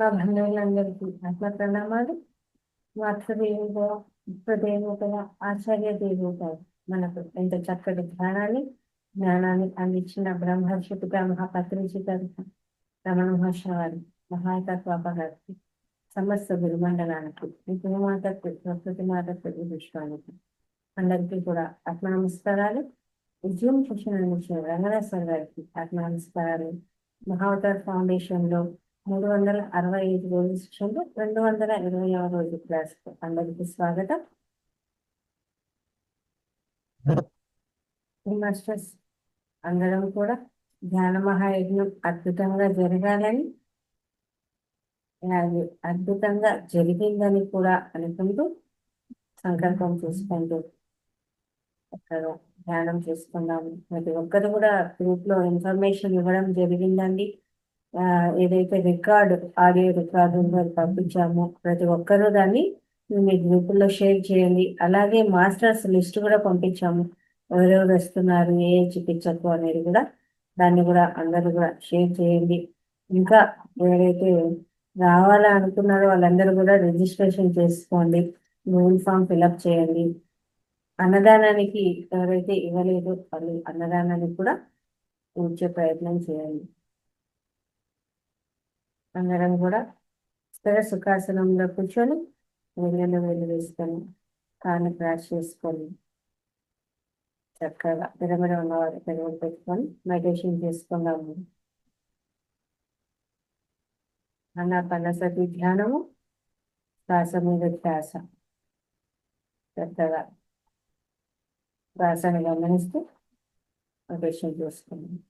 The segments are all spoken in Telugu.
ఆత్మ బంధువులందరికీ ఆత్మ ప్రణామాలు. మాతృదేవోభవ, విశ్వదేవోభవ, ఆచార్య దేవోభవ. మనకు ఎంత చక్కటి జ్ఞానాన్ని అందించిన బ్రహ్మర్షి పితామహ పత్రిజీ గారు, రమణ మహర్షి వారి మహాతత్వాప గారికి, సమస్త గురుమండలానికి, ఈ భూమాతకు, ప్రకృతి మాతకు, ఈ విశ్వానికి అందరికీ కూడా ఆత్మ నమస్కారాలు. విజయం శిక్షణ అందించిన రంగనాథ్ గారికి ఆత్మ నమస్కారాలు. మహావతార్ ఫౌండేషన్ లో 365 రోజుల శిక్షణలో 220వ రోజు క్లాస్ అందరికీ స్వాగతం. మాస్టర్స్ అందరం కూడా ధ్యాన మహాయజ్ఞం అద్భుతంగా జరగాలని, అలాగే అద్భుతంగా జరిగిందని కూడా అనుకుంటూ సంకల్పం చేసుకుంటూ అక్కడ ధ్యానం చేసుకున్నాము. ప్రతి ఒక్కరు కూడా గ్రూప్ లో ఇన్ఫర్మేషన్ ఇవ్వడం జరిగిందండి. ఏదైతే ఆడియో రికార్డు ఉందో అది పంపించాము. ప్రతి ఒక్కరూ దాన్ని మీ గ్రూపుల్లో షేర్ చేయండి. అలాగే మాస్టర్స్ లిస్ట్ కూడా పంపించాము. ఎవరెవరు వస్తున్నారు, ఏ చికిత్సకు అనేది కూడా దాన్ని కూడా అందరూ కూడా షేర్ చేయండి. ఇంకా ఎవరైతే రావాలనుకున్నారో వాళ్ళందరూ కూడా రిజిస్ట్రేషన్ చేసుకోండి. గూగుల్ ఫామ్ ఫిల్అప్ చేయండి. అన్నదానానికి ఎవరైతే ఇవ్వలేదో వాళ్ళు అన్నదానానికి కూడా కూర్చే ప్రయత్నం చేయండి. అందరం కూడా స్థిర సుఖాసనంలో కూర్చొని వెళ్ళను వెళ్ళి వేసుకొని కాను క్రాష్ చేసుకొని చక్కగా పిరమిడ్ ఉన్నవారు పిరమిడ్ పెట్టుకొని మెడిటేషన్ చేసుకున్నాము. పనసతి ధ్యానము, శ్వాస మీద ధ్యాస. చక్కగా శ్వాసను గమనిస్తూ మెడిటేషన్ చేసుకున్నాము.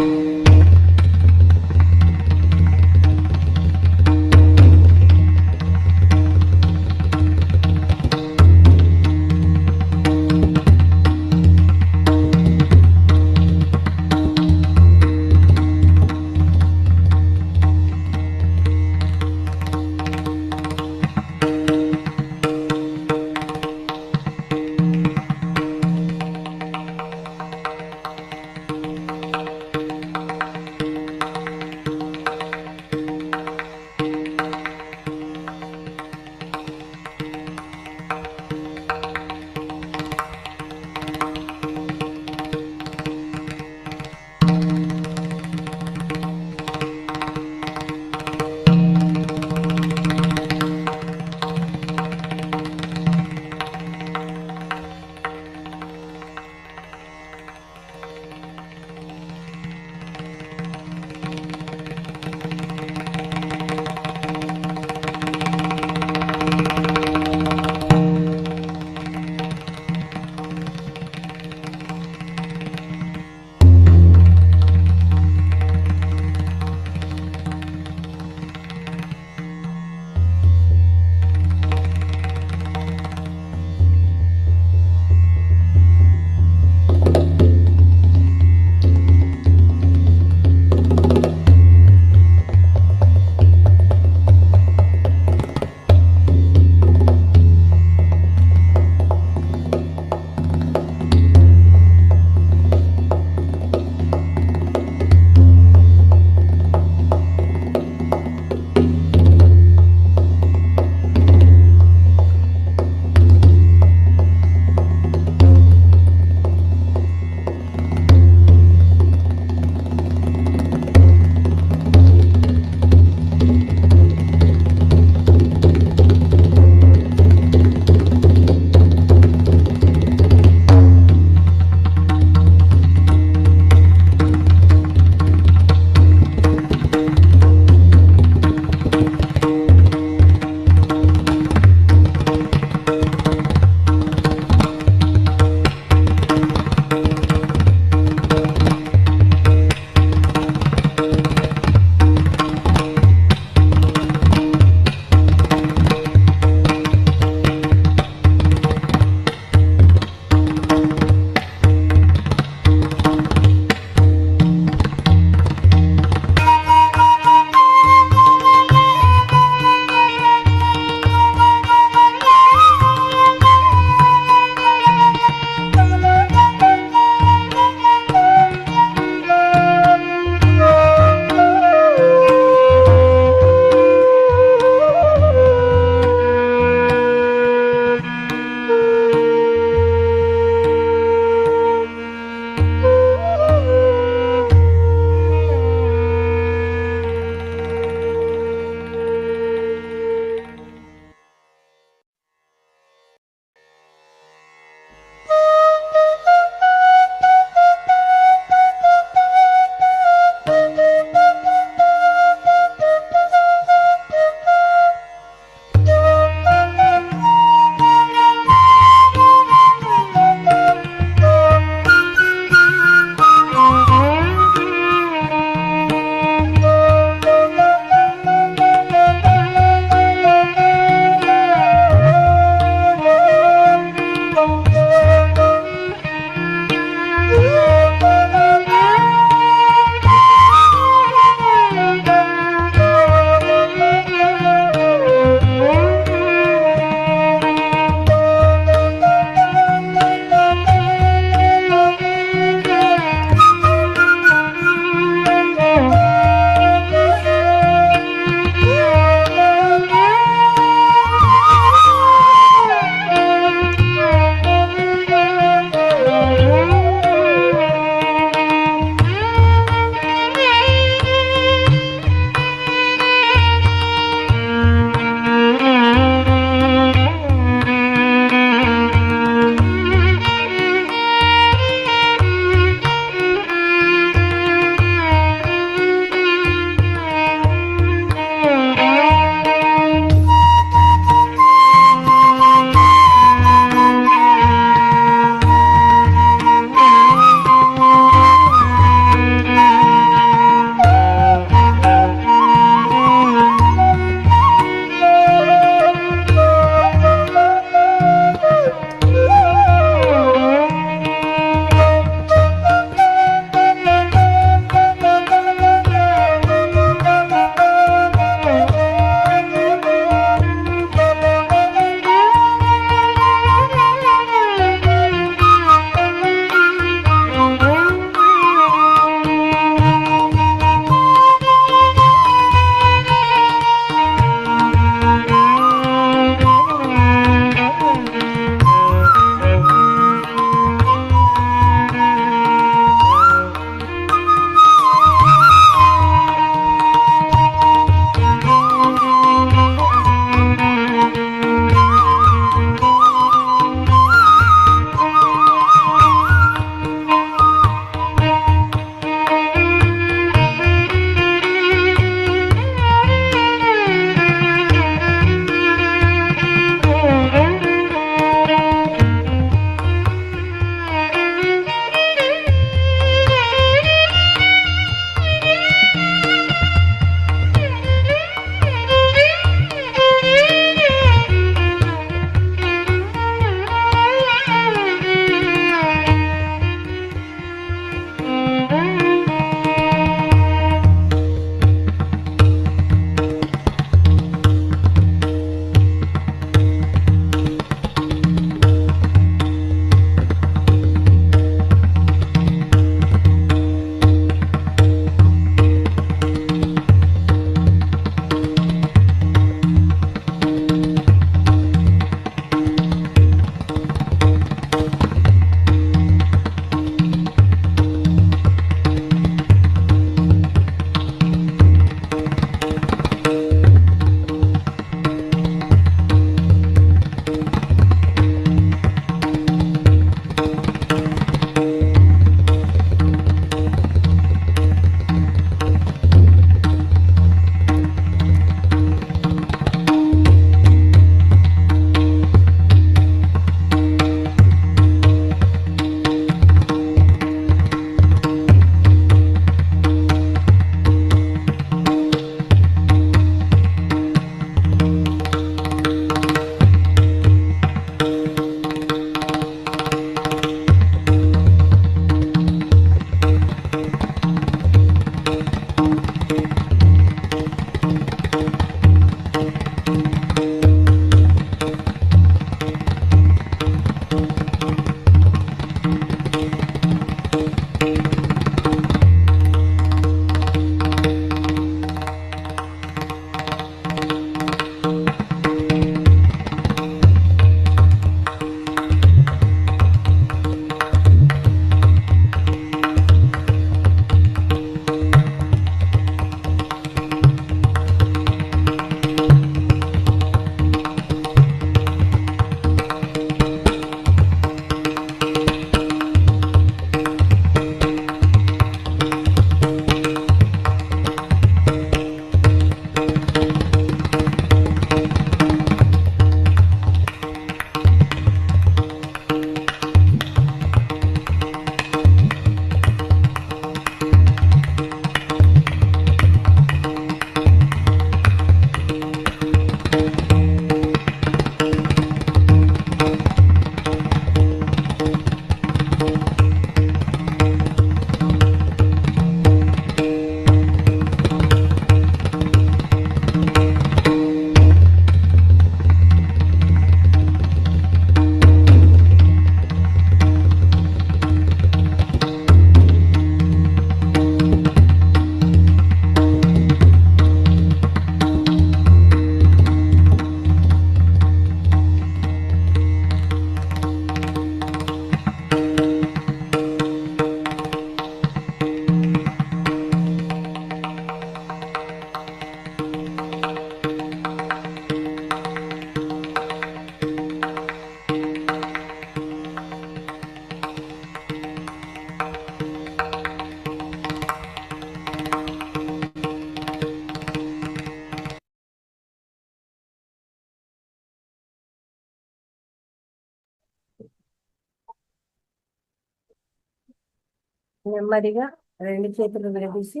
నెమ్మదిగా రెండు చేతులు విడదీసి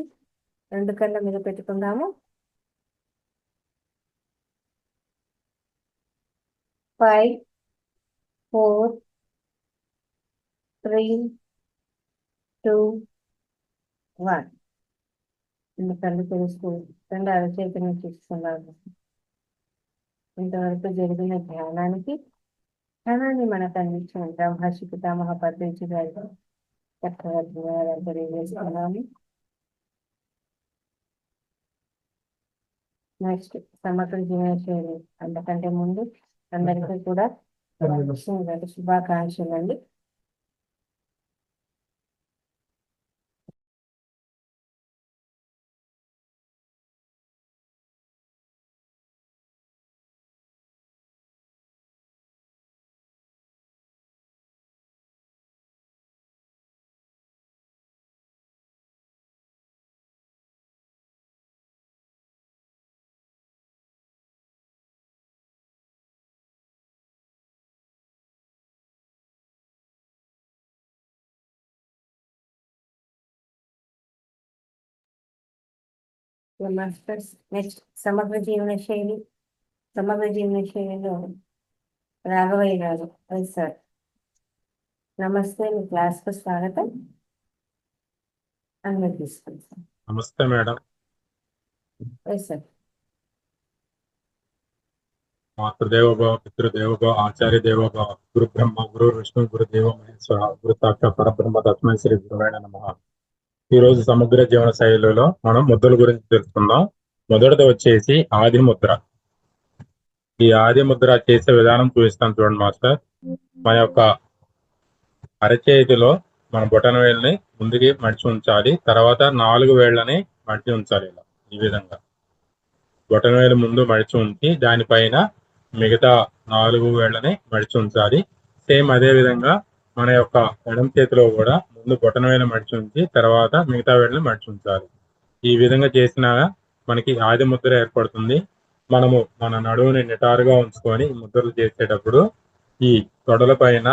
రెండు కళ్ళ మీద పెట్టుకుందాము. 5, 4, 3, 2, 1. రెండు కళ్ళు తెలుస్తూ రెండు అరచేతులను చూస్తున్నాము. ఇంతవరకు జరిగిన ధ్యానాన్ని మనకు అందించిన బ్రహ్మర్షి పితామహ పద్మజీ గారికి చక్కగా ధన్యవాదాలు తెలియజేస్తున్నాము. నెక్స్ట్ సమగ్ర జీవనశైలి అంతకంటే ముందు అందరికీ కూడా శుభాకాంక్షలు అండి. నెక్స్ట్ సమగ్ర జీవన శైలిలో రాఘవయ్య గారు సార్ నమస్తే, మీ క్లాస్ కు స్వాగతం. అందరు తీసుకుంటాం. నమస్తే మేడం. సార్ మాతృదేవోభవ, పితృదేవోభవ, ఆచార్య దేవోభవ, గురు బ్రహ్మ, గురు విష్ణు, గురుదేవ మహేశ్వర, గురు సాక్షాత్ పరబ్రహ్మ తస్మై శ్రీ గురువైన నమః. ఈ రోజు సమగ్ర జీవన శైలిలో మనం ముద్రల గురించి తెలుసుకుందాం. మొదటిది వచ్చేసి ఆది ముద్ర. ఈ ఆది ముద్ర చేసే విధానం చూపిస్తాను చూడండి మాస్టర్. మన యొక్క అరచేతిలో మన బొటన వేళ్ళని ముందుకి మడిచి ఉంచాలి. తర్వాత 4 వేళ్ళని మడిచి ఉంచాలి. ఇలా ఈ విధంగా బొటన వేలు ముందు మడిచి ఉంచి దానిపైన మిగతా 4 వేళ్ళని మడిచి ఉంచాలి. సేమ్ అదే విధంగా మన యొక్క ఎడమ చేతిలో కూడా ముందు బొటన వేలు మడిచి ఉంచి తర్వాత మిగతా వేళ్ళని మడిచి ఉంచాలి. ఈ విధంగా చేసినా మనకి ఆది ముద్ర ఏర్పడుతుంది. మనము మన నడువుని నిటారుగా ఉంచుకొని ఈ ముద్రలు చేసేటప్పుడు ఈ తొడల పైన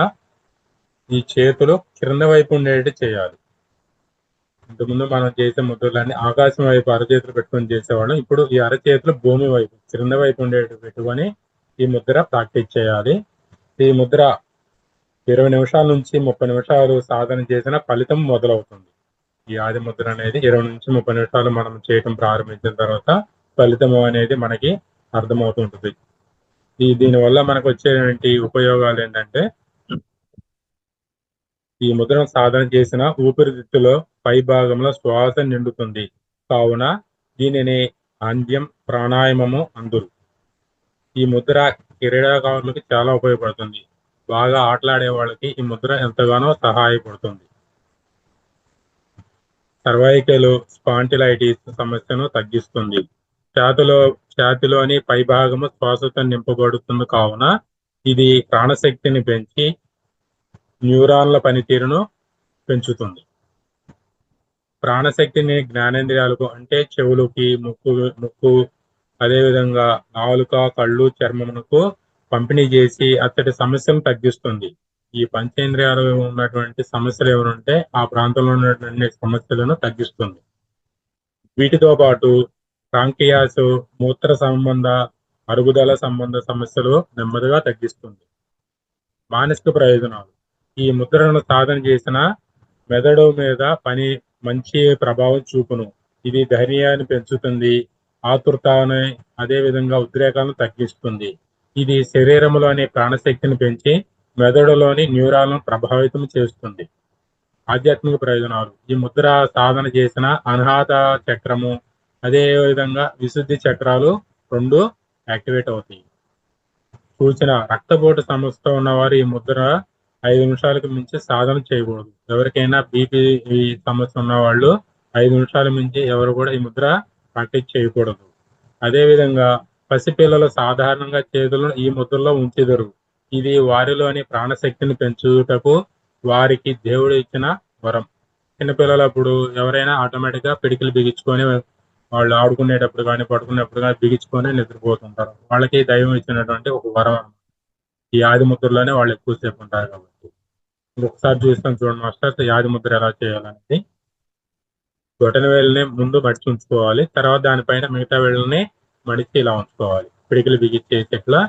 ఈ చేతులు కింద వైపు ఉండేటి చేయాలి. ఇంతకుముందు మనం చేసే ముద్రలన్నీ ఆకాశం వైపు అరచేతులు పెట్టుకొని చేసేవాళ్ళం. ఇప్పుడు ఈ అరచేతులు భూమి వైపు క్రింద వైపు ఉండేటి పెట్టుకొని ఈ ముద్ర ప్రాక్టీస్ చేయాలి. ఈ ముద్ర 20 నిమిషాల నుంచి 30 నిమిషాలు సాధన చేసిన ఫలితం మొదలవుతుంది. ఈ ఆది ముద్ర అనేది 20 నుంచి 30 నిమిషాలు మనం చేయటం ప్రారంభించిన తర్వాత ఫలితం అనేది మనకి అర్థమవుతుంటుంది. దీనివల్ల మనకు వచ్చేటువంటి ఉపయోగాలు ఏంటంటే, ఈ ముద్రను సాధన చేసిన ఊపిరితిత్తులో పై భాగంలో శ్వాస నిండుతుంది. కావున దీనిని అంద్యం ప్రాణాయామము అందురు. ఈ ముద్ర క్రీడాకారులకు చాలా ఉపయోగపడుతుంది. బాగా ఆటలాడే వాళ్ళకి ఈ ముద్ర ఎంతగానో సహాయపడుతుంది. సర్వైకల్ స్పాండిలైటిస్ సమస్యను తగ్గిస్తుంది. ఛాతిలోని పై భాగము శ్వాసతో నింపబడుతుంది. కావున ఇది ప్రాణశక్తిని పెంచి న్యూరాన్ల పనితీరును పెంచుతుంది. ప్రాణశక్తిని జ్ఞానేంద్రియాలకు అంటే చెవులకి, ముక్కు అదేవిధంగా నాలుక, కళ్ళు, చర్మమునకు పంపిణీ చేసి అతడి సమస్యను తగ్గిస్తుంది. ఈ పంచేంద్రియాలు ఉన్నటువంటి సమస్యలు ఏమైనా ఆ ప్రాంతంలో ఉన్నటువంటి సమస్యలను తగ్గిస్తుంది. వీటితో పాటు కాంకియాస్, మూత్ర సంబంధ, అరుగుదల సంబంధ సమస్యలు నెమ్మదిగా తగ్గిస్తుంది. మానసిక ప్రయోజనాలు. ఈ ముద్రను సాధన చేసిన మెదడు మీద మంచి ప్రభావం చూపును. ఇది ధైర్యాన్ని పెంచుతుంది, ఆతృతని అదేవిధంగా ఉద్రేకాలను తగ్గిస్తుంది. ఇది శరీరంలోని ప్రాణశక్తిని పెంచి మెదడులోని న్యూరాలను ప్రభావితం చేస్తుంది. ఆధ్యాత్మిక ప్రయోజనాలు. ఈ ముద్ర సాధన చేసిన అనాహత చక్రము అదే విధంగా విశుద్ధి చక్రాలు 2 యాక్టివేట్ అవుతాయి. సూచన: రక్తపోటు సమస్యతో ఉన్నవారు ఈ ముద్ర 5 నిమిషాలకు మించి సాధన చేయకూడదు. ఎవరికైనా బీపీ సమస్య ఉన్న వాళ్ళు 5 నిమిషాల మించి ఎవరు కూడా ఈ ముద్ర ప్రాక్టీస్ చేయకూడదు. అదేవిధంగా పసిపిల్లలు సాధారణంగా చేతులను ఈ ముద్రలో ఉంచెదరు. ఇది వారిలోని ప్రాణశక్తిని పెంచుటకు వారికి దేవుడు ఇచ్చిన వరం. చిన్నపిల్లలప్పుడు ఎవరైనా ఆటోమేటిక్గా పిడికిలు బిగించుకొని వాళ్ళు ఆడుకునేటప్పుడు కానీ పడుకునేటప్పుడు కానీ బిగించుకొని నిద్రపోతుంటారు. వాళ్ళకి దైవం ఇచ్చినటువంటి ఒక వరం. ఈ ఆది ముద్రలోనే వాళ్ళు ఎక్కువసేపు ఉంటారు కాబట్టి. ఒకసారి చూస్తాం చూడండి మాస్టర్ యాది ముద్ర ఎలా చేయాలనేది. బొటన వేలుని ముందు మడిచి ఉంచుకోవాలి. తర్వాత దానిపైన మిగతా వేళ్ళని మడిచి ఇలా ఉంచుకోవాలి. పిడికిలు బిగించేసి ఇట్లా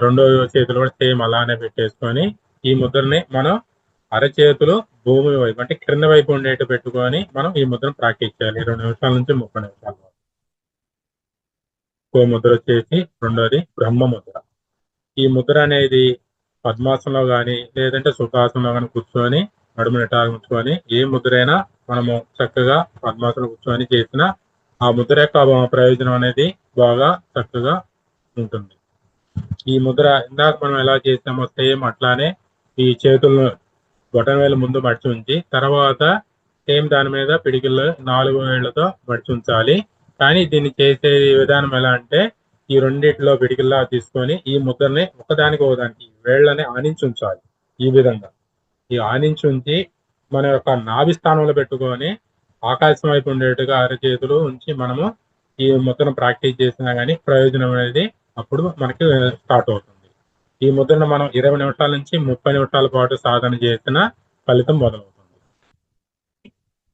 రెండో చేతులు కూడా సేమ్ అలానే పెట్టేసుకొని ఈ ముద్రని మనం అరచేతులు భూమి వైపు అంటే క్రింద వైపు ఉండేట్టు పెట్టుకొని మనం ఈ ముద్రను ప్రాక్టీస్ చేయాలి 20 నిమిషాల నుంచి 30 నిమిషాల వరకు. ఇంకో ముద్ర వచ్చేసి రెండోది బ్రహ్మ ముద్ర. ఈ ముద్ర అనేది పద్మాసనంలో కానీ లేదంటే సుఖాసనంలో కానీ కూర్చొని నడుము నిటారు ఉంచుకొని ఏ ముద్రైనా మనము చక్కగా పద్మాసనం కూర్చొని చేసిన ఆ ముద్ర యొక్క ప్రయోజనం అనేది బాగా చక్కగా ఉంటుంది. ఈ ముద్ర ఇందాక మనం ఎలా చేసామో సేమ్ అట్లానే ఈ చేతులను బొటన వేలు ముందు మడిచి ఉంచి తర్వాత సేమ్ దాని మీద పిడికిళ్ళు 4 వేళ్లతో మడిచి ఉంచాలి. కానీ దీన్ని చేసే విధానం ఎలా అంటే ఈ రెండిట్లో పిడికిల్లా తీసుకొని ఈ ముద్రని ఒకదానికి ఒకదానికి వేళ్లని ఆనించి ఉంచాలి. ఈ విధంగా ఈ ఆనించి ఉంచి మన యొక్క నాభి స్థానంలో పెట్టుకొని ఆకాశం వైపు ఉండేట్టుగా అరచేతులు ఉంచి మనము ఈ ముద్రను ప్రాక్టీస్ చేసినా కానీ ప్రయోజనం అనేది అప్పుడు మనకి స్టార్ట్ అవుతుంది. ఈ ముద్రను మనం 20 నిమిషాల నుంచి 30 నిమిషాల పాటు సాధన చేసిన ఫలితం మొదలవుతుంది.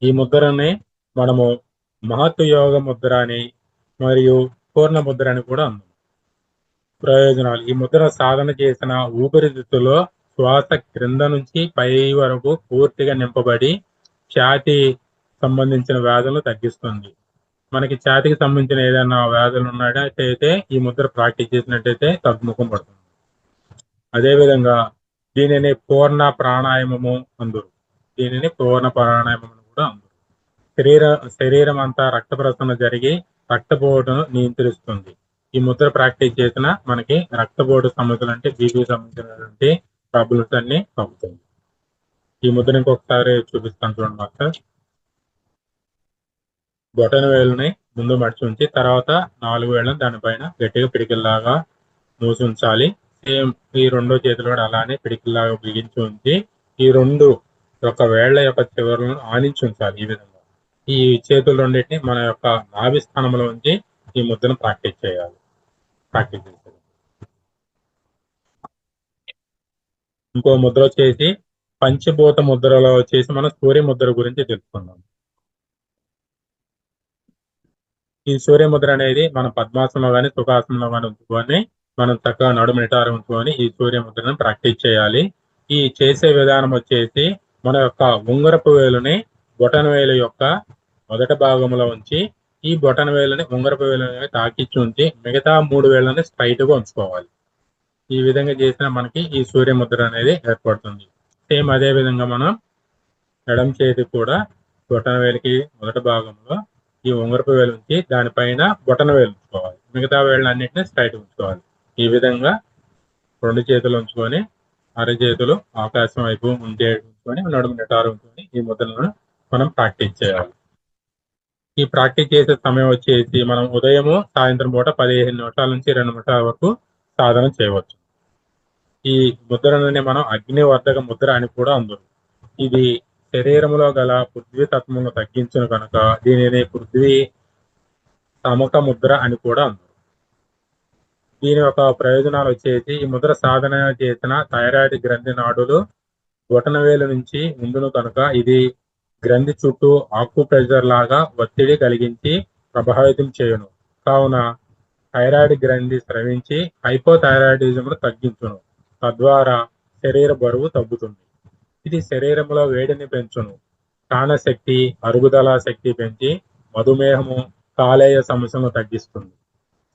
ఈ ముద్రని మనము మహత్ యోగ ముద్ర అని మరియు పూర్ణ ముద్ర అని కూడా అన్నాం. ప్రయోజనాలు ఈ ముద్ర సాధన చేసిన ఊపిరితిత్తులో శ్వాస క్రింద నుంచి పై వరకు పూర్తిగా నింపబడి ఛాతి సంబంధించిన వ్యాధులను తగ్గిస్తుంది. మనకి ఛాతికి సంబంధించిన ఏదైనా వ్యాధులు ఉన్నట్టయితే ఈ ముద్ర ప్రాక్టీస్ చేసినట్టయితే తగ్గుముఖం పడుతుంది. అదేవిధంగా దీనిని పూర్ణ ప్రాణాయామము అందురు. దీనిని పూర్ణ ప్రాణాయామం కూడా అందురు. శరీరం అంతా రక్త ప్రసరణ జరిగి రక్తపోటును నియంత్రిస్తుంది. ఈ ముద్ర ప్రాక్టీస్ చేసిన మనకి రక్తపోటు సమస్యలు అంటే బీపీ సంబంధించినటువంటి ప్రాబ్లమ్స్ అన్ని తగ్గుతాయి. ఈ ముద్ర ఇంకొకసారి చూపిస్తాను చూడండి మాస్టర్. బొటన వేలుని ముందు మడిచి ఉంచి తర్వాత 4 వేళ్ళని దానిపైన గట్టిగా పిడికిల్లాగా మూసి ఉంచాలి. సేమ్ ఈ రెండో చేతులు కూడా అలానే పిడికిల్లాగా బిగించి ఉంచి ఈ రెండు యొక్క వేళ్ల యొక్క చివరలను ఆనించి ఉంచాలి. ఈ విధంగా ఈ చేతులు రెండింటిని మన యొక్క నాభి స్థానంలో ఉంచి ఈ ముద్రను ప్రాక్టీస్ చేయాలి. ప్రాక్టీస్ చేయాలి. ఇంకో ముద్ర వచ్చేసి పంచభూత ముద్రలో వచ్చేసి మనం సూర్య ముద్ర గురించి తెలుసుకుందాం. ఈ సూర్య ముద్ర అనేది మనం పద్మాసనంలో కానీ సుఖాసనంలో కానీ ఉంచుకొని మనం చక్కగా నడుము నిటారు ఉంచుకొని ఈ సూర్య ముద్రను ప్రాక్టీస్ చేయాలి. ఈ చేసే విధానం వచ్చేసి మన యొక్క ఉంగరపు వేలుని బొటన వేలు యొక్క మొదటి భాగంలో ఉంచి ఈ బొటన వేలుని ఉంగరపు వేలుని తాకిచ్చి ఉంచి మిగతా 3 వేళ్ళని స్ట్రైట్ గా ఉంచుకోవాలి. ఈ విధంగా చేసిన మనకి ఈ సూర్య ముద్ర అనేది ఏర్పడుతుంది. సేమ్ అదే విధంగా మనం ఎడమ చేతి కూడా బొటన వేలికి మొదటి భాగంలో ఈ ఉంగరపు వేలు ఉంచి దానిపైన బొటన వేలు ఉంచుకోవాలి. మిగతా వేళ్ళన్నింటినీ స్ట్రైట్ ఉంచుకోవాలి. ఈ విధంగా 2 చేతులు ఉంచుకొని అరచేతులు ఆకాశం వైపు ఉంచుకొని నడుము నిటారు ఉంచుకొని ఈ ముద్రలను మనం ప్రాక్టీస్ చేయాలి. ఈ ప్రాక్టీస్ చేసే సమయం వచ్చేసి మనం ఉదయము సాయంత్రం పూట 15 నిమిషాల నుంచి 2 నిమిషాల వరకు సాధన చేయవచ్చు. ఈ ముద్రని మనం అగ్నివర్ధక ముద్ర అని కూడా అందురు. ఇది శరీరంలో గల పృథ్వీ తత్వమును తగ్గించును కనుక దీనిని పృథ్వీ తమక ముద్ర అని కూడా అందురు. దీని యొక్క ప్రయోజనాలు వచ్చేసి ఈ ముద్ర సాధన చేసిన థైరాయిడ్ గ్రంథి నాడులు బొటన వేలు నుంచి ముందును కనుక ఇది గ్రంథి చుట్టూ ఆక్యుప్రెషర్ లాగా ఒత్తిడి కలిగించి ప్రభావితం చేయును. కావున థైరాయిడ్ గ్రంథి స్రవించి హైపోథైరాయిడిజంను తగ్గించును. తద్వారా శరీర బరువు తగ్గుతుంది. ఇది శరీరంలో వేడిని పెంచును. ప్రాణశక్తి అరుగుదల శక్తి పెంచి మధుమేహము కాలేయ సమస్యలను తగ్గిస్తుంది.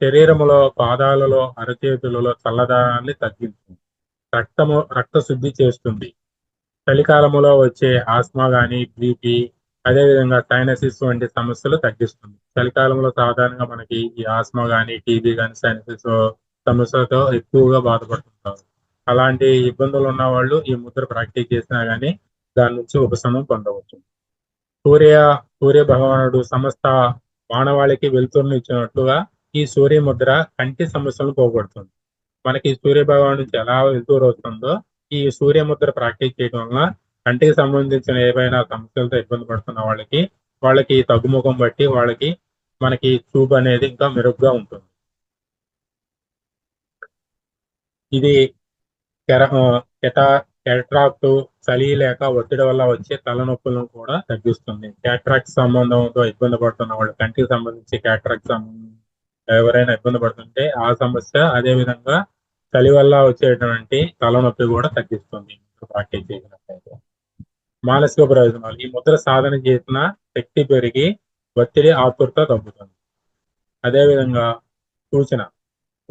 శరీరములో పాదాలలో అరచేతులలో చల్లదనాన్ని తగ్గిస్తుంది. రక్త శుద్ధి చేస్తుంది. చలికాలములో వచ్చే ఆస్మా గాని బీపీ అదేవిధంగా సైనసిస్ వంటి సమస్యలు తగ్గిస్తుంది. చలికాలంలో సాధారణంగా మనకి ఈ ఆస్మా గాని టీబీ గాని సైనసిస్ సమస్యలతో ఎక్కువగా బాధపడుతుంటారు. అలాంటి ఇబ్బందులు ఉన్న వాళ్ళు ఈ ముద్ర ప్రాక్టీస్ చేసినా గానీ దాని నుంచి ఉపశమనం పొందవచ్చు. సూర్య భగవానుడు సమస్త మానవాళికి వెలుతురును ఇచ్చినట్లుగా ఈ సూర్య ముద్ర కంటి సమస్యలను పోగొడుతుంది. మనకి సూర్య భగవాను నుంచి ఎలా వెలుతురు వస్తుందో ఈ సూర్య ముద్ర ప్రాక్టీస్ చేయడం వల్ల కంటికి సంబంధించిన ఏవైనా సమస్యలతో ఇబ్బంది పడుతున్న వాళ్ళకి తగ్గుముఖం బట్టి వాళ్ళకి మనకి చూపు అనేది ఇంకా మెరుగ్గా ఉంటుంది. ఇది క్యాట్రాక్ట్ చలి లేక ఒత్తిడి వల్ల వచ్చే తలనొప్పులను కూడా తగ్గిస్తుంది. క్యాట్రాక్ట్ సంబంధంతో ఇబ్బంది పడుతున్న వాళ్ళు, కంటికి సంబంధించి క్యాట్రాక్ట్ ఎవరైనా ఇబ్బంది పడుతుంటే ఆ సమస్య, అదే విధంగా చలి వల్ల వచ్చేటువంటి తలనొప్పి కూడా తగ్గిస్తుంది ప్రాక్టీస్ చేసినట్లయితే. మానసిక ప్రయోజనాలు: ఈ ముద్ర సాధన చేసిన శక్తి పెరిగి ఒత్తిడి ఆతురత తగ్గుతుంది. అదేవిధంగా సూచన: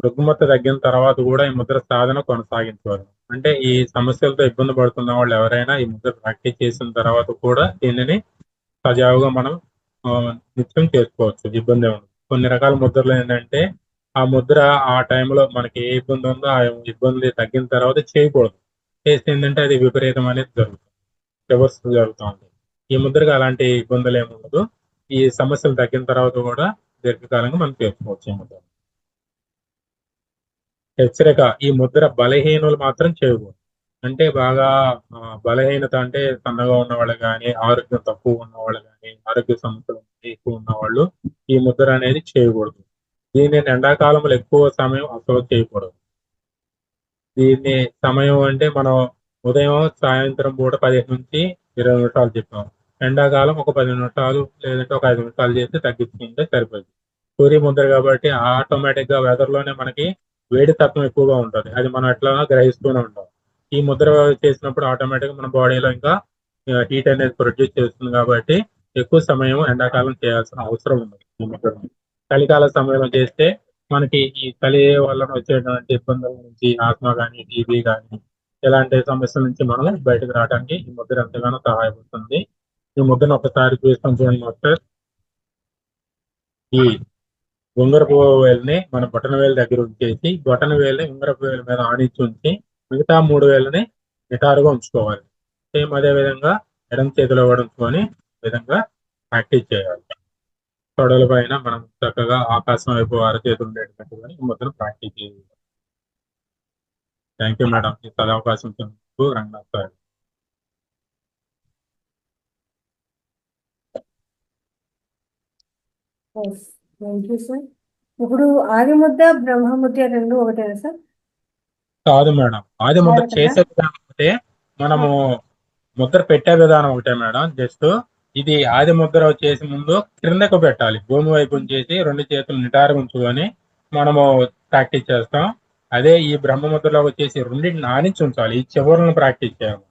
రుగ్మత తగ్గిన తర్వాత కూడా ఈ ముద్ర సాధన కొనసాగించవాలి. అంటే ఈ సమస్యలతో ఇబ్బంది పడుతున్న వాళ్ళు ఎవరైనా ఈ ముద్ర ప్రాక్టీస్ చేసిన తర్వాత కూడా దీనిని సజావుగా మనం నిత్యం చేసుకోవచ్చు, ఇబ్బంది ఉండదు. కొన్ని రకాల ముద్రలు ఏంటంటే ఆ ముద్ర ఆ టైంలో మనకి ఏ ఇబ్బంది ఉందో ఆ ఇబ్బంది తగ్గిన తర్వాత చేయకూడదు. చేస్తే ఏంటంటే అది విపరీతం అనేది జరుగుతుంది, రివర్స్ జరుగుతూ ఉంటుంది. ఈ ముద్రకి అలాంటి ఇబ్బందులు ఏమి ఉండదు. ఈ సమస్యలు తగ్గిన తర్వాత కూడా దీర్ఘకాలంగా మనం చేసుకోవచ్చు ఈ ముద్ర. హెచ్చరిక: ఈ ముద్ర బలహీనులు మాత్రం చేయకూడదు. అంటే బాగా బలహీనత అంటే సన్నగా ఉన్న వాళ్ళు కానీ, ఆరోగ్యం తక్కువ ఉన్న వాళ్ళు కానీ, ఆరోగ్య సమస్యలు ఎక్కువ ఉన్న వాళ్ళు ఈ ముద్ర అనేది చేయకూడదు. దీన్ని ఎండాకాలంలో ఎక్కువ సమయం అసలు చేయకూడదు. దీన్ని సమయం అంటే మనం ఉదయం సాయంత్రం పూట 15 నుంచి 20 నిమిషాలు చెప్పాం. ఎండాకాలం ఒక 10 నిమిషాలు లేదంటే ఒక 5 నిమిషాలు చేసి తగ్గించుకుంటే సరిపోయింది. సూర్య ముద్ర కాబట్టి ఆటోమేటిక్ గా వెదర్ లోనే మనకి వేడి తత్వం ఎక్కువగా ఉంటుంది. అది మనం ఎట్లా గ్రహిస్తూనే ఉంటాం. ఈ ముద్ర చేసినప్పుడు ఆటోమేటిక్ గా మన బాడీలో ఇంకా హీట్ అనేది ప్రొడ్యూస్ చేస్తుంది కాబట్టి ఎక్కువ సమయం ఎండాకాలం చేయాల్సిన అవసరం ఉంది ఈ ముద్ర. చలికాల సమయంలో చేస్తే మనకి ఈ చలి వల్ల వచ్చేటువంటి ఇబ్బందుల నుంచి, ఆస్మా కానీ, టీబీ కానీ, ఇలాంటి సమస్యల నుంచి మనం బయటకు రావడానికి ఈ ముద్ర ఎంతగానో సహాయపడుతుంది. ఈ ముద్రను ఒకసారి చూసుకొని చూడండి మాస్టర్. ఈ ఉంగరపు వేలుని మన బొటన వేలు దగ్గర ఉంచేసి, బొటన వేలుని ఉంగరపు వేలు మీద ఆనించి ఉంచి, మిగతా 3 వేలని నిటారుగా ఉంచుకోవాలి. సేమ్ అదే విధంగా ఎడమ చేతిలో ఉంచుకొని విధంగా ప్రాక్టీస్ చేయాలి. తొడల పైన మనం చక్కగా ఆకాశం వైపు అరచేతులు ఉండేటట్టుగా ఈ ముద్రను ప్రాక్టీస్ చేయాలి. థ్యాంక్ యూ మేడం, ఈ సదవకాశం ఇచ్చినందుకు. Ranganath sir. Thank you sir. ఇప్పుడు ఆది ముద్ర బ్రహ్మ ముద్ర రెండు ఒకటేనా సార్? కాదు మేడం, ఆది ముద్ర చేసే విధానం ఒకటే, మనము ముద్ర పెట్టే విధానం ఒకటే మేడం. జస్ట్ ఇది ఆది ముద్ర చేసే ముందు క్రిందకు పెట్టాలి, భూమి వైపు చేసి 2 చేతులు నిటారుగా ఉంచుకొని మనము ప్రాక్టీస్ చేస్తాం. అదే ఈ బ్రహ్మ ముద్రలో వచ్చేసి రెండింటిని ఆనించి ఉంచాలి, ఈ చివరలను ప్రాక్టీస్ చేయాలి.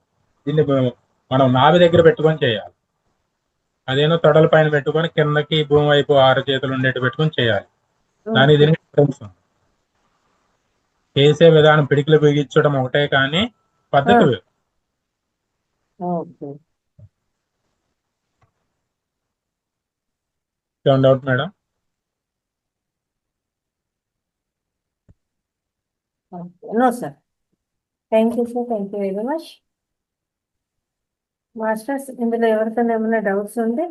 దీన్ని మనం నాభి దగ్గర పెట్టుకొని చేయాలి. అదేనో తొడల పైన పెట్టుకొని కిందకి భూమి వైపు 6 చేతులు ఉండేట్టు పెట్టుకొని చేయాలి. దాని దీనికి డిఫరెన్స్ ఉంది. చేసే విధానం పిడికిలు బిగించడం ఒకటే కానీ పద్ధతి వేరు. Doubt madam? No sir. Thank you sir, thank you very much. Masters, ఇందులో ఎవరికైనా ఏమైనా డౌట్స్ ఉంటే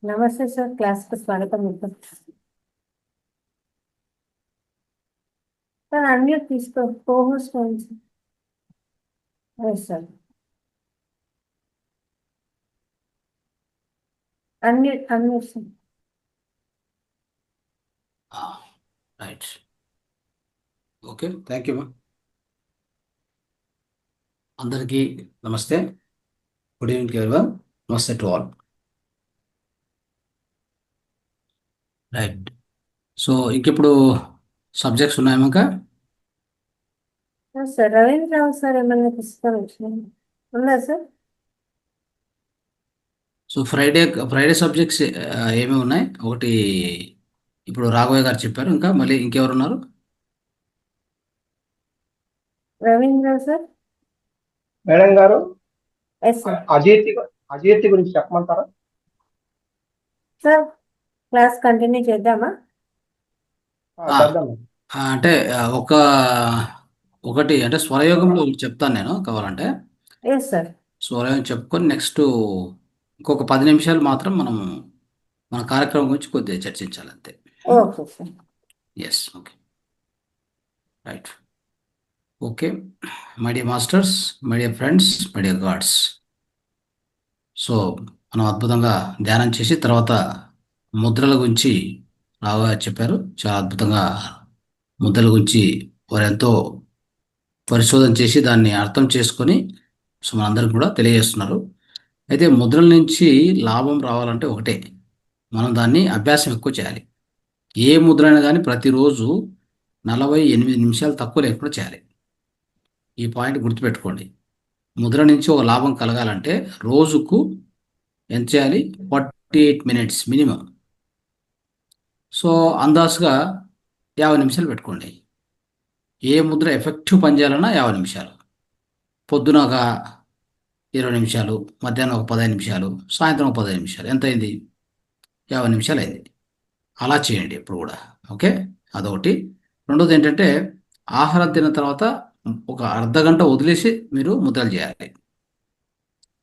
నమస్తే సార్, క్లాస్కి స్వాగతం. సార్ అన్మ్యూట్ తీసుకో, cohost sir. Unmute sir. Right, okay, thank you. అందరికీ నమస్తే, గుడ్ ఈవినింగ్ ఎవరీవన్, నమస్తే టు ఆల్. రైట్, సో ఇంకెప్పుడు సబ్జెక్ట్స్ ఉన్నాయేమో ఇంకా? సార్ రవీంద్రరావు సార్ ఏమన్నా పుస్తకం ఉన్నా సార్? సో ఫ్రైడే సబ్జెక్ట్స్ ఏమేమి ఉన్నాయి? ఒకటి ఇప్పుడు రాఘవయ్య గారు చెప్పారు, ఇంకా మళ్ళీ ఇంకెవరు ఉన్నారు? రవీంద్రరావు సార్. మేడం గారు, ఎస్ సార్. అజీర్తి గురించి చెప్పమంటారా సార్? క్లాస్ కంటిన్యూ చేద్దామా? అంటే ఒకటి అంటే స్వరయోగంలో చెప్తాను నేను, కావాలంటే. Yes sir. స్వరయోగం చెప్పుకొని నెక్స్ట్ ఇంకొక 10 నిమిషాలు మాత్రం మనం మన కార్యక్రమం గురించి కొద్దిగా చర్చించాలి, అంతే. Okay sir. Yes, okay, right, okay. My dear masters, my dear friends, my dear gods. So మనం అద్భుతంగా ధ్యానం చేసి తర్వాత ముద్రల గురించి రావు గారు చెప్పారు. చాలా అద్భుతంగా ముద్రల గురించి వారు ఎంతో పరిశోధన చేసి దాన్ని అర్థం చేసుకొని సో మనందరికి కూడా తెలియజేస్తున్నారు. అయితే ముద్రల నుంచి లాభం రావాలంటే ఒకటే, మనం దాన్ని అభ్యాసం ఎక్కువ చేయాలి. ఏ ముద్ర అయినా కానీ ప్రతిరోజు 48 నిమిషాలు తక్కువ లేకుండా చేయాలి. ఈ పాయింట్ గుర్తుపెట్టుకోండి. ముద్ర నుంచి ఒక లాభం కలగాలంటే రోజుకు ఎంత చేయాలి? 48 మినిట్స్ మినిమం. సో అందాజుగా 50 నిమిషాలు పెట్టుకోండి. ఏ ముద్ర ఎఫెక్టివ్ పనిచేయాలన్నా 50 నిమిషాలు. పొద్దున ఒక 20 నిమిషాలు, మధ్యాహ్నం ఒక 15 నిమిషాలు, సాయంత్రం ఒక 15 నిమిషాలు. ఎంత అయింది? 50 నిమిషాలు అయింది. అలా చేయండి ఎప్పుడు కూడా. ఓకే, అదొకటి. రెండోది ఏంటంటే ఆహారం తిన్న తర్వాత ఒక అర్ధగంట వదిలేసి మీరు ముద్రలు చేయాలి.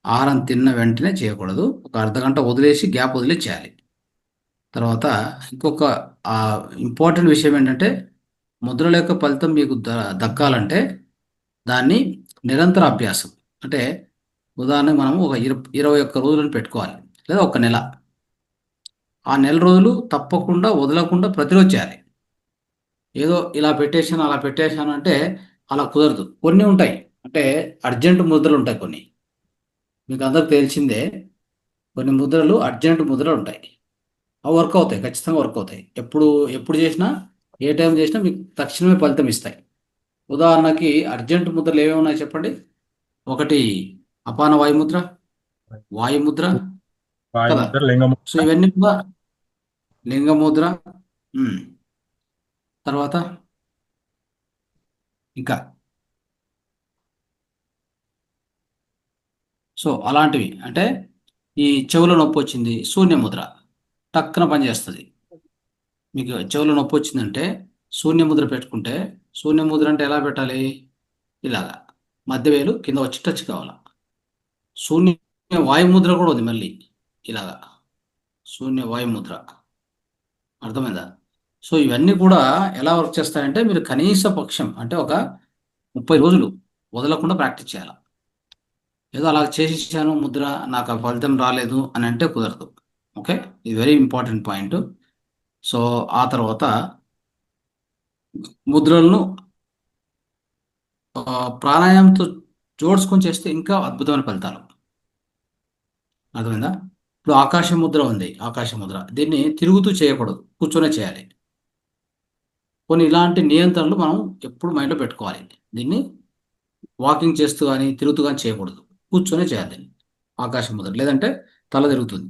ఆహారం తిన్న వెంటనే చేయకూడదు. ఒక అర్ధగంట వదిలేసి గ్యాప్ వదిలేసి చేయాలి. తర్వాత ఇంకొక ఇంపార్టెంట్ విషయం ఏంటంటే ముద్రల యొక్క ఫలితం మీకు దక్కాలంటే దాన్ని నిరంతర అభ్యాసం, అంటే ఉదాహరణకు మనం ఒక 21 రోజులను పెట్టుకోవాలి, లేదా ఒక నెల. ఆ నెల రోజులు తప్పకుండా వదలకుండా ప్రతిరోజు చేయాలి. ఏదో ఇలా పెట్టేశాను అలా పెట్టేశాను అంటే అలా కుదరదు. కొన్ని ఉంటాయి, అంటే అర్జెంట్ ముద్రలు ఉంటాయి కొన్ని. మీకు అందరికి తెలిసిందే, కొన్ని ముద్రలు అర్జెంట్ ముద్రలు ఉంటాయి. అవి వర్క్ అవుతాయి, ఖచ్చితంగా వర్క్ అవుతాయి. ఎప్పుడు చేసినా, ఏ టైం చేసినా మీకు తక్షణమే ఫలితం ఇస్తాయి. ఉదాహరణకి అర్జెంట్ ముద్రలు ఏమేమి ఉన్నాయి చెప్పండి. ఒకటి అపాన వాయుముద్ర, వాయుముద్ర కదా. వాయుముద్ర, లింగముద్ర, సో ఇవన్నీ కూడా లింగముద్ర. తర్వాత ఇంకా సో అలాంటివి, అంటే ఈ చెవులో నొప్పి వచ్చింది, శూన్యముద్ర టక్కున పనిచేస్తుంది. మీకు చెవులో నొప్పి వచ్చిందంటే శూన్యముద్ర పెట్టుకుంటే, శూన్యముద్ర అంటే ఎలా పెట్టాలి? ఇలాగా మధ్య వేలు కింద వచ్చి టచ్ కావాలి. శూన్య వాయుముద్ర కూడా ఉంది మళ్ళీ, ఇలాగా శూన్య వాయుముద్ర. అర్థమైందా? సో ఇవన్నీ కూడా ఎలా వర్క్ చేస్తాయంటే మీరు కనీస పక్షం అంటే ఒక 30 రోజులు వదలకుండా ప్రాక్టీస్ చేయాలి. ఏదో అలా చేసేసాను ముద్ర, నాకు ఆ ఫలితం రాలేదు అని అంటే కుదరదు. ఓకే, ఇది వెరీ ఇంపార్టెంట్ పాయింట్. సో ఆ తర్వాత ముద్రలను ప్రాణాయామంతో జోడ్చుకొని చేస్తే ఇంకా అద్భుతమైన ఫలితాలు. అర్థమైందా? ఇప్పుడు ఆకాశ ముద్ర ఉంది, ఆకాశ ముద్ర. దీన్ని తిరుగుతూ చేయకూడదు, కూర్చొనే చేయాలి. కొన్ని ఇలాంటి నియంత్రణలు మనం ఎప్పుడు మైండ్లో పెట్టుకోవాలి. దీన్ని వాకింగ్ చేస్తూ కానీ తిరుగుతూ కానీ చేయకూడదు, కూర్చొనే చేయాలి దీన్ని ఆకాశ ముద్ర, లేదంటే తల తిరుగుతుంది.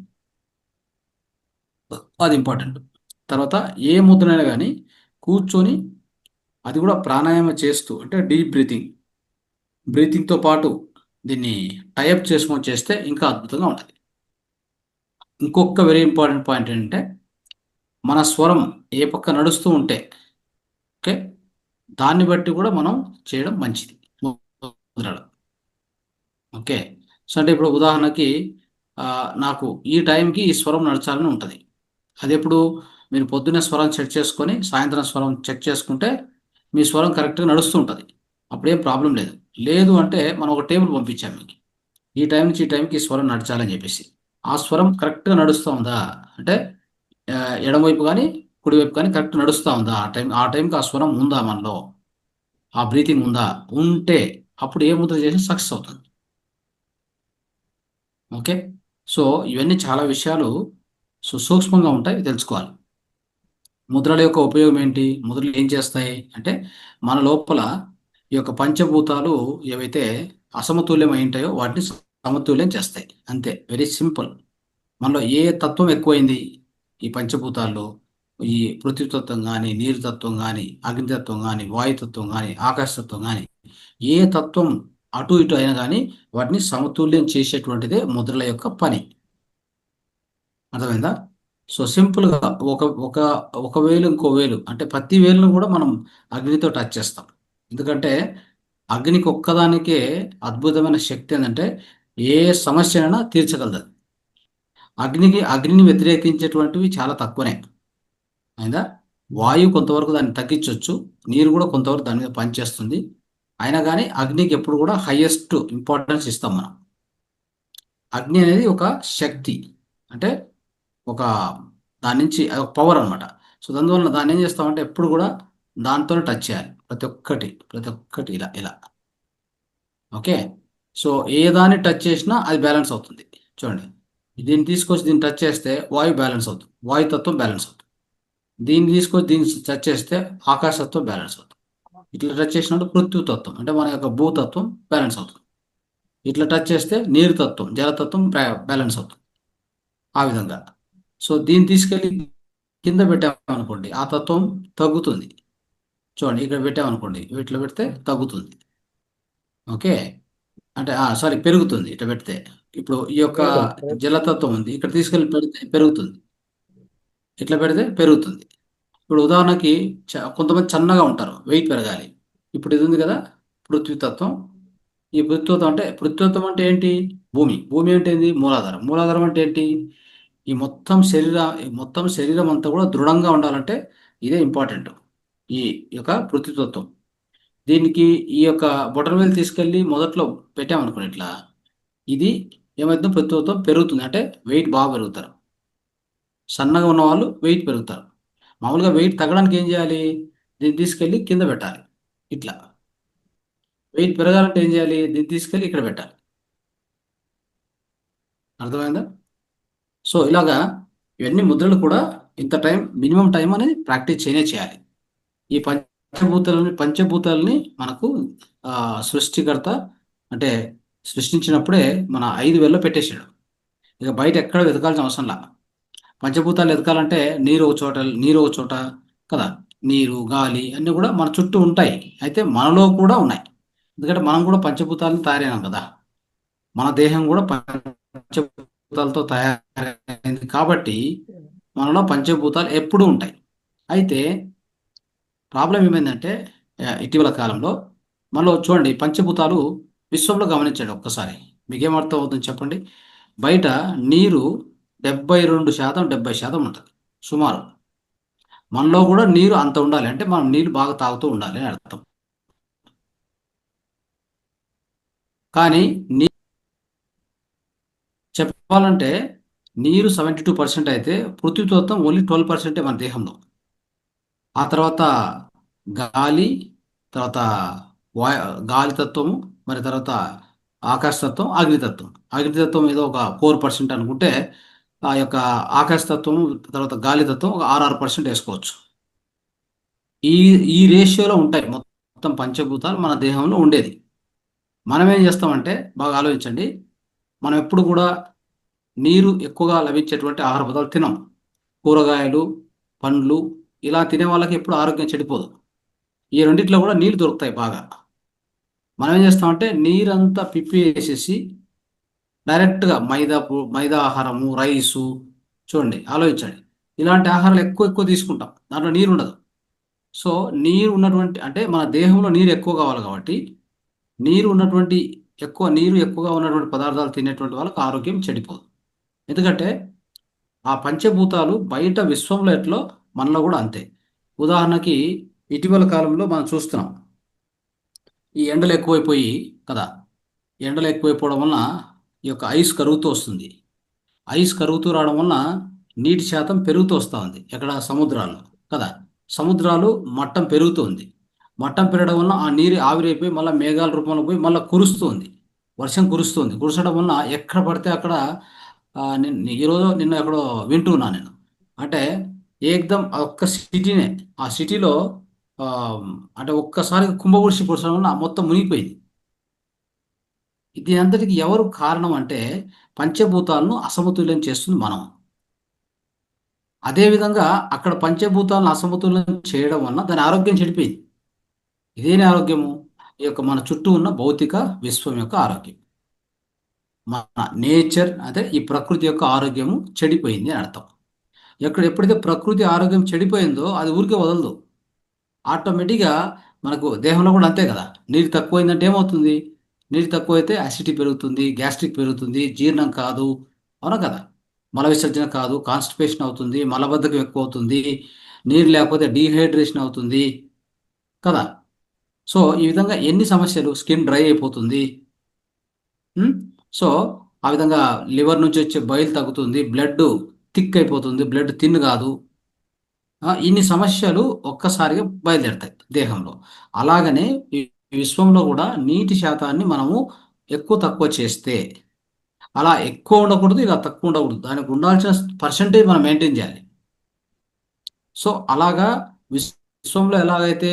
అది ఇంపార్టెంట్. తర్వాత ఏ ముద్రనైనా కానీ కూర్చొని, అది కూడా ప్రాణాయామం చేస్తూ, అంటే డీప్ బ్రీతింగ్తో పాటు దీన్ని టైప్ చేసుకొని చేస్తే ఇంకా అద్భుతంగా ఉంటుంది. ఇంకొక వెరీ ఇంపార్టెంట్ పాయింట్ ఏంటంటే మన స్వరం ఏ పక్క నడుస్తూ ఉంటే, ఓకే, దాన్ని బట్టి కూడా మనం చేయడం మంచిది ముద్రలు. ఓకే, సో అంటే ఇప్పుడు ఉదాహరణకి నాకు ఈ టైంకి ఈ స్వరం నడచాలని ఉంటుంది. అది ఎప్పుడు మీరు పొద్దున్నే స్వరం చెక్ చేసుకొని సాయంత్రం స్వరం చెక్ చేసుకుంటే మీ స్వరం కరెక్ట్గా నడుస్తూ ఉంటుంది. అప్పుడేం ప్రాబ్లం లేదు. లేదు అంటే మనం ఒక టేబుల్ పంపించాం మీకు, ఈ టైం నుంచి ఈ టైంకి ఈ స్వరం నడచాలని చెప్పేసి. ఆ స్వరం కరెక్ట్గా నడుస్తూ ఉందా అంటే ఎడమవైపు కానీ కుడివైపు కానీ కరెక్ట్ నడుస్తూ ఉందా, ఆ టైంకి ఆ స్వరం ఉందా మనలో, ఆ బ్రీతింగ్ ఉందా, ఉంటే అప్పుడు ఏ ముద్ర చేసి సక్సెస్ అవుతుంది. ఓకే, సో ఇవన్నీ చాలా విషయాలు సూక్ష్మంగా ఉంటాయి, తెలుసుకోవాలి. ముద్రల యొక్క ఉపయోగం ఏంటి? ముద్రలు ఏం చేస్తాయి అంటే మన లోపల ఈ యొక్క పంచభూతాలు ఏవైతే అసమతుల్యం అయి ఉంటాయో వాటిని సమతుల్యం చేస్తాయి. అంతే, వెరీ సింపుల్. మనలో ఏ తత్వం ఎక్కువైంది ఈ పంచభూతాల్లో, ఈ పృథ్వీతత్వం కానీ, నీరు తత్వం కానీ, అగ్నితత్వం కానీ, వాయుతత్వం కానీ, ఆకాశతత్వం కానీ, ఏ తత్వం అటు ఇటు అయినా కానీ వాటిని సమతుల్యం చేసేటువంటిదే ముద్రల యొక్క పని. అర్థమైందా? సో సింపుల్గా ఒక ఒక ఒక వేలు ఇంకో వేలు, అంటే ప్రతి వేలును కూడా మనం అగ్నితో టచ్ చేస్తాం. ఎందుకంటే అగ్నికి ఒక్కదానికే అద్భుతమైన శక్తి ఏంటంటే ఏ సమస్యనైనా తీర్చగలదు. అగ్నిని వ్యతిరేకించేటువంటివి చాలా తక్కువనే. అయిందా? వాయువు కొంతవరకు దాన్ని తగ్గించవచ్చు, నీరు కూడా కొంతవరకు దాని మీద పనిచేస్తుంది. అయినా కానీ అగ్నికి ఎప్పుడు కూడా హైయెస్ట్ ఇంపార్టెన్స్ ఇస్తాం మనం. అగ్ని అనేది ఒక శక్తి, అంటే ఒక దాని నుంచి ఒక పవర్ అనమాట. సో దానివల్ల దాన్ని ఏం చేస్తామంటే ఎప్పుడు కూడా దాంతో టచ్ చేయాలి, ప్రతి ఒక్కటి ఇలా ఇలా. ఓకే, సో ఏ దాన్ని టచ్ చేసినా అది బ్యాలెన్స్ అవుతుంది. చూడండి, దీన్ని తీసుకొచ్చి దీన్ని టచ్ చేస్తే వాయువు బ్యాలెన్స్ అవుతుంది, వాయుతత్వం బ్యాలెన్స్ అవుతుంది. దీన్ని తీసుకొచ్చి దీన్ని టచ్ చేస్తే ఆకాశతత్వం బ్యాలెన్స్ అవుతుంది. ఇట్లా టచ్ చేసినప్పుడు పృథ్వీతత్వం అంటే మన యొక్క భూతత్వం బ్యాలెన్స్ అవుతుంది. ఇట్లా టచ్ చేస్తే నీరు తత్వం, జలతత్వం బ్యాలెన్స్ అవుతుంది. ఆ విధంగా. సో దీన్ని తీసుకెళ్ళి కింద పెట్టామనుకోండి, ఆ తత్వం తగ్గుతుంది. చూడండి, ఇక్కడ పెట్టామనుకోండి, ఇట్లా పెడితే తగ్గుతుంది. ఓకే, అంటే సారీ, పెరుగుతుంది ఇట్లా పెడితే. ఇప్పుడు ఈ యొక్క జలతత్వం ఉంది, ఇక్కడ తీసుకెళ్ళి పెడితే పెరుగుతుంది, ఇట్లా పెడితే పెరుగుతుంది. ఇప్పుడు ఉదాహరణకి కొంతమంది సన్నగా ఉంటారు, వెయిట్ పెరగాలి. ఇప్పుడు ఇది ఉంది కదా పృథ్వీతత్వం. ఈ పృథ్వీతత్వం అంటే ఏంటి? భూమి అంటే ఏంటి? మూలాధారం. మూలాధారం అంటే ఏంటి? ఈ మొత్తం శరీరం అంతా కూడా దృఢంగా ఉండాలంటే ఇదే ఇంపార్టెంట్, ఈ యొక్క పృథ్వీతత్వం. దీనికి ఈ యొక్క బొటనవేలు తీసుకెళ్ళి మొదట్లో పెట్టామనుకోండి, ఇట్లా ఇది ఏమైతే పృథ్వీతత్వం పెరుగుతుంది, అంటే వెయిట్ బాగా పెరుగుతారు. సన్నగా ఉన్న వాళ్ళు వెయిట్ పెరుగుతారు. మామూలుగా వెయిట్ తగ్గడానికి ఏం చేయాలి? దీన్ని తీసుకెళ్ళి కింద పెట్టాలి. ఇట్లా వెయిట్ పెరగాలంటే ఏం చేయాలి? దీన్ని తీసుకెళ్ళి ఇక్కడ పెట్టాలి. అర్థమైందా? సో ఇలాగా ఇవన్నీ ముద్రలు కూడా ఇంత టైం, మినిమం టైం అనేది ప్రాక్టీస్ చేయాలి. ఈ పంచభూతాలని మనకు సృష్టికర్త అంటే సృష్టించినప్పుడే మన 5 వేల్లో పెట్టేశాడు. ఇక బయట ఎక్కడ వెతకాల్సిన అవసరంలా. పంచభూతాలు ఎతకాలంటే నీరు ఒక చోట కదా, నీరు, గాలి అన్నీ కూడా మన చుట్టూ ఉంటాయి. అయితే మనలో కూడా ఉన్నాయి, ఎందుకంటే మనం కూడా పంచభూతాలను తయారైనాం కదా. మన దేహం కూడా పంచభూతాలతో తయారైంది కాబట్టి మనలో పంచభూతాలు ఎప్పుడూ ఉంటాయి. అయితే ప్రాబ్లం ఏమైందంటే ఇటీవల కాలంలో మనలో చూడండి, పంచభూతాలు విశ్వంలో గమనించండి ఒక్కసారి, మీకేమర్థం అవుతుంది చెప్పండి. బయట నీరు 72% 70% ఉంటుంది సుమారు. మనలో కూడా నీరు అంత ఉండాలి, అంటే మనం నీళ్ళు బాగా తాగుతూ ఉండాలి అని అర్థం. కానీ చెప్పాలంటే నీరు 72% అయితే పృథ్వీతత్వం ఓన్లీ 12% మన దేహంలో. ఆ తర్వాత గాలి, తర్వాత గాలితత్వము, మరి తర్వాత ఆకాశతత్వం, అగ్నితత్వం ఏదో ఒక 4% అనుకుంటే, ఆ యొక్క ఆకాశతత్వం తర్వాత గాలితత్వం ఒక 6% వేసుకోవచ్చు. ఈ రేషియోలో ఉంటాయి మొత్తం పంచభూతాలు మన దేహంలో ఉండేది. మనం ఏం చేస్తామంటే బాగా ఆలోచించండి, మనం ఎప్పుడు కూడా నీరు ఎక్కువగా లభించేటువంటి ఆహార పదార్థాలు తినం. కూరగాయలు, పండ్లు ఇలా తినే వాళ్ళకి ఎప్పుడు ఆరోగ్యం చెడిపోదు. ఈ రెండిట్లో కూడా నీళ్ళు దొరుకుతాయి బాగా. మనం ఏం చేస్తామంటే నీరంతా పిప్పి వేసేసి డైరెక్ట్గా మైదా ఆహారము, రైసు, చూడండి ఆలోచించండి, ఇలాంటి ఆహారాలు ఎక్కువ తీసుకుంటాం, దాంట్లో నీరు ఉండదు. సో నీరు ఉన్నటువంటి అంటే మన దేహంలో నీరు ఎక్కువ కావాలి కాబట్టి నీరు ఎక్కువగా ఉన్నటువంటి పదార్థాలు తినేటువంటి వాళ్ళకి ఆరోగ్యం చెడిపోదు. ఎందుకంటే ఆ పంచభూతాలు బయట విశ్వంలో ఎట్లో మనలో కూడా అంతే. ఉదాహరణకి ఇటీవల కాలంలో మనం చూస్తున్నాం, ఈ ఎండలు ఎక్కువైపోయి కదా, ఎండలు ఎక్కువైపోవడం వలన ఈ యొక్క ఐస్ కరుగుతూ వస్తుంది. ఐస్ కరుగుతూ రావడం వలన నీటి శాతం పెరుగుతూ వస్తూ ఉంది. ఎక్కడ? సముద్రాల్లో కదా. సముద్రాలు మట్టం పెరుగుతుంది. మట్టం పెరగడం వలన ఆ నీరు ఆవిరైపోయి మళ్ళీ మేఘాల రూపంలో పోయి మళ్ళీ కురుస్తుంది, వర్షం కురుస్తుంది. కురసడం వలన ఎక్కడ పడితే అక్కడ ఈరోజు నిన్న ఎక్కడో వింటున్నా నేను, అంటే ఏకదం ఒక్క సిటీనే, ఆ సిటీలో అంటే ఒక్కసారి కుంభవృష్టి కురసడం వలన మొత్తం మునిగిపోయింది. దీని అంతటికి ఎవరు కారణం అంటే పంచభూతాలను అసమతుల్యం చేస్తుంది మనం. అదేవిధంగా అక్కడ పంచభూతాలను అసమతుల్యం చేయడం వలన దాని ఆరోగ్యం చెడిపోయింది. ఇదేని ఆరోగ్యము? ఈ యొక్క మన చుట్టూ ఉన్న భౌతిక విశ్వం యొక్క ఆరోగ్యం, మన నేచర్ అంటే ఈ ప్రకృతి యొక్క ఆరోగ్యము చెడిపోయింది అని అర్థం. ఎప్పుడైతే ప్రకృతి ఆరోగ్యం చెడిపోయిందో అది ఊరికే వదలదు. ఆటోమేటిక్గా మనకు దేహంలో కూడా అంతే కదా. నీరు తక్కువైందంటే ఏమవుతుంది? నీరు తక్కువైతే అసిడిటీ పెరుగుతుంది, గ్యాస్ట్రిక్ పెరుగుతుంది, జీర్ణం కాదు, అవునా కదా. మల విసర్జన కాదు, కాన్స్టిపేషన్ అవుతుంది, మలబద్ధకం ఎక్కువ అవుతుంది, నీరు లేకపోతే డీహైడ్రేషన్ అవుతుంది కదా. సో ఈ విధంగా ఎన్ని సమస్యలు, స్కిన్ డ్రై అయిపోతుంది. సో ఆ విధంగా లివర్ నుంచి వచ్చే బయలు తగ్గుతుంది, బ్లడ్ థిక్ అయిపోతుంది, బ్లడ్ థిన్ కాదు. ఇన్ని సమస్యలు ఒక్కసారిగా బయలుదేరుతాయి దేహంలో. అలాగనే ఈ విశ్వంలో కూడా నీటి శాతాన్ని మనము ఎక్కువ తక్కువ చేస్తే, అలా ఎక్కువ ఉండకూడదు, ఇలా తక్కువ ఉండకూడదు, దానికి ఉండాల్సిన పర్సంటేజ్ మనం మెయింటైన్ చేయాలి. సో అలాగా విశ్వంలో ఎలాగైతే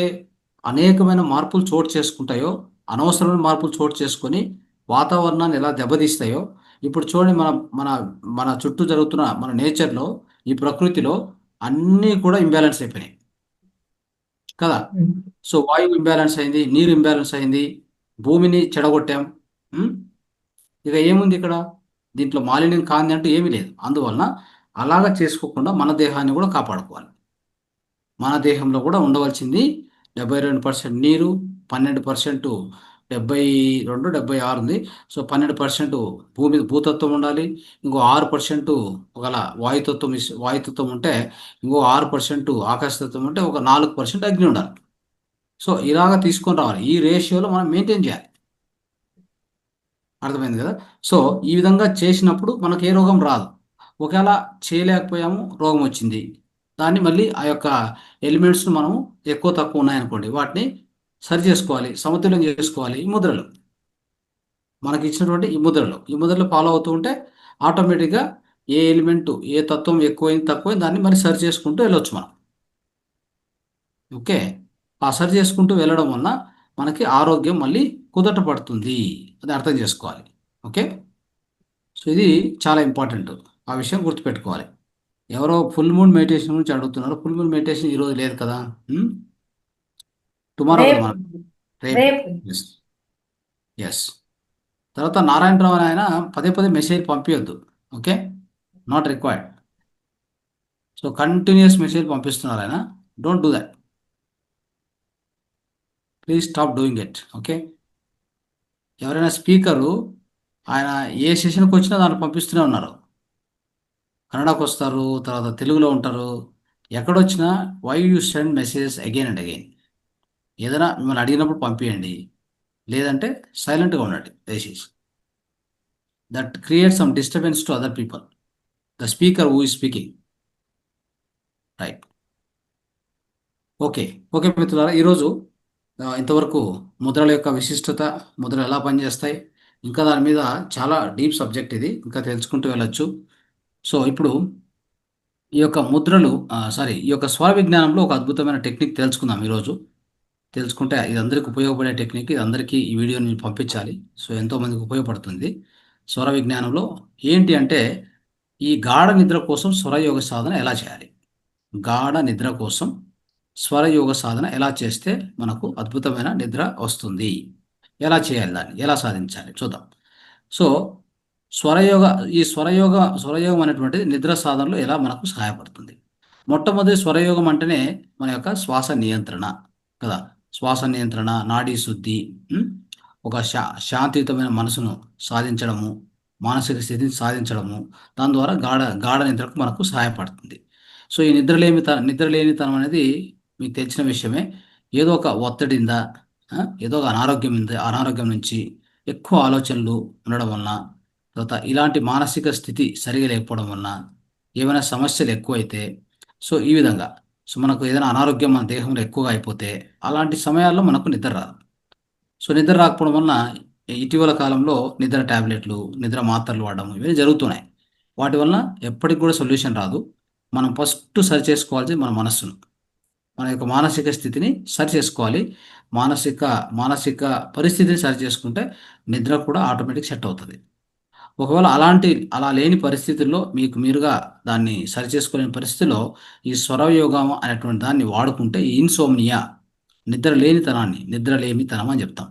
అనేకమైన మార్పులు చోటు చేసుకుంటాయో, అనవసరమైన మార్పులు చోటు చేసుకొని వాతావరణాన్ని ఎలా దెబ్బతీస్తాయో, ఇప్పుడు చూడండి మన మన మన చుట్టూ జరుగుతున్న మన నేచర్లో, ఈ ప్రకృతిలో అన్నీ కూడా ఇంబ్యాలెన్స్ అయిపోయినాయి కదా. సో వాయువు ఇంబ్యాలెన్స్ అయింది, నీరు ఇంబ్యాలెన్స్ అయింది, భూమిని చెడగొట్టాం. ఉం? ఇక ఏముంది ఇక్కడ? దీంట్లో మాలిన్యం కాంతి అంటూ ఏమీ లేదు. అందువలన అలాగా చేసుకోకుండా మన దేహాన్ని కూడా కాపాడుకోవాలి. మన దేహంలో కూడా ఉండవలసింది 72% నీరు, 12% 72-76 ఉంది. సో 12% భూతత్వం ఉండాలి. ఇంకో 6% ఒకవేళ వాయుతత్వం ఉంటే, ఇంకో 6% ఆకాశతత్వం ఉంటే, ఒక 4% అగ్ని ఉండాలి. సో ఇలాగ తీసుకొని రావాలి. ఈ రేషియోలో మనం మెయింటైన్ చేయాలి. అర్థమైంది కదా. సో ఈ విధంగా చేసినప్పుడు మనకు ఏ రోగం రాదు. ఒకవేళ చేయలేకపోయాము, రోగం వచ్చింది, దాన్ని మళ్ళీ ఆ యొక్క ఎలిమెంట్స్ను మనము ఎక్కువ తక్కువ ఉన్నాయనుకోండి, వాటిని సరి చేసుకోవాలి, సమతుల్యం చేసుకోవాలి. ఈ ముద్రలు మనకి ఇచ్చినటువంటి ఈ ముద్రలు ఫాలో అవుతూ ఉంటే ఆటోమేటిక్గా ఏ ఎలిమెంట్, ఏ తత్వం ఎక్కువైంది తక్కువైంది దాన్ని మరి సరి చేసుకుంటూ వెళ్ళొచ్చు మనం. ఓకే, ఆ సరి చేసుకుంటూ వెళ్ళడం వలన మనకి ఆరోగ్యం మళ్ళీ కుదట పడుతుంది. అది అర్థం చేసుకోవాలి. ఓకే, సో ఇది చాలా ఇంపార్టెంట్. ఆ విషయం గుర్తుపెట్టుకోవాలి. ఎవరో ఫుల్ మూన్ మెడిటేషన్ గురించి అడుగుతున్నారు. ఫుల్ మూన్ మెడిటేషన్ ఈరోజు లేదు కదా, టుమారో కదా, మనం రేపు. రేపు ఎస్. తర్వాత నారాయణరావు అని ఆయన పదే మెసేజ్ పంపించొద్దు. Okay, not required. So continuous message పంపిస్తున్నారు ఆయన. Don't do that. Please stop doing it. Okay, ఎవరైనా స్పీకరు ఆయన ఏ సెషన్కి వచ్చినా దాన్ని పంపిస్తూనే ఉన్నారు. కన్నడకు వస్తారు, తర్వాత తెలుగులో ఉంటారు. ఎక్కడొచ్చినా why you send messages again and again. ఏదైనా మిమ్మల్ని అడిగినప్పుడు పంపించండి, లేదంటే సైలెంట్గా ఉండండి దయచేసి. That create some disturbance to other people, the speaker who is speaking. Right. Okay okay మిత్రులారా, ఈరోజు ఇంతవరకు ముద్రల యొక్క విశిష్టత, ముద్రలు ఎలా పనిచేస్తాయి, ఇంకా దాని మీద చాలా డీప్ సబ్జెక్ట్ ఇది, ఇంకా తెలుసుకుంటూ వెళ్ళొచ్చు. సో ఇప్పుడు ఈ యొక్క ముద్రలు ఈ యొక్క స్వర విజ్ఞానంలో ఒక అద్భుతమైన టెక్నిక్ తెలుసుకుందాం ఈరోజు. తెలుసుకుంటే ఇది అందరికీ ఉపయోగపడే టెక్నిక్. ఇది అందరికీ ఈ వీడియోని నేను పంపించాలి. సో ఎంతోమందికి ఉపయోగపడుతుంది. స్వర విజ్ఞానంలో ఏంటి అంటే, ఈ గాఢ నిద్ర కోసం స్వరయోగ సాధన ఎలా చేయాలి, గాఢ నిద్ర కోసం స్వరయోగ సాధన ఎలా చేస్తే మనకు అద్భుతమైన నిద్ర వస్తుంది, ఎలా చేయాలి, దాన్ని ఎలా సాధించాలి చూద్దాం. సో స్వరయోగం అనేటువంటిది నిద్ర సాధనలో ఎలా మనకు సహాయపడుతుంది. మొట్టమొదటి స్వరయోగం అంటేనే మన యొక్క శ్వాస నియంత్రణ కదా. శ్వాస నియంత్రణ, నాడీ శుద్ధి, ఒక శాంతియుతమైన మనసును సాధించడము, మానసిక స్థితిని సాధించడము, దాని ద్వారా గాఢ నిద్రకు మనకు సహాయపడుతుంది. సో ఈ నిద్రలేనితనం అనేది మీకు తెలిసిన విషయమే. ఏదో ఒక ఒత్తిడిందా, ఏదో ఒక అనారోగ్యం నుంచి ఎక్కువ ఆలోచనలు ఉండడం వలన, తర్వాత ఇలాంటి మానసిక స్థితి సరిగా లేకపోవడం వలన, ఏమైనా సమస్యలు ఎక్కువైతే, సో ఈ విధంగా మనకు ఏదైనా అనారోగ్యం మన దేహంలో ఎక్కువగా అయిపోతే, అలాంటి సమయాల్లో మనకు నిద్ర రాదు. సో నిద్ర రాకపోవడం వలన ఇటీవల కాలంలో నిద్ర టాబ్లెట్లు, నిద్ర మాత్రలు వాడడం ఇవన్నీ జరుగుతున్నాయి. వాటి వలన ఎప్పటికి కూడా సొల్యూషన్ రాదు. మనం ఫస్ట్ సరి చేసుకోవాల్సింది మన మనస్సును, మన యొక్క మానసిక స్థితిని సరి చేసుకోవాలి. మానసిక పరిస్థితిని సరి చేసుకుంటే నిద్ర కూడా ఆటోమేటిక్ సెట్ అవుతుంది. ఒకవేళ అలా లేని పరిస్థితుల్లో, మీకు మీరుగా దాన్ని సరి చేసుకోలేని పరిస్థితిలో, ఈ స్వరయోగం అనేటువంటి దాన్ని వాడుకుంటే ఈ ఇన్సోమ్నియా, నిద్రలేమితనం అని చెప్తాం,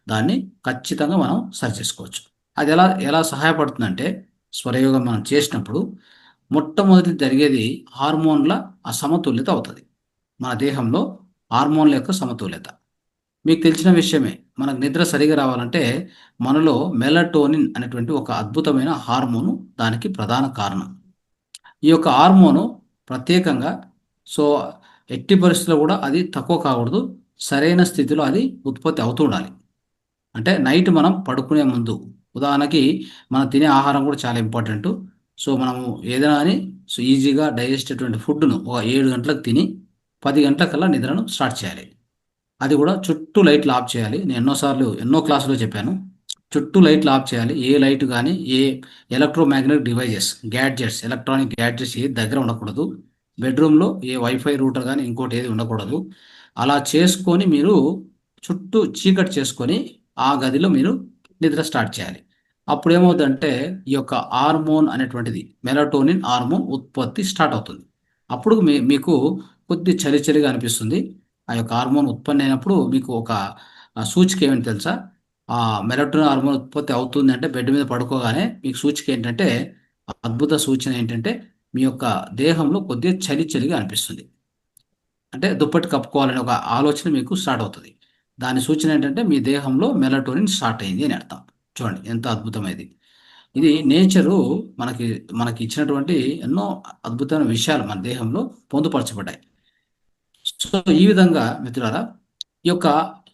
దాన్ని ఖచ్చితంగా మనం సరి చేసుకోవచ్చు. అది ఎలా సహాయపడుతుందంటే, స్వరయోగం మనం చేసినప్పుడు మొట్టమొదటి జరిగేది హార్మోన్ల అసమతుల్యత అవుతుంది. మన దేహంలో హార్మోన్ల యొక్క సమతుల్యత మీకు తెలిసిన విషయమే. మనకు నిద్ర సరిగా రావాలంటే మనలో మెలటోనిన్ అనేటువంటి ఒక అద్భుతమైన హార్మోను దానికి ప్రధాన కారణం. ఈ యొక్క హార్మోను ప్రత్యేకంగా, సో ఎట్టి పరిస్థితుల్లో కూడా అది తక్కువ కాకూడదు, సరైన స్థితిలో అది ఉత్పత్తి అవుతూ ఉండాలి. అంటే నైట్ మనం పడుకునే ముందు ఉదాహరణకి మనం తినే ఆహారం కూడా చాలా ఇంపార్టెంట్. సో మనము ఏదైనా అని సో ఈజీగా డైజెస్ట్ అయ్యేటువంటి ఫుడ్ను ఒక 7 గంటలకు తిని 10 గంటలకల్లా నిద్రను స్టార్ట్ చేయాలి. అది కూడా చుట్టూ లైట్లు ఆఫ్ చేయాలి. నేను ఎన్నోసార్లు ఎన్నో క్లాసులో చెప్పాను. చుట్టూ లైట్లు ఆఫ్ చేయాలి. ఏ లైట్ కానీ ఏ electromagnetic devices gadgets electronic gadgets ఏది దగ్గర ఉండకూడదు. బెడ్రూమ్లో ఏ వైఫై రూటర్ కానీ ఇంకోటి ఏది ఉండకూడదు. అలా చేసుకొని మీరు చుట్టూ చీకటి చేసుకొని ఆ గదిలో మీరు నిద్ర స్టార్ట్ చేయాలి. అప్పుడు ఏమవుతుందంటే ఈ యొక్క హార్మోన్ అనేటువంటిది మెలటోనిన్ హార్మోన్ ఉత్పత్తి స్టార్ట్ అవుతుంది. అప్పుడు మీకు కొద్ది చలి చలిగా అనిపిస్తుంది. ఆ యొక్క హార్మోన్ ఉత్పత్తి అయినప్పుడు మీకు ఒక సూచిక ఏమని తెలుసా? ఆ మెలటోనిన్ హార్మోన్ ఉత్పత్తి అవుతుంది అంటే బెడ్ మీద పడుకోగానే మీకు సూచిక ఏంటంటే అద్భుత సూచన ఏంటంటే మీ యొక్క దేహంలో కొద్దిగా చలి చలిగా అనిపిస్తుంది. అంటే దుప్పటి కప్పుకోవాలనే ఒక ఆలోచన మీకు స్టార్ట్ అవుతుంది. దాని సూచన ఏంటంటే మీ దేహంలో మెలటోనిన్ స్టార్ట్ అయింది అని అర్థం. చూడండి ఎంత అద్భుతమైనది. ఇది నేచరు మనకి మనకి ఇచ్చినటువంటి ఎన్నో అద్భుతమైన విషయాలు మన దేహంలో పొందుపరచబడ్డాయి. సో ఈ విధంగా మిత్రులారా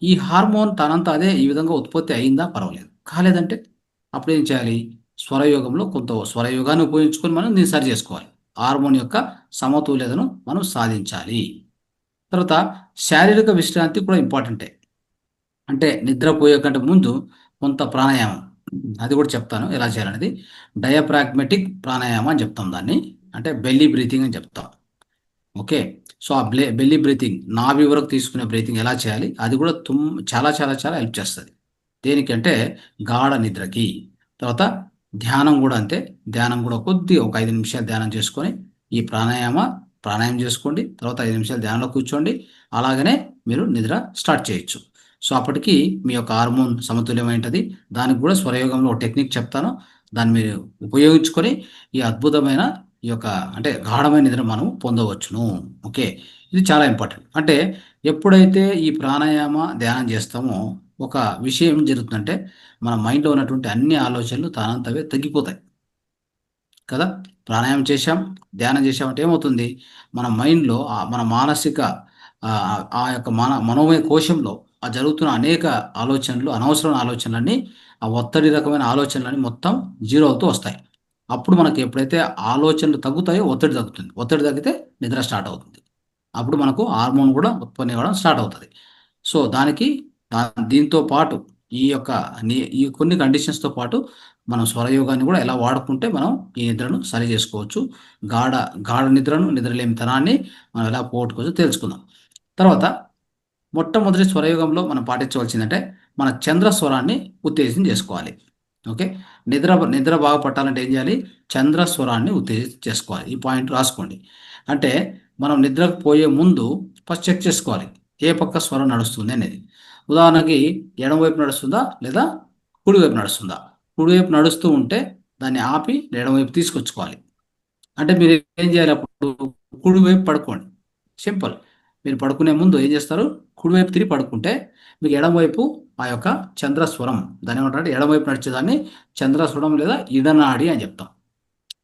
ఈ హార్మోన్ తనంత అదే ఈ విధంగా ఉత్పత్తి అయిందా పర్వాలేదు. కాలేదంటే అప్పుడు ఏం చేయాలి? స్వరయోగంలో కొంత స్వరయోగాన్ని ఉపయోగించుకొని మనం దీన్ని సరి చేసుకోవాలి. హార్మోన్ యొక్క సమతుల్యతను మనం సాధించాలి. తర్వాత శారీరక విశ్రాంతి కూడా ఇంపార్టెంటే. అంటే నిద్రపోయే కంటే ముందు కొంత ప్రాణాయామం అది కూడా చెప్తాను ఎలా చేయాలనేది. డయాఫ్రాగ్మాటిక్ ప్రాణాయామం అని చెప్తాం దాన్ని. అంటే బెల్లీ బ్రీతింగ్ అని చెప్తాం. ఓకే. సో ఆ బెల్లీ బ్రీతింగ్ నాభి వరకు తీసుకునే బ్రీతింగ్ ఎలా చేయాలి అది కూడా చాలా చాలా చాలా హెల్ప్ చేస్తుంది. దేనికంటే గాఢ నిద్రకి. తర్వాత ధ్యానం కూడా అంతే. ధ్యానం కూడా కొద్దిగా ఒక 5 నిమిషాలు ధ్యానం చేసుకొని ఈ ప్రాణాయామం చేసుకోండి. తర్వాత 5 నిమిషాలు ధ్యానంలో కూర్చోండి. అలాగనే మీరు నిద్ర స్టార్ట్ చేయొచ్చు. సో అప్పటికి మీ యొక్క హార్మోన్ సమతుల్యమైంటది. దానికి కూడా స్వరయోగంలో ఒక టెక్నిక్ చెప్తాను. దాన్ని మీరు ఉపయోగించుకొని ఈ అద్భుతమైన ఈ యొక్క అంటే గాఢమైన నిద్ర మనం పొందవచ్చును. ఓకే. ఇది చాలా ఇంపార్టెంట్. అంటే ఎప్పుడైతే ఈ ప్రాణాయామ ధ్యానం చేస్తామో ఒక విషయం ఏం జరుగుతుందంటే మన మైండ్లో ఉన్నటువంటి అన్ని ఆలోచనలు తానంతవే తగ్గిపోతాయి కదా. ప్రాణాయామం చేశాం, ధ్యానం చేశామంటే ఏమవుతుంది? మన మైండ్లో మన మానసిక ఆ యొక్క మనోమయ కోశంలో ఆ జరుగుతున్న అనేక ఆలోచనలు అనవసరమైన ఆలోచనలన్నీ ఆ ఒత్తిడి రకమైన ఆలోచనలన్నీ మొత్తం జీరో అవుతూ వస్తాయి. అప్పుడు మనకి ఎప్పుడైతే ఆలోచనలు తగ్గుతాయో ఒత్తిడి తగ్గుతుంది. ఒత్తిడి తగ్గితే నిద్ర స్టార్ట్ అవుతుంది. అప్పుడు మనకు హార్మోన్ కూడా ఉత్పత్తి అవ్వడం స్టార్ట్ అవుతుంది. సో దీంతో పాటు ఈ యొక్క ఈ కొన్ని కండిషన్స్తో పాటు మనం స్వరయోగాన్ని కూడా ఎలా వాడుకుంటే మనం ఈ నిద్రను సరి చేసుకోవచ్చు. గాఢ నిద్రలేమితనాన్ని మనం ఎలా పోగొట్టుకోవచ్చో తెలుసుకుందాం. తర్వాత మొట్టమొదటి స్వరయోగంలో మనం పాటించవలసిందంటే మన చంద్ర స్వరాన్ని ఉత్తేజం చేసుకోవాలి. ఓకే. నిద్ర బాగా పట్టాలంటే ఏం చేయాలి? చంద్ర స్వరాన్ని ఉత్తేజం చేసుకోవాలి. ఈ పాయింట్ రాసుకోండి. అంటే మనం నిద్రకు పోయే ముందు ఫస్ట్ చెక్ చేసుకోవాలి ఏ పక్క స్వరం నడుస్తుంది అనేది. ఉదాహరణకి ఎడమవైపు నడుస్తుందా లేదా కుడివైపు నడుస్తుందా? కుడివైపు నడుస్తూ ఉంటే దాన్ని ఆపి ఎడమవైపు తీసుకొచ్చుకోవాలి. అంటే మీరు ఏం చేయాలి? అప్పుడు కుడివైపు పడుకోండి. సింపుల్. మీరు పడుకునే ముందు ఏం చేస్తారు? కుడివైపు తిరిగి పడుకుంటే మీకు ఎడమవైపు ఆ యొక్క చంద్రస్వరం దాన్ని ఏమంటారంటే ఎడమవైపు నడిచేదాన్ని చంద్రస్వరం లేదా ఇడనాడి అని చెప్తాం.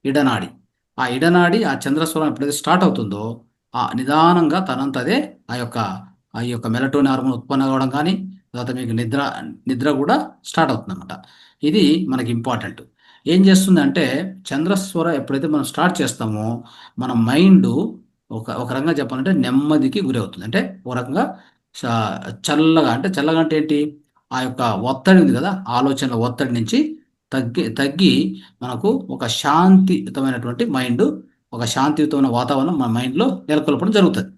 ఇడనాడి. ఆ ఇడనాడి ఆ చంద్రస్వరం ఎప్పుడైతే స్టార్ట్ అవుతుందో ఆ నిదానంగా తనంతదే ఆ యొక్క మెలటోనిన్ హార్మోన్ ఉత్పన్నం అవ్వడం కానీ తర్వాత మీకు నిద్ర కూడా స్టార్ట్ అవుతుందన్నమాట. ఇది మనకి ఇంపార్టెంట్. ఏం చేస్తుందంటే చంద్రస్వరం ఎప్పుడైతే మనం స్టార్ట్ చేస్తామో మన మైండ్ ఒక రకంగా చెప్పాలంటే నెమ్మదికి గురి అవుతుంది. అంటే ఒక రకంగా చల్లగా అంటే ఏంటి? ఆ యొక్క ఒత్తిడి ఉంది కదా, ఆలోచనల ఒత్తిడి నుంచి తగ్గి మనకు ఒక శాంతియుతమైనటువంటి మైండ్, ఒక శాంతియుతమైన వాతావరణం మన మైండ్లో నెలకొల్పడం జరుగుతుంది.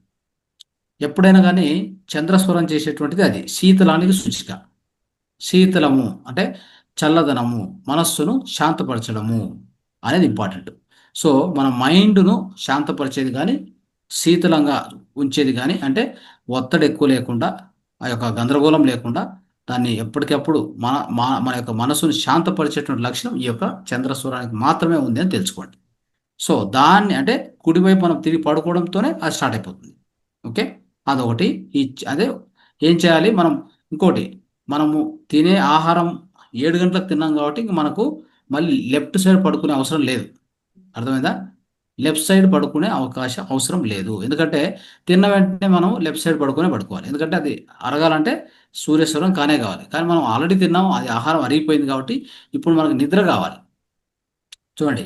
ఎప్పుడైనా కానీ చంద్రస్వరం చేసేటువంటిది అది శీతలానికి సూచిక. శీతలము అంటే చల్లదనము, మనస్సును శాంతపరచడము అనేది ఇంపార్టెంట్. సో మన మైండ్ను శాంతపరిచేది కానీ శీతలంగా ఉంచేది కానీ అంటే ఒత్తిడి ఎక్కువ లేకుండా ఆ యొక్క గందరగోళం లేకుండా దాన్ని ఎప్పటికప్పుడు మన యొక్క మనసును శాంతపరిచేటువంటి లక్షణం ఈ యొక్క చంద్రస్వరానికి మాత్రమే ఉంది అని తెలుసుకోండి. సో దాన్ని అంటే కుడివైపు మనం తిరిగి పడుకోవడంతోనే అది స్టార్ట్ అయిపోతుంది. ఓకే. అదొకటి. అదే ఏం చేయాలి ఇంకోటి మనము తినే ఆహారం 7 గంటలకు తిన్నాం కాబట్టి ఇంక మనకు మళ్ళీ లెఫ్ట్ సైడ్ పడుకునే అవసరం లేదు. అర్థమైందా? లెఫ్ట్ సైడ్ పడుకునే అవసరం లేదు. ఎందుకంటే తిన్న వెంటనే మనం లెఫ్ట్ సైడ్ పడుకోవాలి. ఎందుకంటే అది అరగాలంటే సూర్యస్వరం కానే కావాలి. కానీ మనం ఆల్రెడీ తిన్నాం, అది ఆహారం అరిగిపోయింది కాబట్టి ఇప్పుడు మనకు నిద్ర కావాలి. చూడండి,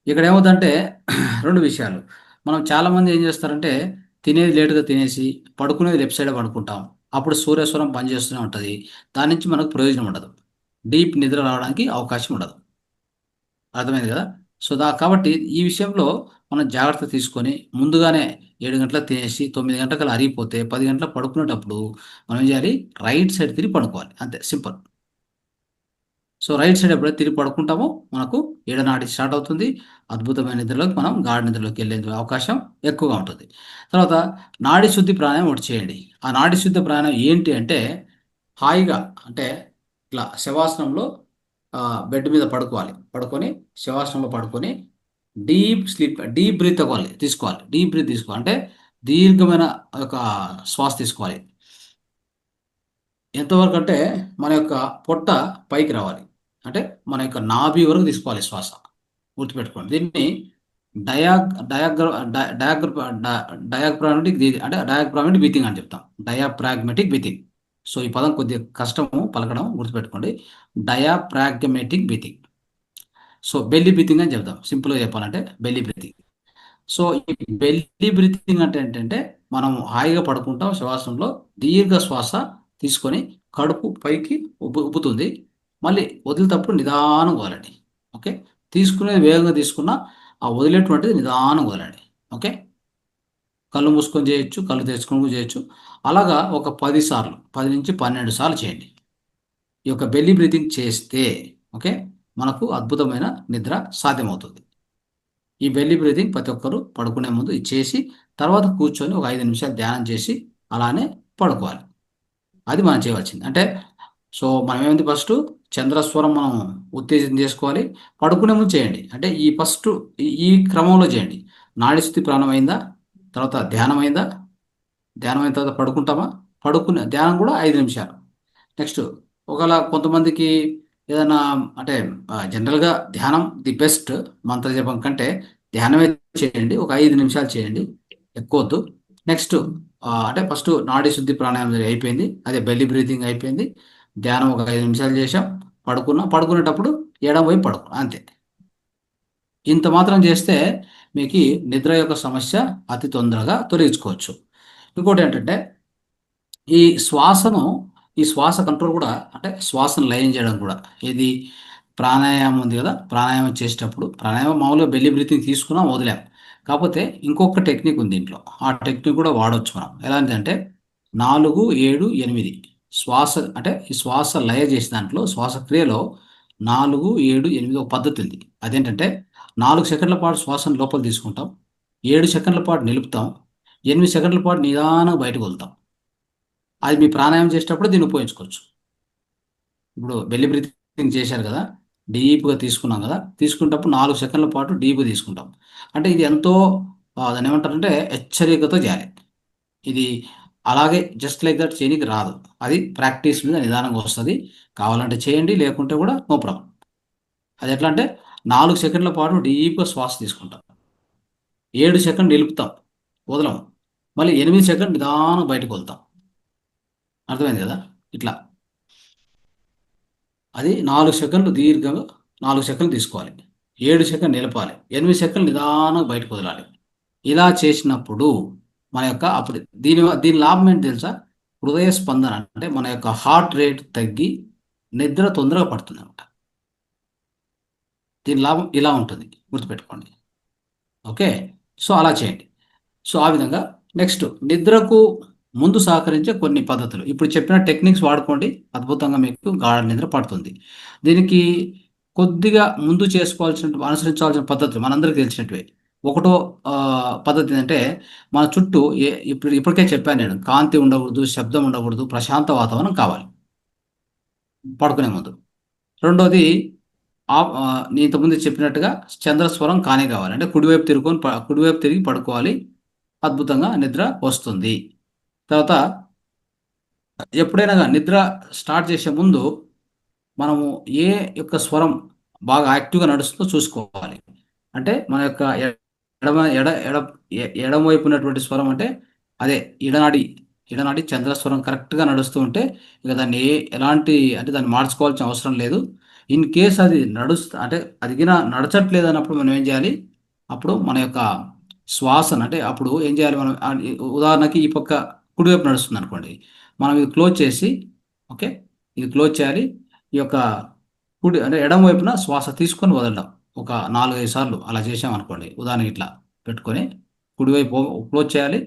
ఇక్కడ ఏమవుతుందంటే 2 విషయాలు. మనం చాలామంది ఏం చేస్తారంటే తినేది లేట్‌గా తినేసి పడుకునేది లెఫ్ట్ సైడే పడుకుంటాం. అప్పుడు సూర్యస్వరం పనిచేస్తూనే ఉంటది. దాని నుంచి మనకు ప్రయోజనం ఉండదు. డీప్ నిద్ర రావడానికి అవకాశం ఉండదు. అర్థమైంది కదా! సో, కాబట్టి ఈ విషయంలో మనం జాగ్రత్త తీసుకొని ముందుగానే 7 గంటలకు తినేసి 9 గంటలకల్లా అరిగిపోతే 10 గంటలకు పడుకునేటప్పుడు మనం ఏం చేయాలి? రైట్ సైడ్ తిరిగి పడుకోవాలి. అంతే, సింపుల్. సో, రైట్ సైడ్ ఎప్పుడైతే తిరిగి పడుకుంటామో మనకు ఏడనాడి స్టార్ట్ అవుతుంది. అద్భుతమైన నిద్రలోకి మనం గాఢ నిద్రలోకి వెళ్ళే అవకాశం ఎక్కువగా ఉంటుంది. తర్వాత నాడీ శుద్ధి ప్రాణాయామం ఒకటి చేయండి. ఆ నాడీ శుద్ధి ప్రాణాయామం ఏంటి అంటే హాయిగా, అంటే ఇట్లా శవాసనంలో బెడ్ మీద పడుకోవాలి. పడుకొని శవాసనంలో పడుకొని డీప్ బ్రీత్ తీసుకోవాలి. డీప్ బ్రీత్ తీసుకోవాలి అంటే దీర్ఘమైన ఒక శ్వాస తీసుకోవాలి. ఎంతవరకు అంటే మన యొక్క పొట్ట పైకి రావాలి. అంటే మన యొక్క నాభి వరకు తీసుకోవాలి శ్వాస. గుర్తుపెట్టుకోండి. దీన్ని డయాగ్రామాటిక్ అంటే డయాగ్రామాటిక్ బ్రీతింగ్ అని చెప్తాం. Diaphragmatic breathing. సో, ఈ పదం కొద్దిగా కష్టము పలకడం, గుర్తుపెట్టుకోండి. Diaphragmatic breathing. So, belly breathing అని చెప్తాం. సింపుల్‌గా చెప్పాలంటే బెల్లీ బ్రీతింగ్. సో, ఈ బెల్లీ బ్రీతింగ్ అంటే ఏంటంటే మనం హాయిగా పడుకుంటాం. శవాసనంలో దీర్ఘ శ్వాస తీసుకొని కడుపు పైకి ఉబ్బుతుంది. మళ్ళీ వదిలేటప్పుడు నిదానంగా వదలండి. ఓకే. తీసుకునేది వేగంగా తీసుకున్నా ఆ వదిలేటువంటిది నిదానంగా వదలండి. ఓకే. కళ్ళు మూసుకొని చేయొచ్చు, కళ్ళు తెరుచుకొని చేయొచ్చు. అలాగా ఒక 10 సార్లు, 10-12 సార్లు చేయండి. ఈ యొక్క బెల్లీ బ్రీతింగ్ చేస్తే ఓకే, మనకు అద్భుతమైన నిద్ర సాధ్యమవుతుంది. ఈ బెల్లీ బ్రీతింగ్ ప్రతి ఒక్కరు పడుకునే ముందు ఇది చేసి తర్వాత కూర్చొని ఒక 5 నిమిషాలు ధ్యానం చేసి అలానే పడుకోవాలి. అది మనం చేయవలసింది. అంటే సో, మనం ఏమైంది ఫస్టు చంద్రస్వరం మనం ఉత్తేజితం చేసుకోవాలి. పడుకునే ముందు చేయండి. అంటే ఈ క్రమంలో చేయండి. నాడీ శుద్ధి ప్రాణాయామం అయిందా? తర్వాత ధ్యానం అయిందా? ధ్యానం అయిన తర్వాత పడుకుంటామా? ధ్యానం కూడా 5 నిమిషాలు. నెక్స్ట్ ఒకవేళ కొంతమందికి ఏదైనా అంటే జనరల్‌గా ధ్యానం ది బెస్ట్ మంత్రజపం కంటే ధ్యానమే చేయండి. ఒక 5 నిమిషాలు చేయండి. ఎక్కువొద్దు. నెక్స్ట్ అంటే ఫస్ట్ నాడీ శుద్ధి ప్రాణాయామం అయిపోయింది. అదే బెల్లీ బ్రీతింగ్ అయిపోయింది. ధ్యానం ఒక 5 నిమిషాలు చేశాం. పడుకునేటప్పుడు ఎడమ వైపు అంతే. ఇంత మాత్రం చేస్తే మీకి నిద్ర యొక్క సమస్య అతి తొందరగా తొలగించుకోవచ్చు. ఇంకోటేంటంటే ఈ శ్వాస కంట్రోల్ కూడా, అంటే శ్వాసను లయం చేయడం కూడా, ఇది ప్రాణాయామం ఉంది కదా! ప్రాణాయామం చేసేటప్పుడు ప్రాణాయామం మామూలుగా బెల్లీ బ్రీతింగ్ తీసుకున్నాం, వదిలాం. కాకపోతే ఇంకొక టెక్నిక్ ఉంది దీంట్లో. ఆ టెక్నిక్ కూడా వాడొచ్చు మనం. ఎలాంటిదంటే 4, 7, 8 శ్వాస, అంటే ఈ శ్వాస లయ చేసే దాంట్లో శ్వాసక్రియలో 4, 7, 8 ఒక పద్ధతి ఉంది. అదేంటంటే 4 సెకండ్ల పాటు శ్వాసను లోపల తీసుకుంటాం. 7 సెకండ్ల పాటు నిలుపుతాం. 8 సెకండ్ల పాటు నిదానంగా బయటకు వదులుతాం. అది మీ ప్రాణాయామం చేసేటప్పుడు దీన్ని ఉపయోగించుకోవచ్చు. ఇప్పుడు బెల్లీ బ్రీతింగ్ చేశారు కదా! డీప్‌గా తీసుకున్నాం కదా! తీసుకునేటప్పుడు 4 సెకన్ల పాటు డీప్‌గా తీసుకుంటాం. అంటే ఇది ఎంతో దాన్నేమంటారంటే హెచ్చరికతో చేయాలి. ఇది అలాగే జస్ట్ లైక్ దట్ చేయనీకి రాదు. అది ప్రాక్టీస్ మీద నిదానంగా వస్తది. కావాలంటే చేయండి, లేకుంటే కూడా నో ప్రాబ్లమ్. అది ఎట్లా అంటే 4 సెకన్ల పాటు డీప్‌గా శ్వాస తీసుకుంటాం. 7 సెకండ్లు నిలుపుతాం, వదలం. మళ్ళీ 8 సెకండ్లు నిదానంగా బయటకు వదులుతాం. అర్థమైంది కదా! ఇట్లా. అది 4 సెకన్లు దీర్ఘంగా 4 సెకన్లు తీసుకోవాలి. 7 సెకన్లు నిలపాలి. 8 సెకన్లు నిదానంగా బయటకు వదలాలి. ఇలా చేసినప్పుడు మన యొక్క అప్పుడు దీని లాభం ఏంటి తెలుసా? హృదయ స్పందన, అంటే మన యొక్క హార్ట్ రేట్ తగ్గి నిద్ర తొందరగా పడుతుందన్నమాట. దీని లాభం ఇలా ఉంటుంది, గుర్తుపెట్టుకోండి. ఓకే. సో, అలా చేయండి. సో, ఆ విధంగా నెక్స్ట్ నిద్రకు ముందు సహకరించే కొన్ని పద్ధతులు. ఇప్పుడు చెప్పిన టెక్నిక్స్ వాడుకోండి. అద్భుతంగా మీకు గాఢ నిద్ర పడుతుంది. దీనికి కొద్దిగా ముందు అనుసరించాల్సిన పద్ధతులు మనందరికీ తెలిసినటివే. ఒకటో పద్ధతి ఏంటంటే మన చుట్టూ ఇప్పటికే చెప్పాను నేను. కాంతి ఉండకూడదు, శబ్దం ఉండకూడదు, ప్రశాంత వాతావరణం కావాలి పడుకునే ముందు. రెండోది నేను ఇంతకుముందు చెప్పినట్టుగా చంద్రస్వరం కానే కావాలి. అంటే కుడివైపు తిరిగి పడుకోవాలి. అద్భుతంగా నిద్ర వస్తుంది. తర్వాత ఎప్పుడైనా నిద్ర స్టార్ట్ చేసే ముందు మనము యొక్క స్వరం బాగా యాక్టివ్‌గా నడుస్తుందో చూసుకోవాలి. అంటే మన యొక్క ఎడమ వైపు ఉన్నటువంటి స్వరం అంటే అదే ఇడనాడి చంద్రస్వరం కరెక్ట్గా నడుస్తూ ఉంటే ఇక దాన్ని ఎలాంటి అంటే దాన్ని మార్చుకోవాల్సిన అవసరం లేదు. ఇన్ కేస్ అది అంటే అది గిన నడచట్లేదు అన్నప్పుడు మనం ఏం చేయాలి, అప్పుడు మన యొక్క శ్వాసను అంటే అప్పుడు ఏం చేయాలి మనం ఉదాహరణకి ఈ పక్క కుడివైపు నడుస్తుంది అనుకోండి, మనం ఇది క్లోజ్ చేసి ఓకే ఇది క్లోజ్ చేయాలి. ఈ యొక్క కుడి అంటే ఎడమ వైపున శ్వాస తీసుకొని వదలడం ఒక 4-5 సార్లు అలా చేసామనుకోండి, ఉదాహరణకి ఇట్లా పెట్టుకొని కుడివైపు క్లోజ్ చేయాలి,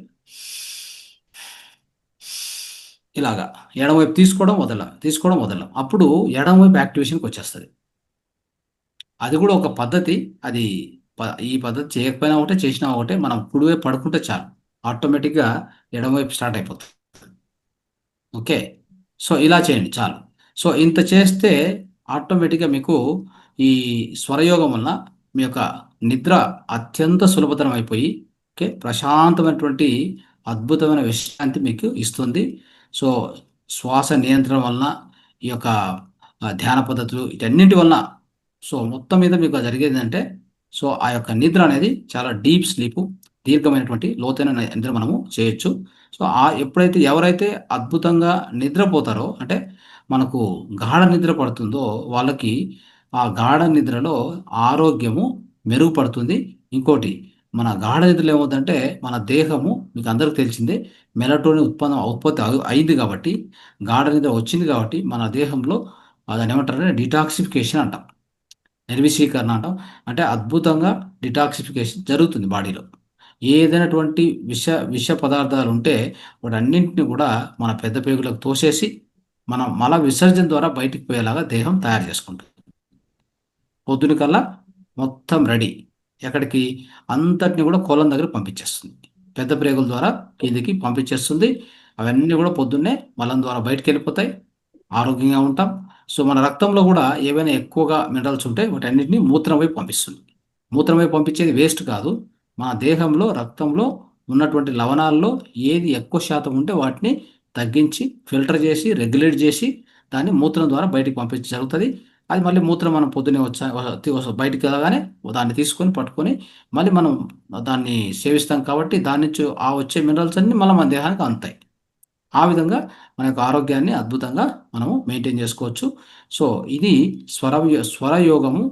ఇలాగా ఎడమవైపు తీసుకోవడం వదలడం అప్పుడు ఎడమవైపు యాక్టివేషన్కి వచ్చేస్తుంది. అది కూడా ఒక పద్ధతి. అది ఈ పద్ధతి చేయకపోయినా ఒకటే చేసినా ఒకటే, మనం కుడివైపు పడుకుంటే చాలు ఆటోమేటిక్గా ఎడమవైపు స్టార్ట్ అయిపోతుంది. ఓకే, సో ఇలా చేయండి చాలు. సో ఇంత చేస్తే ఆటోమేటిక్గా మీకు ఈ స్వరయోగం వల్ల మీ యొక్క నిద్ర అత్యంత సులభతరం అయిపోయి ఓకే ప్రశాంతమైనటువంటి అద్భుతమైన విశ్రాంతి మీకు ఇస్తుంది. సో శ్వాస నియంత్రణ వలన ఈ యొక్క ధ్యాన పద్ధతులు వీటన్నింటి వలన సో మొత్తం మీద మీకు జరిగేది అంటే సో ఆ యొక్క నిద్ర అనేది చాలా డీప్ స్లీపు, దీర్ఘమైనటువంటి లోతైన నిద్ర మనము చేయొచ్చు. సో ఎప్పుడైతే ఎవరైతే అద్భుతంగా నిద్రపోతారో అంటే మనకు గాఢ నిద్ర పడుతుందో వాళ్ళకి ఆ గాఢ నిద్రలో ఆరోగ్యము మెరుగుపడుతుంది. ఇంకోటి మన గాఢ నిద్రలో ఏమవుతుందంటే మన దేహము మీకు అందరికి తెలిసిందే మెలటోనిన్ ఉత్పత్తి అయింది కాబట్టి, గాఢ నిద్ర వచ్చింది కాబట్టి మన దేహంలో దాన్ని ఏమంటారంటే డిటాక్సిఫికేషన్ అంటాం, నిర్విషీకరణ అంటాం. అంటే అద్భుతంగా డిటాక్సిఫికేషన్ జరుగుతుంది బాడీలో. ఏదైనటువంటి విష పదార్థాలు ఉంటే వాటన్నింటిని కూడా మన పెద్ద పేగులకు తోసేసి మనం మల విసర్జన ద్వారా బయటికి పోయేలాగా దేహం తయారు చేసుకుంటుంది. పొద్దున కల్లా మొత్తం రెడీ, ఎక్కడికి అంతటిని కూడా కోలం దగ్గర పంపించేస్తుంది, పెద్ద ప్రేగుల ద్వారా కిందికి పంపించేస్తుంది. అవన్నీ కూడా పొద్దున్నే మలం ద్వారా బయటికి వెళ్ళిపోతాయి, ఆరోగ్యంగా ఉంటాం. సో మన రక్తంలో కూడా ఏవైనా ఎక్కువగా మినరల్స్ ఉంటే వాటన్నిటిని మూత్రం వైపు పంపిస్తుంది. మూత్రం వైపు పంపించేది వేస్ట్ కాదు, మన దేహంలో రక్తంలో ఉన్నటువంటి లవణాల్లో ఏది ఎక్కువ శాతం ఉంటే వాటిని తగ్గించి ఫిల్టర్ చేసి రెగ్యులేట్ చేసి దాన్ని మూత్రం ద్వారా బయటికి పంపించడం జరుగుతుంది. అది మళ్ళీ మూత్రం మనం పొద్దునే బయటికి వెళ్ళగానే దాన్ని తీసుకొని పట్టుకొని మళ్ళీ మనం దాన్ని సేవిస్తాం కాబట్టి దాని నుంచి ఆ వచ్చే మినరల్స్ అన్ని మళ్ళీ మన దేహానికి అందుతాయి. ఆ విధంగా మన యొక్క ఆరోగ్యాన్ని అద్భుతంగా మనము మెయింటైన్ చేసుకోవచ్చు. సో ఇది స్వరయోగము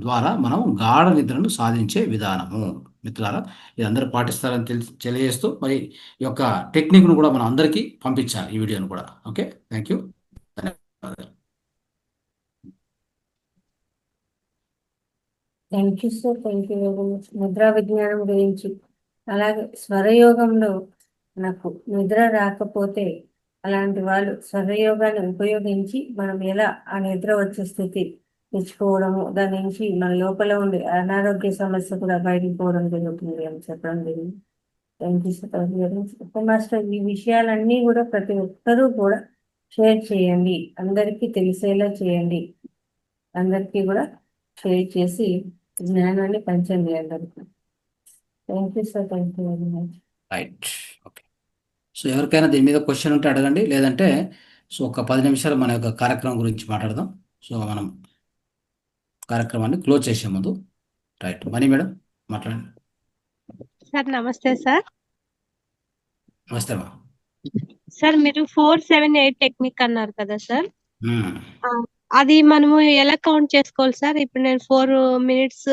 ద్వారా మనం గాఢ నిద్రను సాధించే విధానము. మిత్రులారా, ఇది అందరూ పాటిస్తారని తెలియజేస్తూ మరి ఈ యొక్క టెక్నిక్ను కూడా మనం అందరికీ పంపించాలి, ఈ వీడియోను కూడా. ఓకే, థ్యాంక్ యూ, ధన్యవాదాలు. Thank you sir, thank you very much. నిద్రా విజ్ఞానం గురించి, అలాగే స్వరయోగంలో నాకు నిద్ర రాకపోతే అలాంటి వాళ్ళు స్వరయోగాన్ని ఉపయోగించి మనం ఎలా ఆ నిద్ర వచ్చే స్థితి తెచ్చుకోవడము, దాని నుంచి మన లోపల ఉండే అనారోగ్య సమస్య కూడా బయటికి పోవడం జరుగుతుంది అని చెప్పడం జరిగింది. Thank you sir, thank you very much. Master, ఈ విషయాలన్నీ కూడా ప్రతి ఒక్కరూ కూడా షేర్ చేయండి, అందరికీ తెలిసేలా చేయండి, అందరికీ కూడా షేర్ చేసి జ్ఞానాన్ని పంచండి అందరికీ. Thank you sir, thank you very much. Right, okay. So ఎవరికైనా దీని మీద క్వశ్చన్ ఉంటే అడగండి, లేదంటే సో ఒక 10 నిమిషాలు మన యొక్క కార్యక్రమం గురించి మాట్లాడదాం. సో మనం కార్యక్రమాన్ని క్లోజ్ చేసే ముందు రైట్ మనీ మేడం మాట్లాడండి. సార్ నమస్తే సార్. నమస్తే మా. సార్ మీరు 4-7-8 టెక్నిక్ అన్నారు కదా సార్, అది మనము ఎలా కౌంట్ చేసుకోవాలి సార్? ఇప్పుడు నేను 4 minutes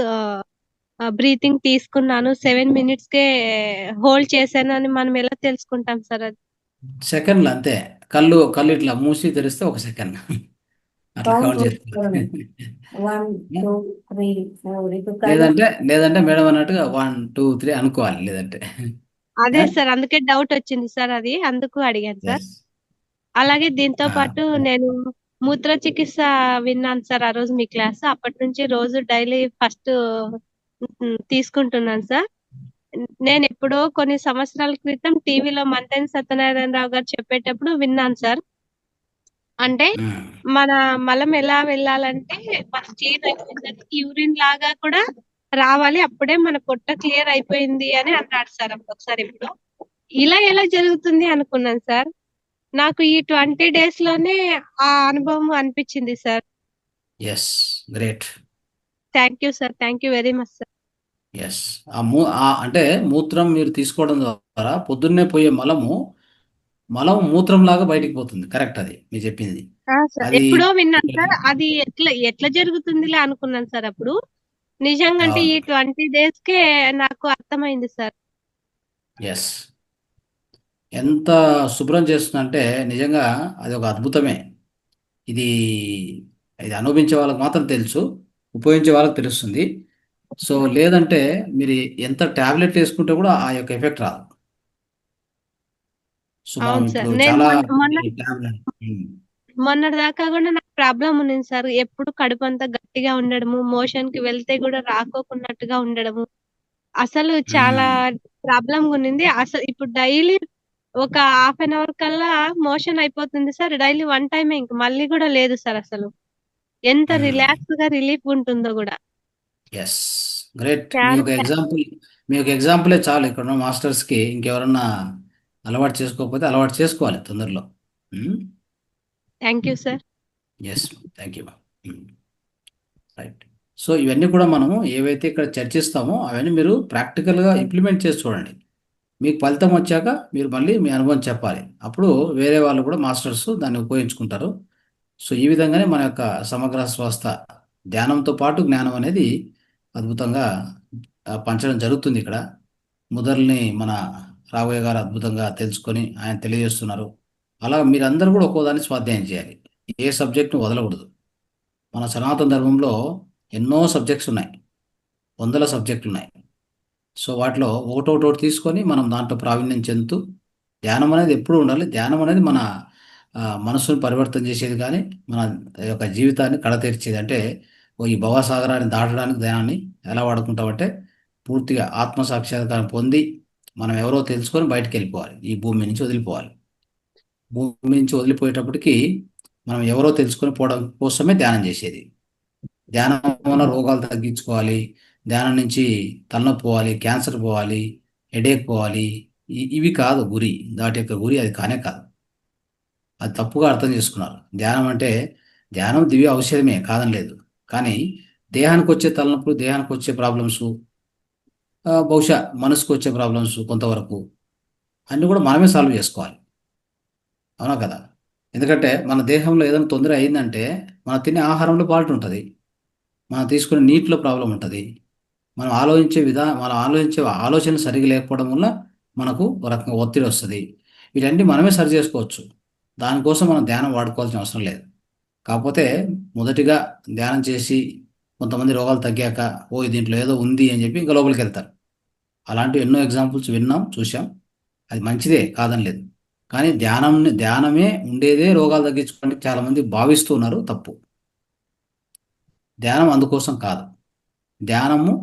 బ్రీతింగ్ తీసుకున్నాను, 7 minutes కే హోల్డ్ చేశాను అని మనం ఎలా తెలుసుకుంటాం సార్? అది సెకండ్లు అంతే, కళ్ళు ఇట్లా మూసి తెరిస్తే 1 సెకండ్ అట్లా కౌంట్ చేసుకోవాలి. 1, 2, 3, 4 లేదంటే మేడం అన్నట్టుగా 1, 2, 3 అనుకోవాలి, లేదంటే అదే సార్, అందుకే డౌట్ వచ్చింది సార్, అది అందుకు అడిగాను సార్. అలాగే దీంతో పాటు నేను మూత్ర చికిత్స విన్నాను సార్ ఆ రోజు మీ క్లాస్, అప్పటి నుంచి రోజు డైలీ ఫస్ట్ తీసుకుంటున్నాను సార్. నేను ఎప్పుడో కొన్ని సంవత్సరాల క్రితం టీవీలో మంతెన సత్యనారాయణరావు గారు చెప్పేటప్పుడు విన్నాను సార్. అంటే మన మలం ఎలా వెళ్ళాలంటే మన జీర్ణ అయిపోయిందంటే యూరిన్ లాగా కూడా రావాలి, అప్పుడే మన పొట్ట క్లియర్ అయిపోయింది అని అన్నాడు సార్ ఒకసారి. ఇప్పుడు ఇలా ఎలా జరుగుతుంది అనుకున్నాను సార్. నాకు ఈ 20 days లోనే ఆ అనుభవం అనిపించింది sir. Yes, great. Thank you sir, thank you very much sir. Yes. అంటే మూత్రం మీరు తీసుకోవడం ద్వారా పొద్దున్నే పోయే మలం మూత్రం లాగా బయటికి పోతుంది. కరెక్ట్, అది మీరు చెప్పింది. సార్ అది ఎప్పుడో విన్నాను సార్. అది ఎట్లా జరుగుతుందిలే అనుకున్నాను సార్ అప్పుడు. నిజంగా అంటే ఈ అవును. 20 days కే నాకు అర్థమైంది సార్. ఎస్. ఎంత శుభ్రం చేస్తుందంటే నిజంగా అది ఒక అద్భుతమే. ఇది ఇది అనుభవించే వాళ్ళకి మాత్రం తెలుసు, ఉపయోగించే వాళ్ళకి తెలుస్తుంది. సో లేదంటే మీరు ఎంత టాబ్లెట్ వేసుకుంటే కూడా ఆ యొక్క ఎఫెక్ట్ రాదు. సో మనం అవును సార్. ఇప్పుడు నేను చాలా మొన్న టాబ్లెట్. మొన్నటి దాకా కూడా నాకు ప్రాబ్లం ఉన్నింది సార్. ఎప్పుడు కడుపు అంతా గట్టిగా ఉండడము, మోషన్ కి వెళ్తే కూడా రాకోకున్నట్టుగా ఉండడము. అసలు చాలా ప్రాబ్లం ఉన్నింది. అసలు ఇప్పుడు డైలీ ఒక హాఫ్ అన్ అవర్ కల్లా మోషన్ అయిపోతుంది సార్. డైలీ వన్ టైమే, ఇంక మళ్ళీ కూడా లేదు సార్ అసలు. ఎంత రిలాక్స్ గా రిలీఫ్ ఉంటుందో కూడా. Yes, great. చాలా మీ ఒక ఎగ్జాంపులే చాలు ఇక్కడ ఉన్న మాస్టర్స్కి. ఇంకెవరన్నా అలవాటు చేసుకోకపోతే అలవాటు చేసుకోవాలి తొందరలో. Thank you sir. Yes, thank you. Right. So ఇవన్నీ కూడా మనము ఏవైతే ఇక్కడ చర్చిస్తామో అవన్నీ మీరు ప్రాక్టికల్గా ఇంప్లిమెంట్ చేసి చూడండి. మీకు ఫలితం వచ్చాక మీరు మళ్ళీ మీ అనుభవం చెప్పాలి. అప్పుడు వేరే వాళ్ళు కూడా మాస్టర్స్ దాన్ని ఉపయోగించుకుంటారు. సో ఈ విధంగానే మన యొక్క సమగ్ర స్వస్థ ధ్యానంతో పాటు జ్ఞానం అనేది అద్భుతంగా పంచడం జరుగుతుంది ఇక్కడ. ముదర్ని మన రాఘవయ్య గారు అద్భుతంగా తెలుసుకొని ఆయన తెలియజేస్తున్నారు. అలా మీరందరూ కూడా ఒక్కోదాన్ని స్వాధ్యాయం చేయాలి. ఏ సబ్జెక్ట్ను వదలకూడదు. మన సనాతన ధర్మంలో ఎన్నో సబ్జెక్ట్స్ ఉన్నాయి, వందల సబ్జెక్టులు ఉన్నాయి. సో వాటిలో ఒకటొకటి తీసుకొని మనం దాంట్లో ప్రావీణ్యం చెందుతూ ధ్యానం అనేది ఎప్పుడూ ఉండాలి. ధ్యానం అనేది మన మనసును పరివర్తన చేసేది, కానీ మన యొక్క జీవితాన్ని కడతీర్చేది. అంటే ఈ భవసాగరాన్ని దాటడానికి ధ్యానాన్ని ఎలా వాడుకుంటామంటే పూర్తిగా ఆత్మసాక్షాత్కారం పొంది మనం ఎవరో తెలుసుకొని బయటికి వెళ్ళిపోవాలి, ఈ భూమి నుంచి వదిలిపోవాలి. భూమి నుంచి వదిలిపోయేటప్పటికి మనం ఎవరో తెలుసుకొని పోవడం కోసమే ధ్యానం చేసేది. ధ్యానం వల్ల రోగాలు తగ్గించుకోవాలి, ధ్యానం నుంచి తలనొప్పి పోవాలి, క్యాన్సర్ పోవాలి, హెడేక్ పోవాలి. ఇవి కాదు గురి. దాటి యొక్క గురి అది కానే కాదు. అది తప్పుగా అర్థం చేసుకున్నారు. ధ్యానం అంటే ధ్యానం దివ్య ఔషధమే, కాదని లేదు. కానీ దేహానికి వచ్చే తలనొప్పులు, దేహానికి వచ్చే ప్రాబ్లమ్స్, బహుశా మనసుకు వచ్చే ప్రాబ్లమ్స్ కొంతవరకు అన్నీ కూడా మనమే సాల్వ్ చేసుకోవాలి. అవునా కదా? ఎందుకంటే మన దేహంలో ఏదైనా తొందర అయిందంటే మనం తినే ఆహారంలో ఫాల్ట్ ఉంటుంది, మనం తీసుకునే నీటిలో ప్రాబ్లం ఉంటుంది, మనం ఆలోచించే ఆలోచన సరిగా లేకపోవడం వల్ల మనకు ఒక రకంగా ఒత్తిడి వస్తుంది. వీటన్నీ మనమే సరి చేసుకోవచ్చు. దానికోసం మనం ధ్యానం వాడుకోవాల్సిన అవసరం లేదు. కాకపోతే మొదటిగా ధ్యానం చేసి కొంతమంది రోగాలు తగ్గాక దీంట్లో ఏదో ఉంది అని చెప్పి ఇంకా లోపలికి వెళ్తారు. అలాంటి ఎన్నో ఎగ్జాంపుల్స్ విన్నాం, చూసాం. అది మంచిదే, కాదని లేదు. కానీ ధ్యానమే ఉండేదే రోగాలు తగ్గించుకోవడానికి చాలామంది భావిస్తూ ఉన్నారు. తప్పు. ధ్యానం అందుకోసం కాదు. ధ్యానము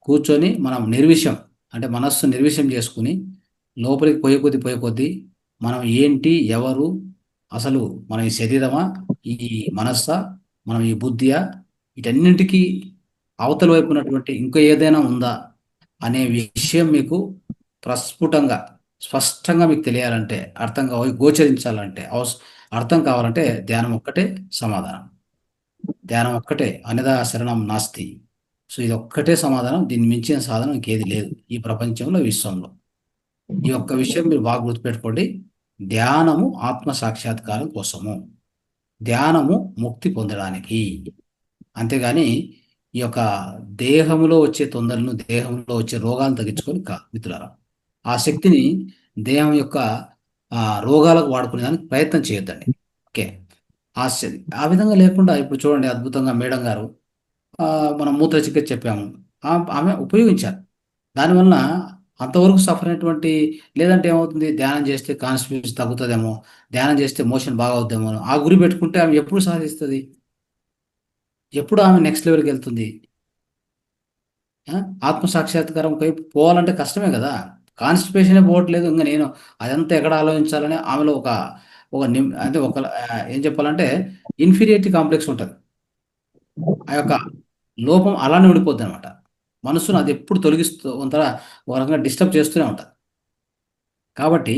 కూర్చొని మనం నిర్విషయం, అంటే మనస్సు నిర్విషయం చేసుకుని లోపలికి పోయే కొద్దీ మనం ఏంటి, ఎవరు, అసలు మనం ఈ శరీరమా, ఈ మనస్సా, మనం ఈ బుద్ధియా, వీటన్నింటికి అవతల వైపు ఉన్నటువంటి ఇంకో ఏదైనా ఉందా అనే విషయం మీకు ప్రస్ఫుటంగా స్పష్టంగా మీకు తెలియాలంటే, గోచరించాలంటే, అర్థం కావాలంటే ధ్యానం ఒక్కటే సమాధానం. ధ్యానం ఒక్కటే, అన్యథా శరణం నాస్తి. సో ఇది ఒక్కటే సమాధానం. దీన్ని మించిన సాధనం ఇంకేది లేదు ఈ ప్రపంచంలో, విశ్వంలో. ఈ ఒక్క విషయం మీరు బాగా గుర్తుపెట్టుకోండి. ధ్యానము ఆత్మ సాక్షాత్కారం కోసము, ధ్యానము ముక్తి పొందడానికి. అంతేగాని ఈ యొక్క దేహంలో వచ్చే తొందరలను, దేహంలో వచ్చే రోగాలను తగ్గించుకొని కాదు మిత్రులారా. ఆ శక్తిని దేహం యొక్క రోగాలకు వాడుకునే దానికి ప్రయత్నం చేయొద్దండి. ఓకే. ఆ విధంగా లేకుండా ఇప్పుడు చూడండి, అద్భుతంగా మేడం గారు మనం మూత్ర చికిత్స చెప్పాము, ఆమె ఉపయోగించారు. దానివల్ల అంతవరకు సఫర్ అయినటువంటి, లేదంటే ఏమవుతుంది, ధ్యానం చేస్తే కాన్స్టిపేషన్ తగ్గుతుందేమో, ధ్యానం చేస్తే మోషన్ బాగా అవుద్దేమో, ఆ గురి పెట్టుకుంటే ఆమె ఎప్పుడు సాధిస్తుంది? ఎప్పుడు ఆమె నెక్స్ట్ లెవెల్కి వెళ్తుంది? ఆత్మ సాక్షాత్కారం వైపు పోవాలంటే కష్టమే కదా. కాన్స్టిపేషనే పోవట్లేదు, ఇంకా నేను అదంతా ఎక్కడ ఆలోచించాలని ఆమెలో అంటే ఏం చెప్పాలంటే ఇన్ఫీరియారిటీ కాంప్లెక్స్ ఉంటుంది. ఆ యొక్క లోపం అలానే ఉండిపోద్ది అనమాట. మనసును అది ఎప్పుడు తొలగిస్తూ ఒక రకంగా డిస్టర్బ్ చేస్తూనే ఉంటుంది. కాబట్టి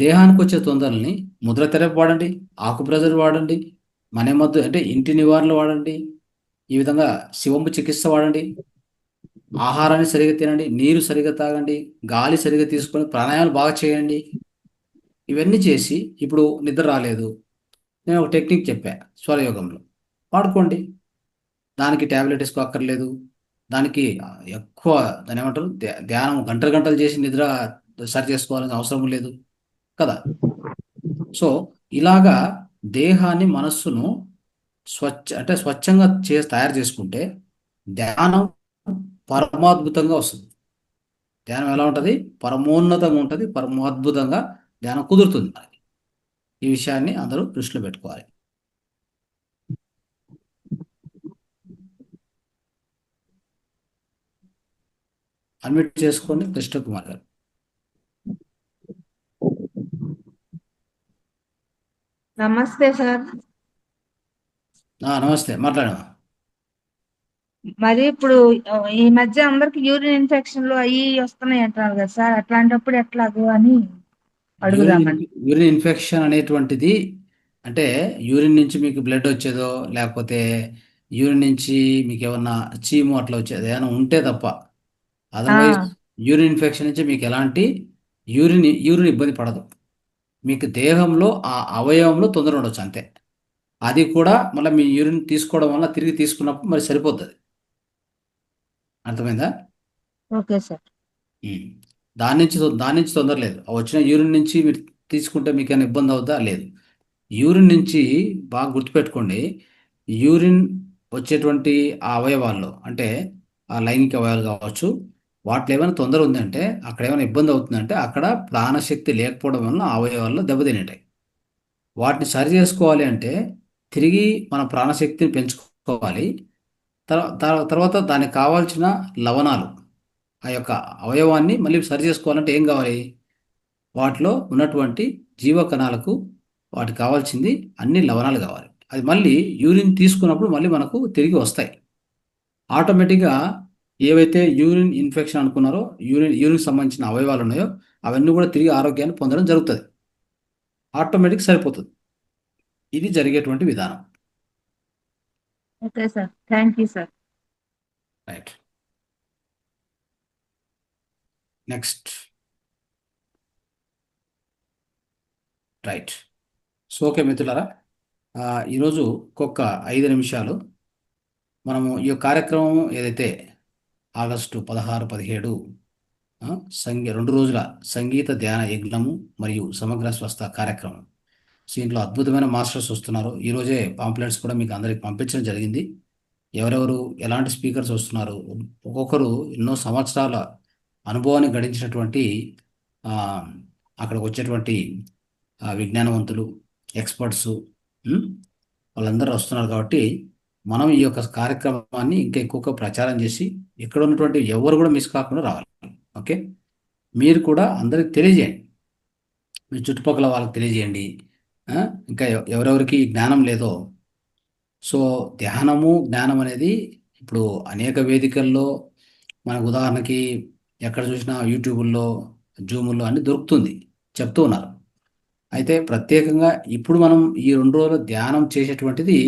దేహానికి వచ్చే తొందరల్ని ముద్ర తెరపి వాడండి, ఆకు ప్రజలు వాడండి, మನೆమద్దు అంటే ఇంటి నివారణలు వాడండి, ఈ విధంగా శివంబు చికిత్స వాడండి. ఆహారాన్ని సరిగా తినండి, నీరు సరిగా తాగండి, గాలి సరిగా తీసుకొని ప్రాణాయామాలు బాగా చేయండి. ఇవన్నీ చేసి ఇప్పుడు నిద్ర రాలేదు, నేను ఒక టెక్నిక్ చెప్పా స్వరయోగంలో, వాడుకోండి. దానికి ట్యాబ్లెట్ వేసుకోక్కర్లేదు. దానికి ఎక్కువ దాని ఏమంటారు ధ్యానం గంటలు గంటలు చేసి నిద్ర సరి చేసుకోవాలని అవసరం లేదు కదా. సో ఇలాగా దేహాన్ని మనస్సును స్వచ్ఛంగా తయారు చేసుకుంటే ధ్యానం పరమాద్భుతంగా వస్తుంది. ధ్యానం ఎలా ఉంటుంది? పరమోన్నతంగా ఉంటుంది, పరమాద్భుతంగా ధ్యానం కుదురుతుంది మనకి. ఈ విషయాన్ని అందరూ దృష్టిలో పెట్టుకోవాలి. అన్మ్యూట్ చేసుకోండి కృష్ణకుమార్ గారు. నమస్తే సార్. నమస్తే, మాట్లాడమా. మరి ఇప్పుడు ఈ మధ్య అందరికి యూరిన్ ఇన్ఫెక్షన్లు అవి వస్తున్నాయి అంటున్నారు కదా సార్, అట్లాంటప్పుడు ఎట్లాగో అని అడుగుదామని. యూరిన్ ఇన్ఫెక్షన్ అనేటువంటిది అంటే యూరిన్ నుంచి మీకు బ్లడ్ వచ్చేదో లేకపోతే యూరిన్ నుంచి మీకు ఏమన్నా చీము అట్లా వచ్చేది ఏమైనా ఉంటే తప్ప, అదర్వైజ్ యూరిన్ ఇన్ఫెక్షన్ నుంచి మీకు ఎలాంటి యూరిన్ ఇబ్బంది పడదు. మీకు దేహంలో ఆ అవయవంలో తొందర ఉండొచ్చు అంతే. అది కూడా మళ్ళీ మీ యూరిన్ తీసుకోవడం వల్ల తిరిగి తీసుకున్నప్పుడు మరి సరిపోతుంది. అర్థమైందా? Okay sir. దాని నుంచి తొందర లేదు. ఆ వచ్చిన యూరిన్ నుంచి మీరు తీసుకుంటే మీకు ఏమైనా ఇబ్బంది అవుతుందా? లేదు. యూరిన్ నుంచి బాగా గుర్తుపెట్టుకోండి, యూరిన్ వచ్చేటువంటి ఆ అవయవాల్లో అంటే ఆ లైంగిక అవయవాలు కావచ్చు, వాటిలో ఏమైనా తొందర ఉందంటే, అక్కడ ఏమైనా ఇబ్బంది అవుతుందంటే అక్కడ ప్రాణశక్తి లేకపోవడం వల్ల ఆ అవయవాల్లో దెబ్బతినేటాయి. వాటిని సరి చేసుకోవాలి అంటే తిరిగి మన ప్రాణశక్తిని పెంచుకోవాలి. తర్వాత దానికి కావాల్సిన లవణాలు, ఆ యొక్క అవయవాన్ని మళ్ళీ సరి చేసుకోవాలంటే ఏం కావాలి? వాటిలో ఉన్నటువంటి జీవకణాలకు వాటికి కావాల్సింది అన్ని లవణాలు కావాలి. అది మళ్ళీ యూరిన్ తీసుకున్నప్పుడు మళ్ళీ మనకు తిరిగి వస్తాయి. ఆటోమేటిక్గా ఏవైతే యూరిన్ ఇన్ఫెక్షన్ అనుకున్నారో యూరిన్ సంబంధించిన అవయవాలు ఉన్నాయో అవన్నీ కూడా తిరిగి ఆరోగ్యాన్ని పొందడం జరుగుతుంది. ఆటోమేటిక్ సరిపోతుంది. ఇది జరిగేటువంటి విధానం. Okay sir, thank you sir. Right, next. Right. So okay మిత్రులారా, ఈరోజు ఒక్కొక్క 5 నిమిషాలు మనము ఈ కార్యక్రమం ఏదైతే ఆగస్టు 16, 17 2 రోజుల సంగీత ధ్యాన యజ్ఞము మరియు సమగ్ర స్వస్థ కార్యక్రమం. దీంట్లో అద్భుతమైన మాస్టర్స్ వస్తున్నారు. ఈరోజే పాంప్లెట్స్ కూడా మీకు అందరికి పంపించడం జరిగింది. ఎవరెవరు ఎలాంటి స్పీకర్స్ వస్తున్నారు, ఒక్కొక్కరు ఎన్నో సంవత్సరాల అనుభవాన్ని గడించినటువంటి అక్కడికి వచ్చేటువంటి విజ్ఞానవంతులు, ఎక్స్పర్ట్స్ వాళ్ళందరూ వస్తున్నారు. కాబట్టి మనం ఈ యొక్క కార్యక్రమాన్ని ఇంకా ఎక్కువగా ప్రచారం చేసి ఇక్కడ ఉన్నటువంటి ఎవరు కూడా మిస్ కాకుండా రావాలి. ఓకే, మీరు కూడా అందరికి తెలియజేయండి, మీ చుట్టుపక్కల వాళ్ళకి తెలియజేయండి. ఇంకా ఎవరెవరికి జ్ఞానం లేదో, సో జ్ఞానం అనేది ఇప్పుడు అనేక వేదికల్లో మనకు ఉదాహరణకి ఎక్కడ చూసినా యూట్యూబుల్లో, జూముల్లో అన్ని దొరుకుతుంది, చెప్తూ ఉన్నారు. అయితే ప్రత్యేకంగా ఇప్పుడు మనం ఈ 2 రోజులు ధ్యానం చేసేటువంటిది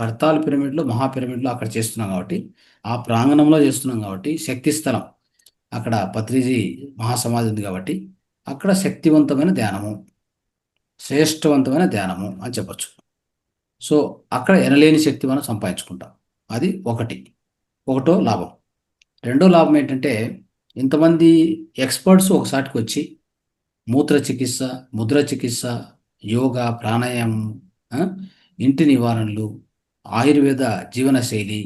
కర్తాల్ పిరమిడ్లో, మహాపిరమిడ్లో అక్కడ చేస్తున్నాం కాబట్టి, ఆ ప్రాంగణంలో చేస్తున్నాం కాబట్టి, శక్తి స్థలం అక్కడ పత్రిజీ మహాసమాధి ఉంది కాబట్టి అక్కడ శక్తివంతమైన ధ్యానము, శ్రేష్టవంతమైన ధ్యానము అని చెప్పచ్చు. సో అక్కడ ఎనలేని శక్తి మనం సంపాదించుకుంటాం. అది ఒకటో లాభం. రెండో లాభం ఏంటంటే, ఇంతమంది ఎక్స్పర్ట్స్ ఒకసాటికి వచ్చి మూత్ర చికిత్స, ముద్ర చికిత్స, యోగా, ప్రాణాయామం, ఇంటి నివారణలు, ఆయుర్వేద జీవనశైలి,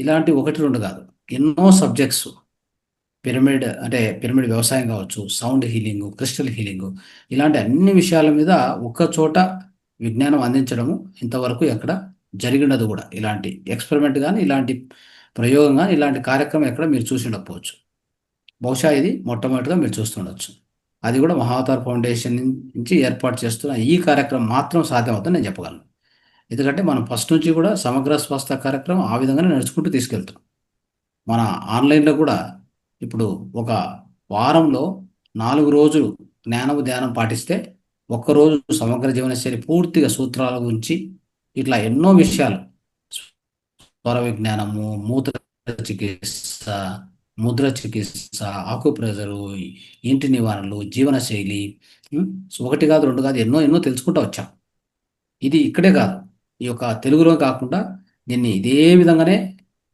ఇలాంటి 1-2 కాదు, ఎన్నో సబ్జెక్ట్స్, పిరమిడ్ వ్యవసాయం కావచ్చు, సౌండ్ హీలింగ్, క్రిస్టల్ హీలింగ్, ఇలాంటి అన్ని విషయాల మీద ఒక్క చోట విజ్ఞానం అందించడము ఇంతవరకు ఎక్కడ జరిగినది కూడా. ఇలాంటి ఎక్స్పెరిమెంట్ కానీ, ఇలాంటి ప్రయోగం కానీ, ఇలాంటి కార్యక్రమం ఎక్కడ మీరు చూసి ఉండకపోవచ్చు. బహుశా ఇది మొట్టమొదటిగా మీరు చూస్తుండొచ్చు. అది కూడా మహావతార్ ఫౌండేషన్ నుంచి ఏర్పాటు చేస్తున్న ఈ కార్యక్రమం మాత్రం సాధ్యమవుతుందని నేను చెప్పగలను. ఎందుకంటే మనం ఫస్ట్ నుంచి కూడా సమగ్ర స్వస్థ కార్యక్రమం ఆ విధంగానే నడుచుకుంటూ తీసుకెళ్తాం. మన ఆన్లైన్లో కూడా ఇప్పుడు ఒక వారంలో 4 రోజులు జ్ఞానము ధ్యానం పాటిస్తే, ఒక్కరోజు సమగ్ర జీవనశైలి పూర్తిగా సూత్రాల గురించి ఇట్లా ఎన్నో విషయాలు, స్వర విజ్ఞానము, మూత్ర చికిత్స, ముద్ర చికిత్స, ఆకుప్రెజరు, ఇంటి నివారణలు, జీవనశైలి, సో ఒకటి కాదు, రెండు కాదు, ఎన్నో ఎన్నో తెలుసుకుంటూ వచ్చాం. ఇది ఇక్కడే కాదు, ఈ యొక్క తెలుగులో కాకుండా దీన్ని ఇదే విధంగానే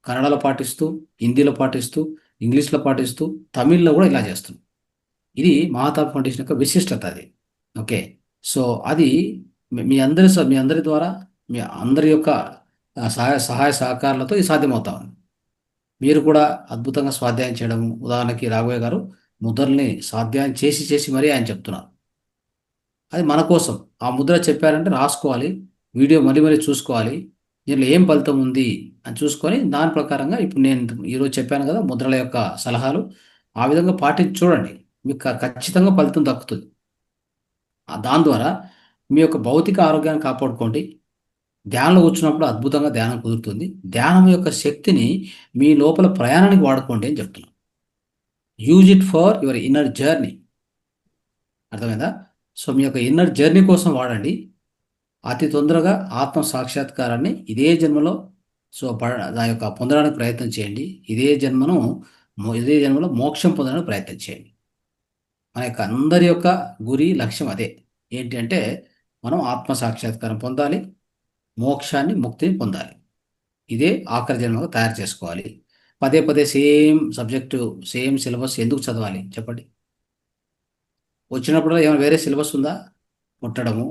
కన్నడలో పాటిస్తూ, హిందీలో పాటిస్తూ, ఇంగ్లీష్లో పాటిస్తూ, తమిళ్లో కూడా ఇలా చేస్తున్నాం. ఇది మహాతాప్ ఫౌండేషన్ యొక్క విశిష్టత అది. ఓకే. సో అది మీ అందరి ద్వారా, మీ అందరి యొక్క సహాయ సహకారాలతో ఇది సాధ్యమవుతా ఉంది. మీరు కూడా అద్భుతంగా స్వాధ్యాయం చేయడం, ఉదాహరణకి రాఘవయ్య గారు ముద్రల్ని స్వాధ్యాయం చేసి చేసి మరీ ఆయన చెప్తున్నారు. అది మన కోసం. ఆ ముద్ర చెప్పారంటే రాసుకోవాలి, వీడియో మరీ మరీ చూసుకోవాలి, దీనిలో ఏం ఫలితం ఉంది అని చూసుకొని దాని ప్రకారంగా ఇప్పుడు నేను ఈరోజు చెప్పాను కదా ముద్రల యొక్క సలహాలు, ఆ విధంగా పాటించి చూడండి, మీకు ఖచ్చితంగా ఫలితం దక్కుతుంది. దాని ద్వారా మీ యొక్క భౌతిక ఆరోగ్యాన్ని కాపాడుకోండి. ధ్యానంలో కూర్చున్నప్పుడు అద్భుతంగా ధ్యానం కుదురుతుంది. ధ్యానం యొక్క శక్తిని మీ లోపల ప్రయాణానికి వాడుకోండి అని చెప్తున్నాను. Use it for your inner journey. అర్థమైందా? సో మీ యొక్క ఇన్నర్ జర్నీ కోసం వాడండి. అతి తొందరగా ఆత్మ సాక్షాత్కారాన్ని ఇదే జన్మలో దాని యొక్క పొందడానికి ప్రయత్నం చేయండి. ఇదే జన్మలో మోక్షం పొందడానికి ప్రయత్నం చేయండి. మన యొక్క అందరి యొక్క గురి, లక్ష్యం అదే. ఏంటి అంటే మనం ఆత్మ సాక్షాత్కారం పొందాలి, మోక్షాన్ని, ముక్తిని పొందాలి. ఇదే ఆఖరి జన్మగా తయారు చేసుకోవాలి. పదే పదే సేమ్ సబ్జెక్టు, సేమ్ సిలబస్ ఎందుకు చదవాలి చెప్పండి? వచ్చినప్పుడు ఏమైనా వేరే సిలబస్ ఉందా? పుట్టడము,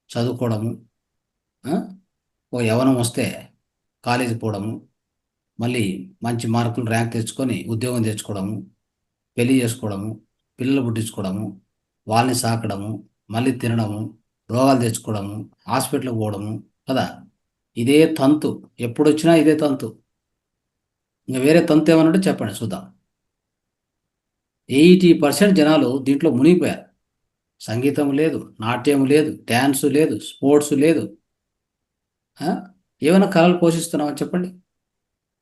చదువుకోవడము, ఓ యవ్వనం వస్తే కాలేజీ పోవడము, మళ్ళీ మంచి మార్కులు ర్యాంక్ తెచ్చుకొని ఉద్యోగం తెచ్చుకోవడము, పెళ్లి చేసుకోవడము, పిల్లలు పుట్టించుకోవడము, వాళ్ళని సాకడము, మళ్ళీ తినడము, రోగాలు తెచ్చుకోవడము, హాస్పిటల్కి పోవడము కదా. ఇదే తంతు, ఎప్పుడు వచ్చినా ఇదే తంతు. ఇంకా వేరే తంతు ఏమన్నట్టు చెప్పండి చూద్దాం. 80% జనాలు దీంట్లో మునిగిపోయారు. సంగీతం లేదు, నాట్యం లేదు, డ్యాన్సు లేదు, స్పోర్ట్స్ లేదు. ఏమైనా కళలు పోషిస్తున్నామని చెప్పండి?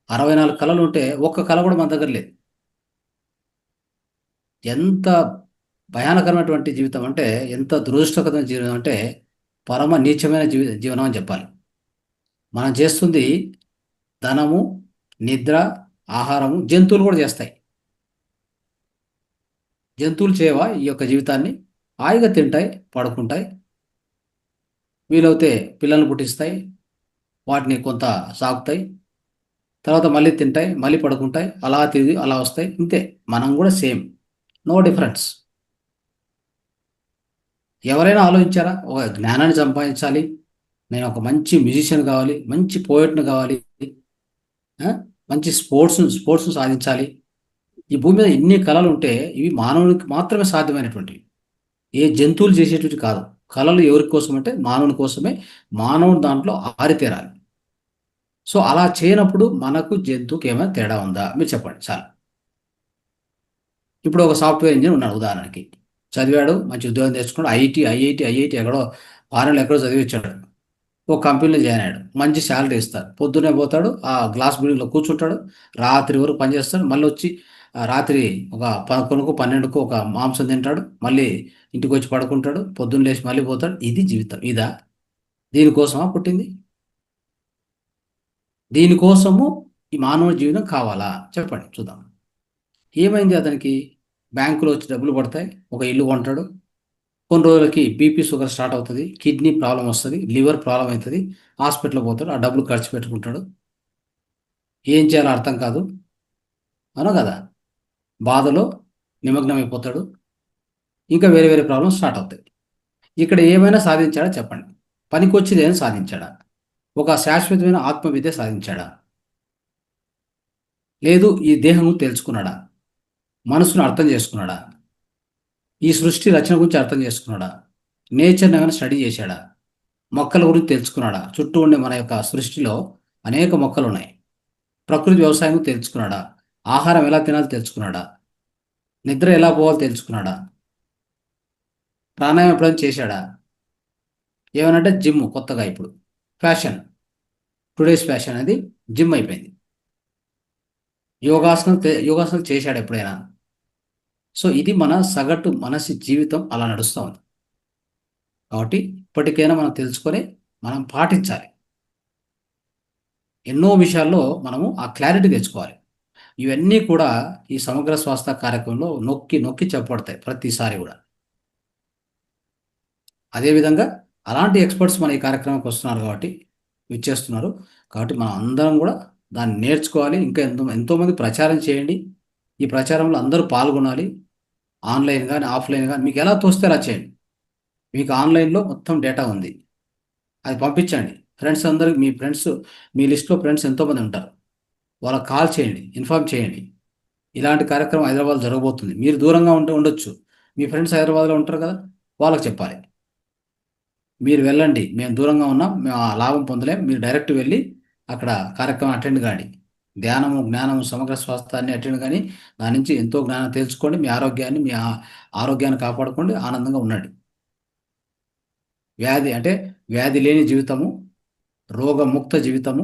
64 కళలు ఉంటే ఒక్క కళ కూడా మన దగ్గర లేదు. ఎంత భయానకరమైనటువంటి జీవితం అంటే, ఎంత దురదృష్టకరమైన జీవితం అంటే పరమ నీచమైన జీవనం అని చెప్పాలి. మనం చేస్తుంది ధనము, నిద్ర, ఆహారము జంతువులు కూడా చేస్తాయి. జంతువులు చేయవా ఈ యొక్క జీవితాన్ని? హాయిగా తింటాయి, పడుకుంటాయి, వీలైతే పిల్లల్ని పుట్టిస్తాయి, వాటిని కొంత సాకుతాయి, తర్వాత మళ్ళీ తింటాయి, మళ్ళీ పడుకుంటాయి, అలా తిరిగి అలా వస్తాయి, ఇంతే. మనం కూడా సేమ్, నో డిఫరెన్స్. ఎవరైనా ఆలోచించారా? ఒక జ్ఞానాన్ని సంపాదించాలి, నేను ఒక మంచి మ్యూజిషియన్ కావాలి, మంచి పోయట్ని కావాలి, మంచి స్పోర్ట్స్ సాధించాలి. ఈ భూమి మీద ఇన్ని కళలు ఉంటే ఇవి మానవునికి మాత్రమే సాధ్యమైనటువంటివి, ఏ జంతువులు చేసేటువంటి కాదు. కళలు ఎవరి కోసం అంటే మానవుని కోసమే. మానవుడు దాంట్లో ఆరితేరాలి. సో అలా చేయనప్పుడు మనకు జంతువుకి ఏమైనా తేడా ఉందా మీరు చెప్పండి చాలు. ఇప్పుడు ఒక సాఫ్ట్వేర్ ఇంజనీర్ ఉన్నాడు ఉదాహరణకి, చదివాడు, మంచి ఉద్యోగం తెచ్చుకున్నాడు, ఐఐటి ఎక్కడో ఫారెన్లో ఎక్కడో చదివించాడు, ఒక కంపెనీలో జాయిన్ అయ్యాడు, మంచి శాలరీ ఇస్తారు. పొద్దున్నే పోతాడు, ఆ గ్లాస్ బిల్డింగ్లో కూర్చుంటాడు, రాత్రి వరకు పనిచేస్తాడు, మళ్ళీ వచ్చి రాత్రి ఒక 11కు 12కు ఒక మాంసం తింటాడు, మళ్ళీ ఇంటికి వచ్చి పడుకుంటాడు, పొద్దున్న లేచి మళ్ళీ పోతాడు. ఇది జీవితం? ఇదా? దీనికోసమా పుట్టింది? దీనికోసము ఈ మానవ జీవితం కావాలా చెప్పండి చూద్దాం. ఏమైంది అతనికి? బ్యాంకులో వచ్చి డబ్బులు పడతాయి, ఒక ఇల్లు కొంటాడు, కొన్ని రోజులకి బీపీ షుగర్ స్టార్ట్ అవుతుంది, కిడ్నీ ప్రాబ్లం వస్తుంది, లివర్ ప్రాబ్లం అవుతుంది, హాస్పిటల్ పోతాడు, ఆ డబ్బులు ఖర్చు పెట్టుకుంటాడు, ఏం చేయాలో అర్థం కాదు, అవునా కదా? బాధలో నిమగ్నమైపోతాడు, ఇంకా వేరే వేరే ప్రాబ్లమ్స్ స్టార్ట్ అవుతాయి. ఇక్కడ ఏమైనా సాధించాడా చెప్పండి? పనికొచ్చేది ఏమైనా సాధించాడా? ఒక శాశ్వతమైన ఆత్మవిద్య సాధించాడా? లేదు ఈ దేహము తెలుసుకున్నాడా? మనసును అర్థం చేసుకున్నాడా? ఈ సృష్టి రచన గురించి అర్థం చేసుకున్నాడా? నేచర్ని ఏమైనా స్టడీ చేశాడా? మొక్కల గురించి తెలుసుకున్నాడా? చుట్టూ ఉండే మన యొక్క సృష్టిలో అనేక మొక్కలు ఉన్నాయి, ప్రకృతి వ్యవసాయం తెలుసుకున్నాడా? ఆహారం ఎలా తినాలో తెలుసుకున్నాడా? నిద్ర ఎలా పోవాలో తెలుసుకున్నాడా? ప్రాణాయామం ఎప్పుడైనా చేశాడా? ఏమనంటే జిమ్ కొత్తగా ఇప్పుడు ఫ్యాషన్, టుడేస్ ఫ్యాషన్ అనేది జిమ్ అయిపోయింది. యోగాసనం చేశాడు ఎప్పుడైనా? సో ఇది మన సగటు మనసి జీవితం అలా నడుస్తూ ఉంది. కాబట్టి ఇప్పటికైనా మనం తెలుసుకొని మనం పాటించాలి. ఎన్నో విషయాల్లో మనము ఆ క్లారిటీ తెచ్చుకోవాలి. ఇవన్నీ కూడా ఈ సమగ్ర స్వాస్థ్య కార్యక్రమంలో నొక్కి నొక్కి చెప్పబడతాయి ప్రతిసారి కూడా. అదేవిధంగా అలాంటి ఎక్స్పర్ట్స్ మన ఈ కార్యక్రమానికి వస్తున్నారు కాబట్టి ఇచ్చేస్తున్నారు కాబట్టి మనం అందరం కూడా దాన్ని నేర్చుకోవాలి. ఇంకా ఎంతోమంది ప్రచారం చేయండి. ఈ ప్రచారంలో అందరూ పాల్గొనాలి. ఆన్లైన్ కానీ ఆఫ్లైన్ కానీ మీకు ఎలా తోస్తే అలా చేయండి. మీకు ఆన్లైన్లో మొత్తం డేటా ఉంది, అది పంపించండి. ఫ్రెండ్స్ అందరికి, మీ లిస్ట్లో ఫ్రెండ్స్ ఎంతోమంది ఉంటారు, వాళ్ళకి కాల్ చేయండి, ఇన్ఫార్మ్ చేయండి. ఇలాంటి కార్యక్రమం హైదరాబాద్ జరగబోతుంది. మీరు దూరంగా ఉండొచ్చు, మీ ఫ్రెండ్స్ హైదరాబాద్లో ఉంటారు కదా, వాళ్ళకి చెప్పాలి. మీరు వెళ్ళండి, మేము దూరంగా ఉన్నాం, మేము ఆ లాభం పొందలేం, మీరు డైరెక్ట్ వెళ్ళి అక్కడ కార్యక్రమం అటెండ్ కాండి. జ్ఞానము సమగ్ర స్వాస్థ్యాన్ని అటెండ్ కానీ దాని నుంచి ఎంతో జ్ఞానం తెలుసుకోండి. మీ ఆరోగ్యాన్ని కాపాడుకోండి, ఆనందంగా ఉండండి. వ్యాధి లేని జీవితము, రోగముక్త జీవితము,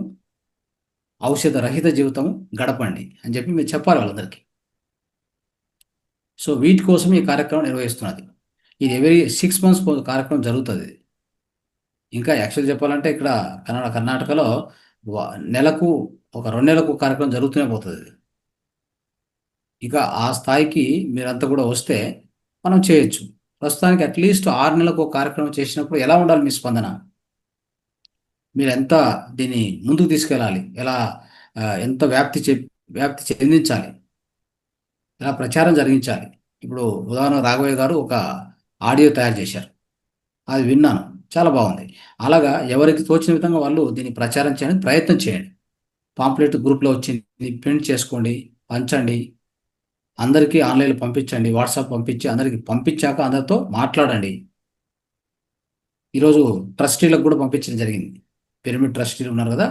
ఔషధ రహిత జీవితము గడపండి అని చెప్పి మీరు చెప్పాలి వాళ్ళందరికీ. సో వీటి కోసం ఈ కార్యక్రమం నిర్వహిస్తున్నది. ఇది ఎవరీ 6 months కార్యక్రమం జరుగుతుంది. ఇంకా యాక్చువల్ చెప్పాలంటే ఇక్కడ కర్ణాటకలో నెలకు ఒక 2 నెలలకు కార్యక్రమం జరుగుతూనే పోతుంది. ఇక ఆ స్థాయికి మీరంతా కూడా వస్తే మనం చేయొచ్చు. ప్రస్తుతానికి అట్లీస్ట్ 6 నెలలకు ఒక కార్యక్రమం చేసినప్పుడు ఎలా ఉండాలి మీ స్పందన, మీరు ఎంత దీన్ని ముందుకు తీసుకెళ్ళాలి, ఎంత వ్యాప్తి చెందించాలి, ఎలా ప్రచారం జరిగించాలి. ఇప్పుడు ఉదాహరణ రాఘవయ్య గారు ఒక ఆడియో తయారు చేశారు, అది విన్నాను, చాలా బాగుంది. అలాగా ఎవరికి తోచిన విధంగా వాళ్ళు దీన్ని ప్రచారం చేయడానికి ప్రయత్నం చేయండి. పాంప్లెట్ గ్రూప్లో వచ్చింది, ప్రింట్ చేసుకోండి, పంచండి, అందరికీ ఆన్లైన్లో పంపించండి, వాట్సాప్ పంపించి అందరికి పంపించాక అందరితో మాట్లాడండి. ఈరోజు ట్రస్టీలకు కూడా పంపించడం జరిగింది. పిరమిడ్ ట్రస్టీలు ఉన్నారు కదా,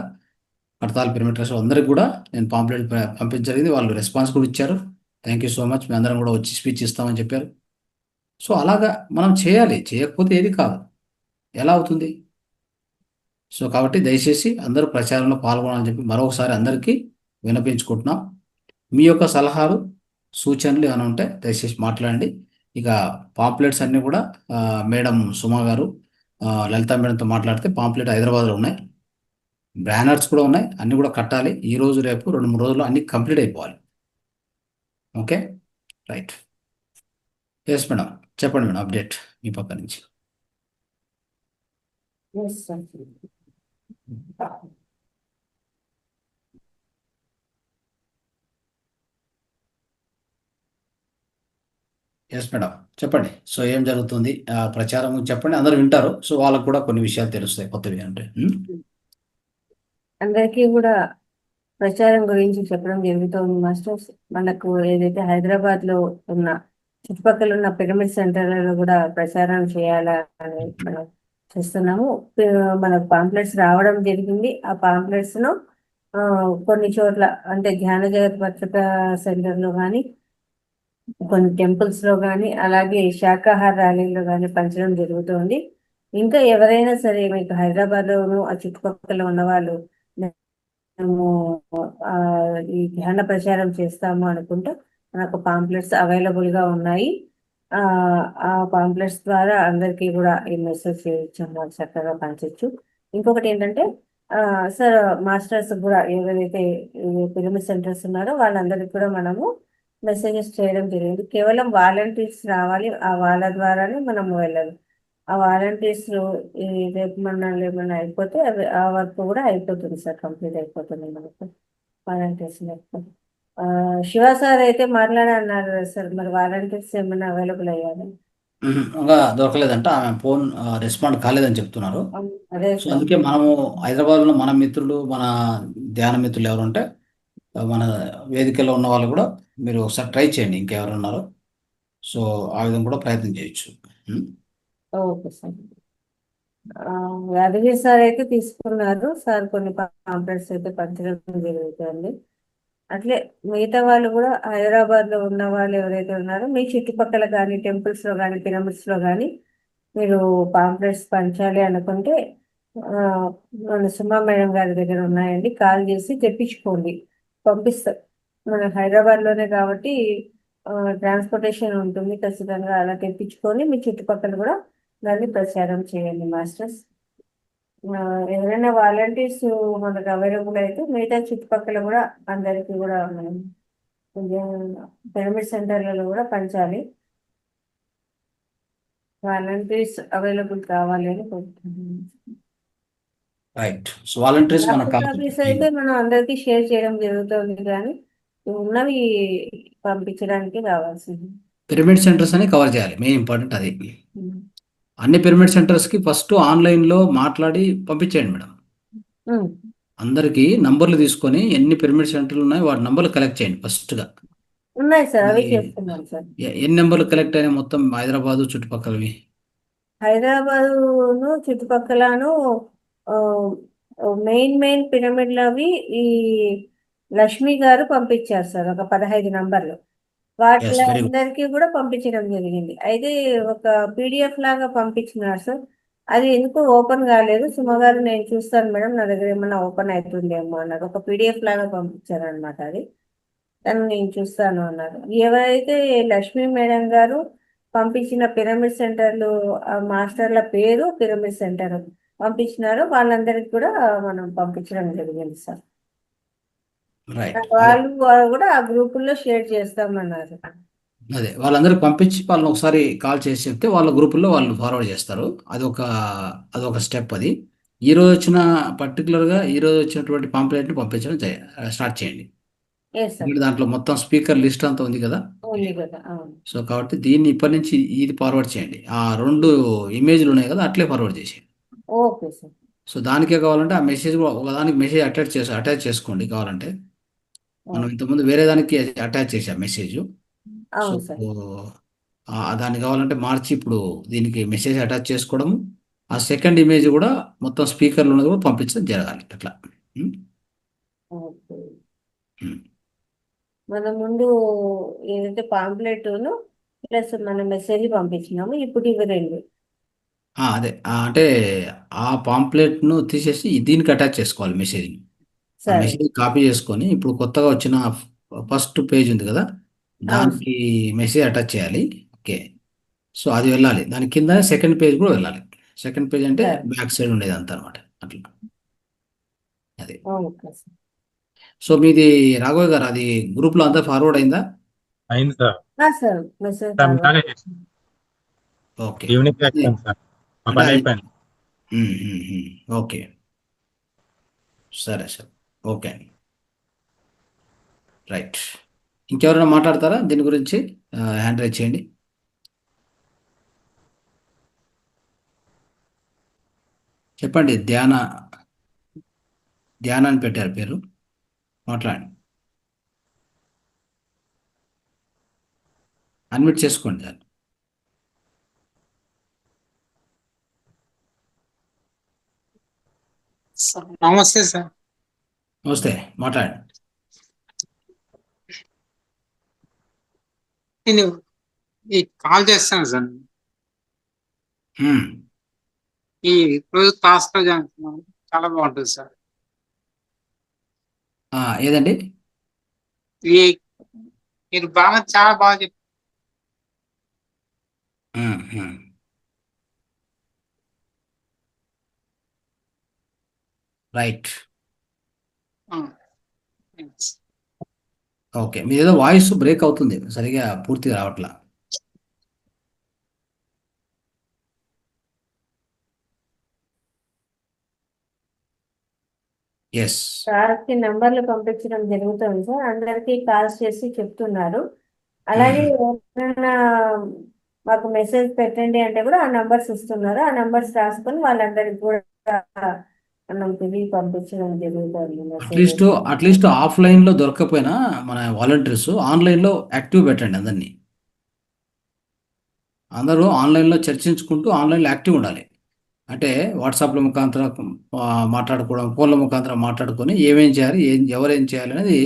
కడతాల పిరమిడ్ ట్రస్ట్ అందరికి కూడా నేను పాంప్లెట్ పంపించడం జరిగింది. వాళ్ళు రెస్పాన్స్ కూడా ఇచ్చారు. థ్యాంక్ యూ సో మచ్, మీ అందరం కూడా వచ్చి స్పీచ్ ఇస్తామని చెప్పారు. సో అలాగా మనం చేయాలి, చేయకపోతే ఏది కాదు, ఎలా అవుతుంది? సో కాబట్టి దయచేసి అందరూ ప్రచారంలో పాల్గొనాలని చెప్పి మరొకసారి అందరికీ విన్నపించుకుంటున్నాం. మీ యొక్క సలహాలు సూచనలు ఏమైనా ఉంటే దయచేసి మాట్లాడండి. ఇక పాంప్లెట్స్ అన్నీ కూడా మేడం సుమా గారు, లలిత మేడంతో మాట్లాడితే పాంప్లెట్ హైదరాబాద్లో ఉన్నాయి, బ్యానర్స్ కూడా ఉన్నాయి, అన్నీ కూడా కట్టాలి. ఈ రోజు రేపు 2-3 రోజుల్లో అన్నీ కంప్లీట్ అయిపోవాలి. Okay, right. ఎస్ మేడం, చెప్పండి మేడం, అప్డేట్ మీ పక్క నుంచి. Yes, sir. ఎస్ మేడం, చెప్పండి. సో ఏం జరుగుతుంది, ప్రచారం చెప్పండి, అందరూ వింటారు. సో వాళ్ళకు కూడా కొన్ని విషయాలు తెలుస్తాయి కొత్తవి అంటే. అందరికీ కూడా ప్రచారం గురించి చెప్పడం జరుగుతుంది మాస్టర్స్. మనకు ఏదైతే హైదరాబాద్ లో ఉన్న చుట్టుపక్కల ఉన్న పిరమిడ్ సెంటర్లలో కూడా ప్రచారం చేయాలని మనం చేస్తున్నాము. మనకు పాంప్లెట్స్ రావడం జరిగింది. ఆ పాంప్లెట్స్ ను కొన్ని చోట్ల అంటే ధ్యాన జగత్ పత్రికా సెంటర్ లో కానీ, కొన్ని టెంపుల్స్ లో కానీ, అలాగే శాకాహార ర్యాలీలో కానీ పంచడం జరుగుతుంది. ఇంకా ఎవరైనా సరే మీకు హైదరాబాద్ లోను ఆ చుట్టుపక్కల ఉన్న వాళ్ళు మేము ఈ ధ్యాన ప్రచారం చేస్తాము అనుకుంటే మనకు పాంప్లెట్స్ అవైలబుల్ గా ఉన్నాయి. ఆ పాంప్లెట్స్ ద్వారా అందరికీ కూడా ఈ మెసేజ్ చేయొచ్చు, చక్కగా పంచొచ్చు. ఇంకొకటి ఏంటంటే సార్, మాస్టర్స్ కూడా ఎవరైతే పిరమిడ్ సెంటర్స్ ఉన్నారో వాళ్ళందరికీ కూడా మనము మెసేజెస్ చేయడం జరిగింది. కేవలం వాలంటీర్స్ రావాలి, ఆ వాళ్ళ ద్వారానే మనము వెళ్ళాలి. ఆ వాలంటీర్స్ రేపు ఏమన్నా అయిపోతే ఆ వర్క్ కూడా అయిపోతుంది సార్, కంప్లీట్ అయిపోతుంది మనకు వాలంటీర్స్. శివ సార్ అయితే మాట్లాడన్నారు సార్, మరి వాలంటీర్స్ ఏమైనా అవైలబుల్ అయ్యారు? ఇంకా దొరకలేదంట, ఆమె ఫోన్ రెస్పాండ్ కాలేదని చెప్తున్నారు. అదే సో అందుకే మనము హైదరాబాద్లో మన మిత్రులు, మన ధ్యాన మిత్రులు ఎవరు ఉంటే మన వేదికలో ఉన్న వాళ్ళు కూడా మీరు ఒకసారి ట్రై చేయండి, ఇంకెవరు ఉన్నారో. సో ఆ విధంగా కూడా ప్రయత్నం చేయొచ్చు. Okay sir. యాదగిరి సార్ అయితే తీసుకున్నారు సార్, కొన్ని పాంప్లెట్స్ అయితే పంచడం జరుగుతుంది. అట్లే మిగతా వాళ్ళు కూడా హైదరాబాద్ లో ఉన్న వాళ్ళు ఎవరైతే ఉన్నారో మీ చుట్టుపక్కల కానీ, టెంపుల్స్ లో కానీ, పిరమిడ్స్ లో కానీ మీరు పాంప్లెట్స్ పంచాలి అనుకుంటే మన సుమా మేడం గారి దగ్గర ఉన్నాయండి, కాల్ చేసి తెప్పించుకోండి, పంపిస్తారు. మన హైదరాబాద్ లోనే కాబట్టి ట్రాన్స్పోర్టేషన్ ఉంటుంది, ఖచ్చితంగా అలా తెప్పించుకొని మీ చుట్టుపక్కల కూడా దాన్ని ప్రచారం చేయండి మాస్టర్స్. ఎవరైనా వాలంటీర్స్ మనకు అవైలబుల్ అయితే మిగతా చుట్టుపక్కల కూడా అందరికీ కూడా మనం పిరమిడ్ సెంటర్లలో కూడా పంచాలి. వాలంటీర్స్ అవైలబుల్ కావాలి అని కోరుకుంటున్నాను. రైట్. సో వాలంటీర్స్ మన కాపీస్ అయితే మనం అందరికీ షేర్ చేయడం జరుగుతుంది, కానీ ఉన్నవి పంపించడానికి కావాల్సింది. పిరమిడ్ సెంటర్స్ అని కవర్ చేయాలి, మెయిన్ ఇంపార్టెంట్ అది. అన్ని పిరమిడ్ సెంటర్స్కి ఫస్ట్ ఆన్లైన్లో మాట్లాడి పంపించేయండి మేడం. అందరికీ నంబర్లు తీసుకొని ఎన్ని పిరమిడ్ సెంటర్లు ఉన్నాయో వాటి నంబర్లు కలెక్ట్ చేయండి ఫస్ట్గా. ఉన్నాయి సార్, అవి చేస్తున్నాం సార్. ఎన్ని నెంబర్లు కలెక్ట్ అయినాయి మొత్తం హైదరాబాదు చుట్టుపక్కలవి? హైదరాబాదు చుట్టుపక్కలను మెయిన్ పిరమిడ్లు అవి ఈ లక్ష్మి గారు పంపించారు సార్, ఒక 15 నంబర్లు. వాటిలో Yes, very good. అందరికీ కూడా పంపించడం జరిగింది. అయితే ఒక PDF లాగా పంపించినారు సార్, అది ఎందుకు ఓపెన్ కాలేదు. సుమ గారు నేను చూస్తాను మేడం, నా దగ్గర ఏమన్నా ఓపెన్ అవుతుందేమో అన్నారు. ఒక PDF లాగా పంపించారు అనమాట. అది తను నేను చూస్తాను అన్నారు. ఎవరైతే లక్ష్మీ మేడం గారు పంపించిన పిరమిడ్ సెంటర్లు ఆ మాస్టర్ల పేరు పిరమిడ్ సెంటర్ పంపించినారో వాళ్ళందరికీ కూడా మనం పంపించడం జరిగింది సార్. రైట్. వాళ్ళు కూడా ఆ గ్రూపుల్లో షేర్ చేస్తామన్నారు. అదే వాళ్ళందరికి పంపించి వాళ్ళని ఒకసారి కాల్ చేసి చెప్తే వాళ్ళ గ్రూపుల్లో వాళ్ళు ఫార్వర్డ్ చేస్తారు. అదొక స్టెప్. అది ఈరోజు వచ్చిన పర్టికులర్గా ఈరోజు వచ్చినటువంటి పాంప్లెట్ని పంపించడం స్టార్ట్ చేయండి. ఎస్ సార్, ఎందుకంటే దాంట్లో మొత్తం స్పీకర్ లిస్ట్ అంతా ఉంది కదా. ఉంది కదా. అవును. సో కాబట్టి దీన్ని ఇప్పటి నుంచి ఇది ఫార్వర్డ్ చేయండి. ఆ 2 ఇమేజ్లు ఉన్నాయి కదా, అట్లే ఫార్వర్డ్ చేసేయండి. Okay sir. సో దానికే కావాలంటే ఆ మెసేజ్ కూడా ఒకదానికి మెసేజ్ అటాచ్ చేసుకోండి కావాలంటే. మనం ఇంతకుముందు వేరే దానికి అటాచ్ చేసాం మెసేజ్. సో అవును సార్. దాన్ని కావాలంటే మార్చి ఇప్పుడు దీనికి మెసేజ్ అటాచ్ చేసుకోవడము, ఆ సెకండ్ ఇమేజ్ కూడా మొత్తం స్పీకర్లో ఉన్నది కూడా పంపించడం జరగాలి అట్లా. ఓకే. ఉమ్. మన ముందు ఏదైతే పాంప్లెట్ను ప్లస్ మన మెసేజ్ పంపించినాము, ఇప్పుడు ఇవి 2. అదే అంటే ఆ పాంప్లెట్ను తీసేసి దీనికి అటాచ్ చేసుకోవాలి మెసేజ్ని. ఆ సరే. మెసేజ్ కాపీ చేసుకొని ఇప్పుడు కొత్తగా వచ్చిన ఫస్ట్ పేజ్ ఉంది కదా, దానికి మెసేజ్ అటాచ్ చేయాలి. ఓకే. సో అది వెళ్ళాలి, దాని కింద సెకండ్ పేజ్ కూడా వెళ్ళాలి. సెకండ్ పేజ్ అంటే సరే. బ్యాక్ సైడ్ ఉండేది అంత అనమాట అట్లా. అది. Okay sir. సో మీది రాఘవ్ గారు అది గ్రూప్లో అంతా ఫార్వర్డ్ అయిందా? అయింది సార్. సార్ మెసేజ్ సార్ ఇందాకే చేశాను. ఓకే. ఈవినింగ్ చేస్తాను సార్, మా పని అయిపోయింది. ఓకే, సరే సార్. ఓకే అండి, రైట్. ఇంకెవరైనా మాట్లాడతారా దీని గురించి? హ్యాండ్ రైజ్ చేయండి. చెప్పండి. ధ్యాన అని పెట్టారు పేరు, మాట్లాడండి. అన్మ్యూట్ చేసుకోండి సార్. నమస్తే సార్. నమస్తే, మాట్లాడండి. నేను ఈ కాల్ చేస్తాను సార్. ఈ రోజు క్లాస్ లో జరుగుతున్నాను, చాలా బాగుంటుంది సార్. ఏదండి? ఈ మీరు చాలా బాగా చెప్పారు. రైట్. Thanks. ఓకే, మీదేదో వాయిస్ బ్రేక్ అవుతుంది, సరిగా పూర్తిగా రావట్లా. ఎస్. సార్కి నంబర్లు పంపించడం జరుగుతుంది సార్, అందరికీ కాల్స్ చేసి చెప్తున్నారు. అలాగే ఎవరైనా మాకు మెసేజ్ పెట్టండి అంటే కూడా ఆ నంబర్స్ ఇస్తున్నారు. ఆ నంబర్స్ రాసుకొని వాళ్ళందరికీ కూడా మనం తిరిగి పంపించడం జరుగుతుంది. అట్లీస్ట్ ఆఫ్లైన్లో దొరకకపోయినా మన వాలంటీర్స్ ఆన్లైన్లో యాక్టివ్ పెట్టండి అందరినీ. అందరూ ఆన్లైన్లో చర్చించుకుంటూ ఆన్లైన్లో యాక్టివ్ ఉండాలి. అంటే వాట్సాప్ల ముఖాంతరం మాట్లాడుకోవడం, ఫోన్ల ముఖాంతరం మాట్లాడుకొని ఏమేం చేయాలి, ఎవరేం చేయాలి అనేది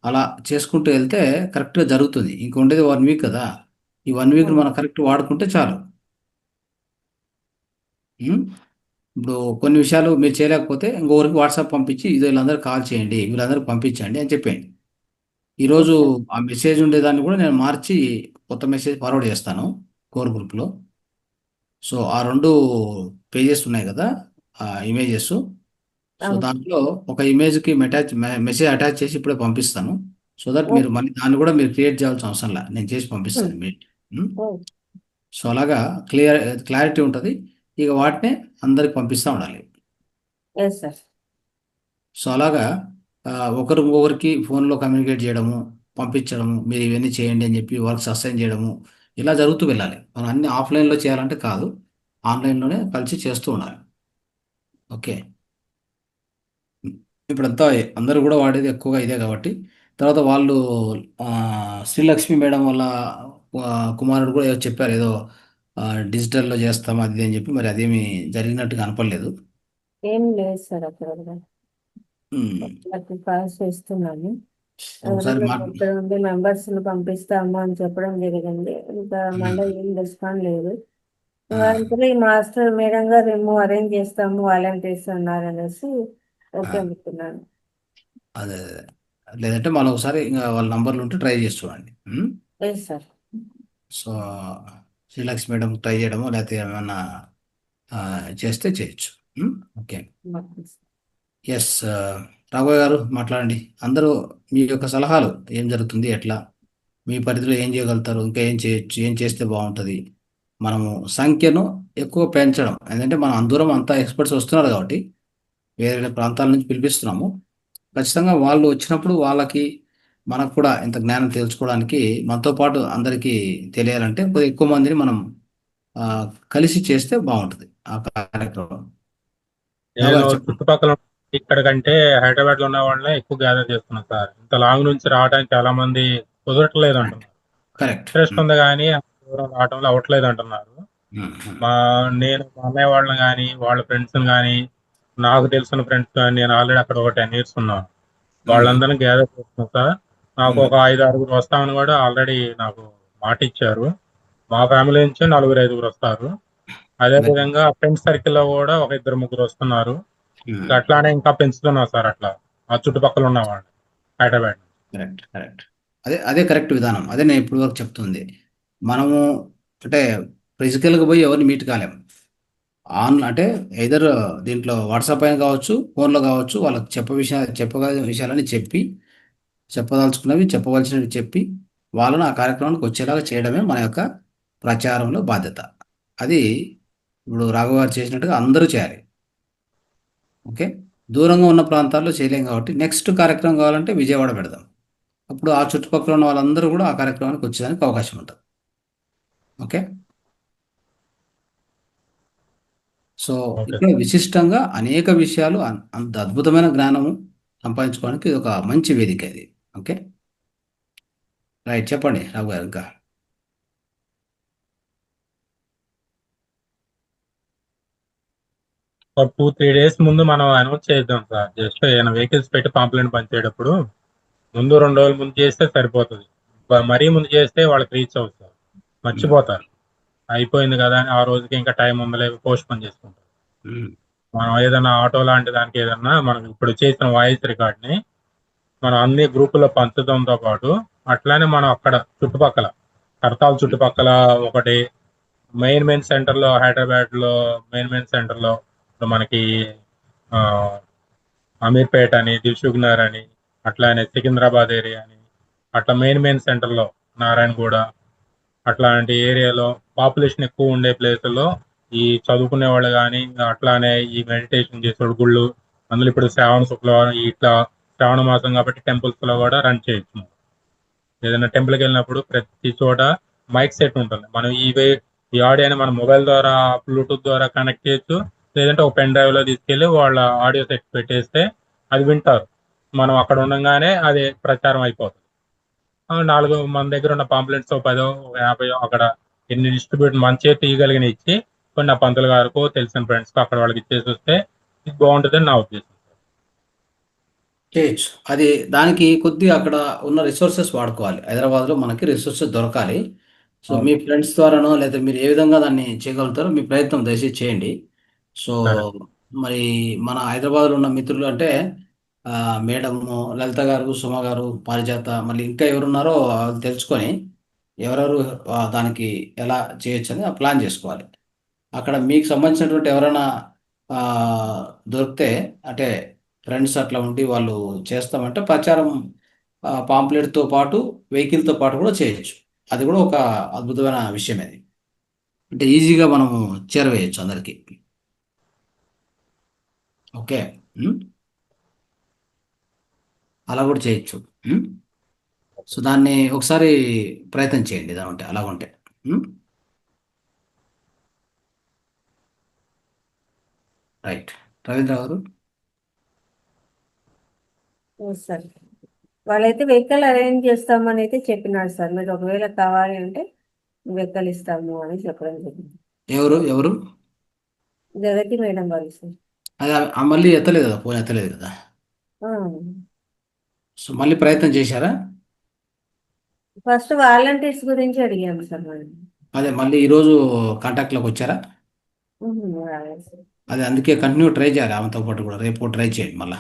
అలా చేసుకుంటూ వెళ్తే కరెక్ట్గా జరుగుతుంది. ఇంక ఉండేది 1 వీక్ కదా, ఈ 1 వీక్ మనం కరెక్ట్ వాడుకుంటే చాలు. ఇప్పుడు కొన్ని విషయాలు మీరు చేయలేకపోతే ఇంకొకరికి వాట్సాప్ పంపించి వీళ్ళందరూ కాల్ చేయండి, వీళ్ళందరికీ పంపించండి అని చెప్పండి. ఈరోజు ఆ మెసేజ్ ఉండేదాన్ని కూడా నేను మార్చి కొత్త మెసేజ్ ఫార్వర్డ్ చేస్తాను కోర్ గ్రూప్లో. సో ఆ 2 పేజెస్ ఉన్నాయి కదా, ఆ ఇమేజెస్. సో దాంట్లో ఒక ఇమేజ్కి మెసేజ్ అటాచ్ చేసి ఇప్పుడే పంపిస్తాను. సో దట్ మీరు మళ్ళీ దాన్ని కూడా మీరు క్రియేట్ చేయాల్సిన అవసరం లేదు, నేను చేసి పంపిస్తాను మీట్. సో అలాగా క్లారిటీ ఉంటుంది. ఇక వాటినే అందరికి పంపిస్తూ ఉండాలి. Yes sir. సో అలాగా ఒకరు ఇంకొకరికి ఫోన్లో కమ్యూనికేట్ చేయడము, పంపించడము, మీరు ఇవన్నీ చేయండి అని చెప్పి వర్క్స్ అసైన్ చేయడము, ఇలా జరుగుతూ వెళ్ళాలి. మనం అన్ని ఆఫ్లైన్లో చేయాలంటే కాదు, ఆన్లైన్లోనే కలిసి చేస్తూ ఉండాలి. ఓకే. ఇప్పుడంతా అందరూ కూడా వాడేది ఎక్కువగా ఇదే కాబట్టి, తర్వాత వాళ్ళు శ్రీలక్ష్మి మేడం వల్ల కుమారుడు కూడా ఏదో చెప్పారు, ఏదో డిజిటల్లో చేస్తాం అది అని చెప్పి, మరి అదేమి జరిగినట్టుగా కనపడలేదు. ఏం లేదు సార్, అక్కడ కాల్ చేస్తున్నాను. ఒకసారి ఇక్కడ ఉండి మెంబర్స్ పంపిస్తాము అని చెప్పడం జరిగింది. ఇంకా మళ్ళీ ఏం రెస్పాండ్ లేదు. ఈ మాస్టర్ మేడం గారు ఏమో అరేంజ్ చేస్తాము, వాలంటీర్స్ ఉన్నారు అనేసి ఓకే అనుకున్నాను. అదే లేదంటే మనం ఒకసారి ఇంకా వాళ్ళ నంబర్లు ఉంటే ట్రై చేసి చూడండి. Yes sir. So Srilakshmi madam try చేయడమో లేకపోతే ఏమైనా చేస్తే చేయొచ్చు. ఓకే. ఎస్ రాఘవ గారు మాట్లాడండి. అందరూ మీ యొక్క సలహాలు, ఏం జరుగుతుంది, ఎట్లా మీ పరిధిలో ఏం చేయగలుగుతారు, ఇంకా ఏం చేయొచ్చు, ఏం చేస్తే బాగుంటుంది, మనము సంఖ్యను ఎక్కువ పెంచడం. ఎందుకంటే మనం అందరం అంతా ఎక్స్పర్ట్స్ వస్తున్నారు కాబట్టి వేరే ప్రాంతాల నుంచి పిలిపిస్తున్నాము. ఖచ్చితంగా వాళ్ళు వచ్చినప్పుడు వాళ్ళకి మనకు కూడా ఇంత జ్ఞానం తెలుసుకోవడానికి, మనతో పాటు అందరికీ తెలియాలంటే కొద్దిగా ఎక్కువ మందిని మనం కలిసి చేస్తే బాగుంటుంది ఆ కార్యక్రమం. నేను చుట్టుపక్కల ఇక్కడ కంటే హైదరాబాద్ లో ఉన్న వాళ్ళనే ఎక్కువ గ్యాదర్ చేస్తున్నాను సార్. ఇంత లాంగ్ నుంచి రావడానికి చాలా మంది కుదరట్లేదు అంటున్నారు. ఇంట్రెస్ట్ ఉంది కానీ దూరం రావడంలో అవ్వట్లేదు అంటున్నారు. నేను మా అన్నయ్య వాళ్ళని కానీ వాళ్ళ ఫ్రెండ్స్ కానీ, నాకు తెలిసిన ఫ్రెండ్స్ కానీ, నేను ఆల్రెడీ అక్కడ ఒక 10 years ఉన్నాను, వాళ్ళందరినీ గ్యాదర్ చేస్తున్నాను సార్. నాకు ఒక 5-6 వస్తామని కూడా ఆల్రెడీ నాకు మాట ఇచ్చారు. మా ఫ్యామిలీ నుంచి 4-5 వస్తారు. అదే విధంగా ఫ్రెండ్స్ సర్కిల్ లో కూడా ఒక 2-3 వస్తున్నారు. అట్లానే ఇంకా పెంచుతున్నారు సార్, అట్లా ఆ చుట్టుపక్కల ఉన్న వాళ్ళు హైదరాబాద్. కరెక్ట్. అదే కరెక్ట్ విధానం. అదే నేను ఇప్పుడు వరకు చెప్తుంది. మనము అంటే ఫిజికల్గా పోయి ఎవరిని మీట్ కాలేము. అంటే ఎయిదర్ దీంట్లో వాట్సాప్ అయినా కావచ్చు, ఫోన్లో కావచ్చు, వాళ్ళకి చెప్పగలిగిన విషయాలని చెప్పదలుచుకున్నవి చెప్పవలసినవి చెప్పి వాళ్ళను ఆ కార్యక్రమానికి వచ్చేలాగా చేయడమే మన యొక్క ప్రచారంలో బాధ్యత. అది ఇప్పుడు రాఘవ గారు చేసినట్టుగా అందరూ చేయాలి. ఓకే. దూరంగా ఉన్న ప్రాంతాల్లో చేయలేం కాబట్టి నెక్స్ట్ కార్యక్రమం కావాలంటే విజయవాడ పెడదాం. అప్పుడు ఆ చుట్టుపక్కల ఉన్న వాళ్ళందరూ కూడా ఆ కార్యక్రమానికి వచ్చేదానికి అవకాశం ఉంటుంది. ఓకే. సో ఇక్కడ విశిష్టంగా అనేక విషయాలు, అంత అద్భుతమైన జ్ఞానము సంపాదించుకోవడానికి ఇది ఒక మంచి వేదిక ఇది. Okay, right. చెప్పండి రాఘు గారు. ఇంకా ఒక 2-3 days ముందు మనం అనౌన్స్ చేద్దాం సార్. జస్ట్ ఏమైనా వెహికల్స్ పెట్టి పాంప్లెంట్ పంచేటప్పుడు ముందు 2 రోజుల ముందు చేస్తే సరిపోతుంది. మరీ ముందు చేస్తే వాళ్ళకి రీచ్ అవుతారు, మర్చిపోతారు. అయిపోయింది కదా అని ఆ రోజుకి ఇంకా టైం ఉందలే పోస్ట్ పోన్ చేసుకుంటారు. మనం ఏదైనా ఆటో లాంటి దానికి ఏదన్నా మనం ఇప్పుడు చేసిన వాయిస్ రికార్డ్ని మనం అన్ని గ్రూపుల్లో పంచడంతో పాటు అట్లానే మనం అక్కడ చుట్టుపక్కల కర్తాల్ చుట్టుపక్కల ఒకటి మెయిన్ సెంటర్లో, హైదరాబాద్లో మెయిన్ సెంటర్లో మనకి అమీర్పేట అని, దిల్సుఖ్నగర్ అని, అట్లానే సికింద్రాబాద్ ఏరియా అని, అట్లా మెయిన్ సెంటర్లో నారాయణగూడ అట్లాంటి ఏరియాలో పాపులేషన్ ఎక్కువ ఉండే ప్లేసుల్లో ఈ చదువుకునే వాళ్ళు కానీ, అట్లానే ఈ మెడిటేషన్ చేసే గుళ్ళు, అందులో ఇప్పుడు శ్రావణ శుక్రవారం ఇట్లా శ్రావణ మాసం కాబట్టి టెంపుల్స్ లో కూడా రన్ చేయొచ్చు. ఏదైనా టెంపుల్కి వెళ్ళినప్పుడు ప్రతి చోట మైక్ సెట్ ఉంటుంది. మనం ఈ ఆడియోని మన మొబైల్ ద్వారా, బ్లూటూత్ ద్వారా కనెక్ట్ చేయొచ్చు. లేదంటే ఒక పెన్ డ్రైవ్ లో తీసుకెళ్లి వాళ్ళ ఆడియో సెట్ పెట్టేస్తే అది వింటారు. మనం అక్కడ ఉండగానే అది ప్రచారం అయిపోతుంది. 4 మన దగ్గర ఉన్న పాంప్లెంట్స్ 10, 50 అక్కడ ఎన్ని డిస్ట్రిబ్యూట్ మన చేతి తీయగలిగిన ఇచ్చి కొన్ని నా పంతులు గారికో తెలిసిన ఫ్రెండ్స్కి అక్కడ వాళ్ళకి ఇచ్చేసి వస్తే ఇది బాగుంటుందని నా ఉద్దేశం. చేయొచ్చు. అది దానికి కొద్దిగా అక్కడ ఉన్న రిసోర్సెస్ వాడుకోవాలి. హైదరాబాద్లో మనకి రిసోర్సెస్ దొరకాలి. సో మీ ఫ్రెండ్స్ ద్వారానో లేదా మీరు ఏ విధంగా దాన్ని చేయగలుగుతారో మీ ప్రయత్నం దయచేసి చేయండి. సో మరి మన హైదరాబాద్లో ఉన్న మిత్రులు అంటే మేడం లలిత గారు, సుమ గారు, పారిజాత, మళ్ళీ ఇంకా ఎవరున్నారో తెలుసుకొని ఎవరెవరు దానికి ఎలా చేయొచ్చు అని ప్లాన్ చేసుకోవాలి. అక్కడ మీకు సంబంధించినటువంటి ఎవరైనా దొరికితే, అంటే ఫ్రెండ్స్ అట్లా ఉండి వాళ్ళు చేస్తామంటే ప్రచారం పాంప్లెట్తో పాటు వెహికల్తో పాటు కూడా చేయొచ్చు. అది కూడా ఒక అద్భుతమైన విషయం అది. అంటే ఈజీగా మనము చేరవేయచ్చు అందరికి. ఓకే. ఉమ్. అలా కూడా చేయొచ్చు. సో దాన్ని ఒకసారి ప్రయత్నం చేయండి ఇలా ఉంటే అలాగుంటే. రైట్. రవీంద్ర గారు. సార్ వాళ్ళైతే వెహికల్ అరేంజ్ చేస్తామని అయితే చెప్పినారు సార్. మీరు ఒకవేళ కావాలి అంటే వెహికల్ ఇస్తాము అని చెప్పడం జరిగింది. ఎవరు ఎవరు జగతి మేడం వాళ్ళు సార్. అది మళ్ళీ ఎత్తలేదు కదా, ఫోన్ ఎత్తలేదు కదా. సో మళ్ళీ ప్రయత్నం చేశారా? ఫస్ట్ వాలంటీర్స్ గురించి అడిగాము సార్ మనం. అదే మళ్ళీ ఈరోజు కాంటాక్ట్లోకి వచ్చారా? రాలేదు సార్. అదే అందుకే కంటిన్యూ ట్రై చేయాలి ఆమెతో పాటు కూడా. రేపు ట్రై చేయండి మళ్ళీ.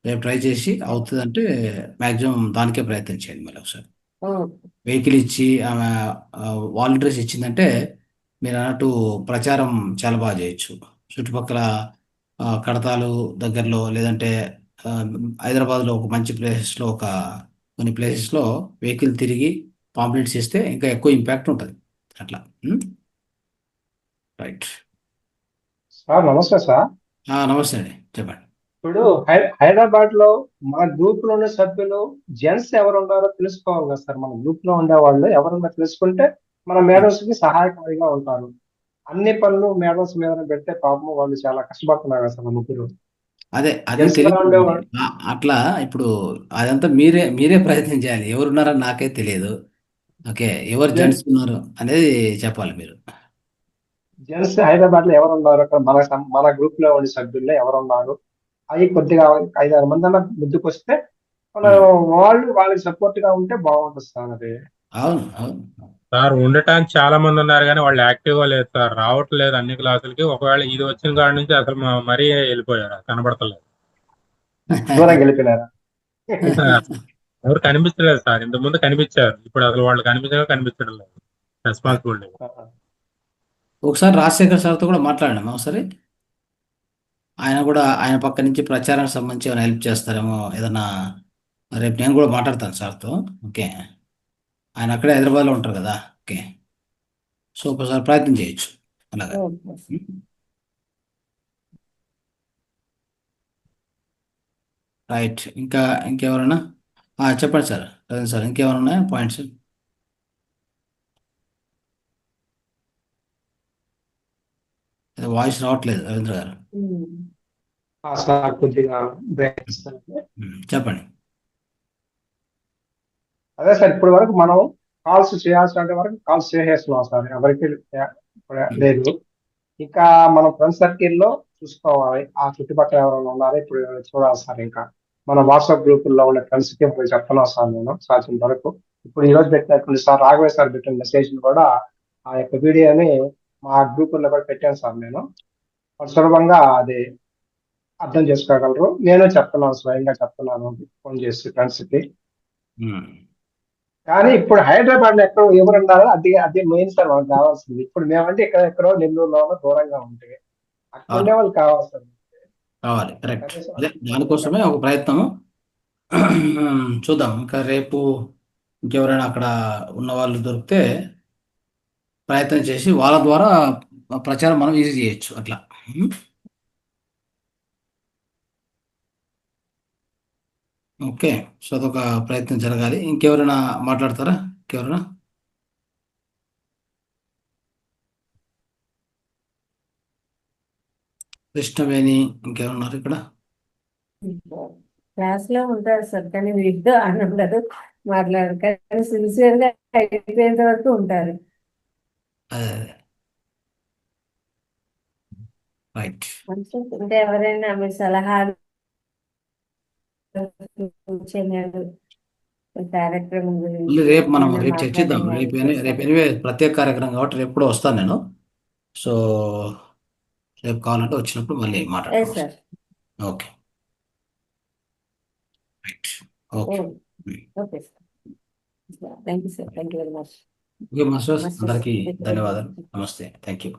రేపు ట్రై చేసి అవుతుందంటే మ్యాక్సిమం దానికే ప్రయత్నం చేయండి మళ్ళీ ఒకసారి. వెహికల్ ఇచ్చి ఆమె వాలంటీర్స్ ఇచ్చిందంటే మీరు అన్నట్టు ప్రచారం చాలా బాగా చేయొచ్చు. చుట్టుపక్కల కడతాలు దగ్గరలో లేదంటే హైదరాబాద్లో ఒక మంచి ప్లేసెస్లో కొన్ని ప్లేసెస్లో వెహికల్ తిరిగి పాంప్లెట్స్ ఇస్తే ఇంకా ఎక్కువ ఇంపాక్ట్ ఉంటుంది అట్లా. రైట్. సార్ నమస్తే సార్. నమస్తే అండి, చెప్పండి. ఇప్పుడు హైదరాబాద్ లో మన గ్రూప్ లో ఉన్న సభ్యులు జెంట్స్ ఎవరు ఉన్నారో తెలుసుకోవాలి కదా సార్. మన గ్రూప్ లో ఉండే వాళ్ళు ఎవరన్నా తెలుసుకుంటే మన మేడమ్స్ కి సహాయకారిగా ఉంటారు. అన్ని పనులు మేడమ్స్ మీద పెడితే పాపం వాళ్ళు చాలా కష్టపడుతున్నారు కదా సార్ ముగ్గురు. అదే జెంట్స్ తెలియదు ఉండేవాళ్ళు అట్లా. ఇప్పుడు అదంతా మీరే ప్రయత్నం చేయాలి. ఎవరు ఉన్నారని నాకే తెలియదు. ఓకే, ఎవరు జెంట్స్ ఉన్నారు అనేది చెప్పాలి మీరు. జెంట్స్ హైదరాబాద్ లో ఎవరు ఉన్నారు, అక్కడ మన గ్రూప్ లో ఉండే సభ్యుల్లో ఎవరు ఉన్నారు, అవి కొద్దిగా 5-6 మంది అన్న ముందుకు వస్తే వాళ్ళకి సపోర్ట్ గా ఉంటే బాగుంటుంది సార్. అది అవును అవును సార్ ఉండటానికి చాలా మంది ఉన్నారు కానీ వాళ్ళు యాక్టివ్ గా లేదు సార్. రావట్లేదు అన్ని క్లాసులకి. ఒకవేళ ఇది వచ్చిన కాడ నుంచి అసలు మరీ వెళ్ళిపోయారు, కనబడతలేదు. దూరం గెలిపినారా? ఎవరు కనిపించలేదు సార్. ఇంత ముందు కనిపించారు, ఇప్పుడు అసలు వాళ్ళు కనిపించడం లేదు. రెస్పాన్సిబిలిటీ. ఒకసారి రాజశేఖర్ సార్తో కూడా మాట్లాడాము ఒకసారి. ఆయన పక్క నుంచి ప్రచారానికి సంబంధించి ఏమైనా హెల్ప్ చేస్తారేమో ఏదన్నా. రేపు నేను కూడా మాట్లాడతాను సార్తో. ఓకే, ఆయన అక్కడే హైదరాబాద్లో ఉంటారు కదా. ఓకే, సో ఒకసారి ప్రయత్నం చేయొచ్చు అలాగా. రైట్. ఇంకెవరైనా చెప్పండి సార్. రవీంద్ర సార్, ఇంకేమైనా ఉన్నాయా పాయింట్స్? వాయిస్ రావట్లేదు రవీంద్ర గారు. సార్ కొద్దిగా బ్రేక్ ఇస్తాను. చెప్పండి. అదే సార్, ఇప్పటి వరకు మనం కాల్స్ చేయాల్సిన వరకు కాల్స్ చేసేస్తున్నాం సార్. ఎవరికి లేదు. ఇంకా మనం ఫ్రెండ్ సర్కిల్ లో చూసుకోవాలి, ఆ చుట్టుపక్కల ఎవరైనా ఉన్నారో ఇప్పుడు చూడాలి సార్. ఇంకా మన వాట్సాప్ గ్రూపుల్లో ఉన్న ఫ్రెండ్స్ కి చెప్తున్నాం సార్ నేను సాధ్యం వరకు. ఇప్పుడు ఈ రోజు పెట్టినటువంటి సార్ రాఘవయ్య సార్ పెట్టిన మెసేజ్ కూడా ఆ యొక్క వీడియోని మా గ్రూపుల్లో కూడా పెట్టాను సార్. నేను సులభంగా అది అర్థం చేసుకోగలరు. నేను చెప్తున్నాను, స్వయంగా చెప్తున్నాను ఫోన్ చేసి ఫ్రెండ్స్ కి. కానీ ఇప్పుడు హైదరాబాద్ లో ఎవరు ఉన్నారో అది మెయిన్ సార్ మనకు కావాల్సింది. ఇప్పుడు మేమంటే ఎక్కడో నెల్లూరులో దూరంగా ఉంటే అక్కడ ఉండే వాళ్ళు కావాలి సార్. కావాలి, కరెక్ట్. అదే దానికోసమే ఒక ప్రయత్నం చూద్దాం. ఇంకా రేపు ఇంకెవరైనా అక్కడ ఉన్న వాళ్ళు దొరికితే ప్రయత్నం చేసి వాళ్ళ ద్వారా ప్రచారం మనం ఈజీ చేయొచ్చు అట్లా. ఓకే, సో అదొక ప్రయత్నం జరగాలి. ఇంకెవరైనా మాట్లాడతారా? ఇంకెవరైనా? కృష్ణవేణి ఇంకెవరున్నారు ఇక్కడ? క్లాస్ లో ఉంటారు సార్, కానీ వీటితో అని ఉండదు, మాట్లాడరు. కానీ సిన్సియర్ గా అయిపోయేంత వరకు ఉంటారు. రైట్. అంటే ఎవరైనా మీ సలహాలు, సూచనలు, కార్యక్రమం గురించి రేపు మనం చర్చిద్దాం. రేపు ఎనివే ప్రత్యేక కార్యక్రమం కాబట్టి రేపు కూడా వస్తాను నేను. సో రేపు కావాలంటే వచ్చినప్పుడు మళ్ళీ మాట్లాడతాం sir. Okay, right. Okay okay sir. Thank you sir. Thank you very much. Okay masters, అందరికీ ధన్యవాదాలు. నమస్తే. Thank you.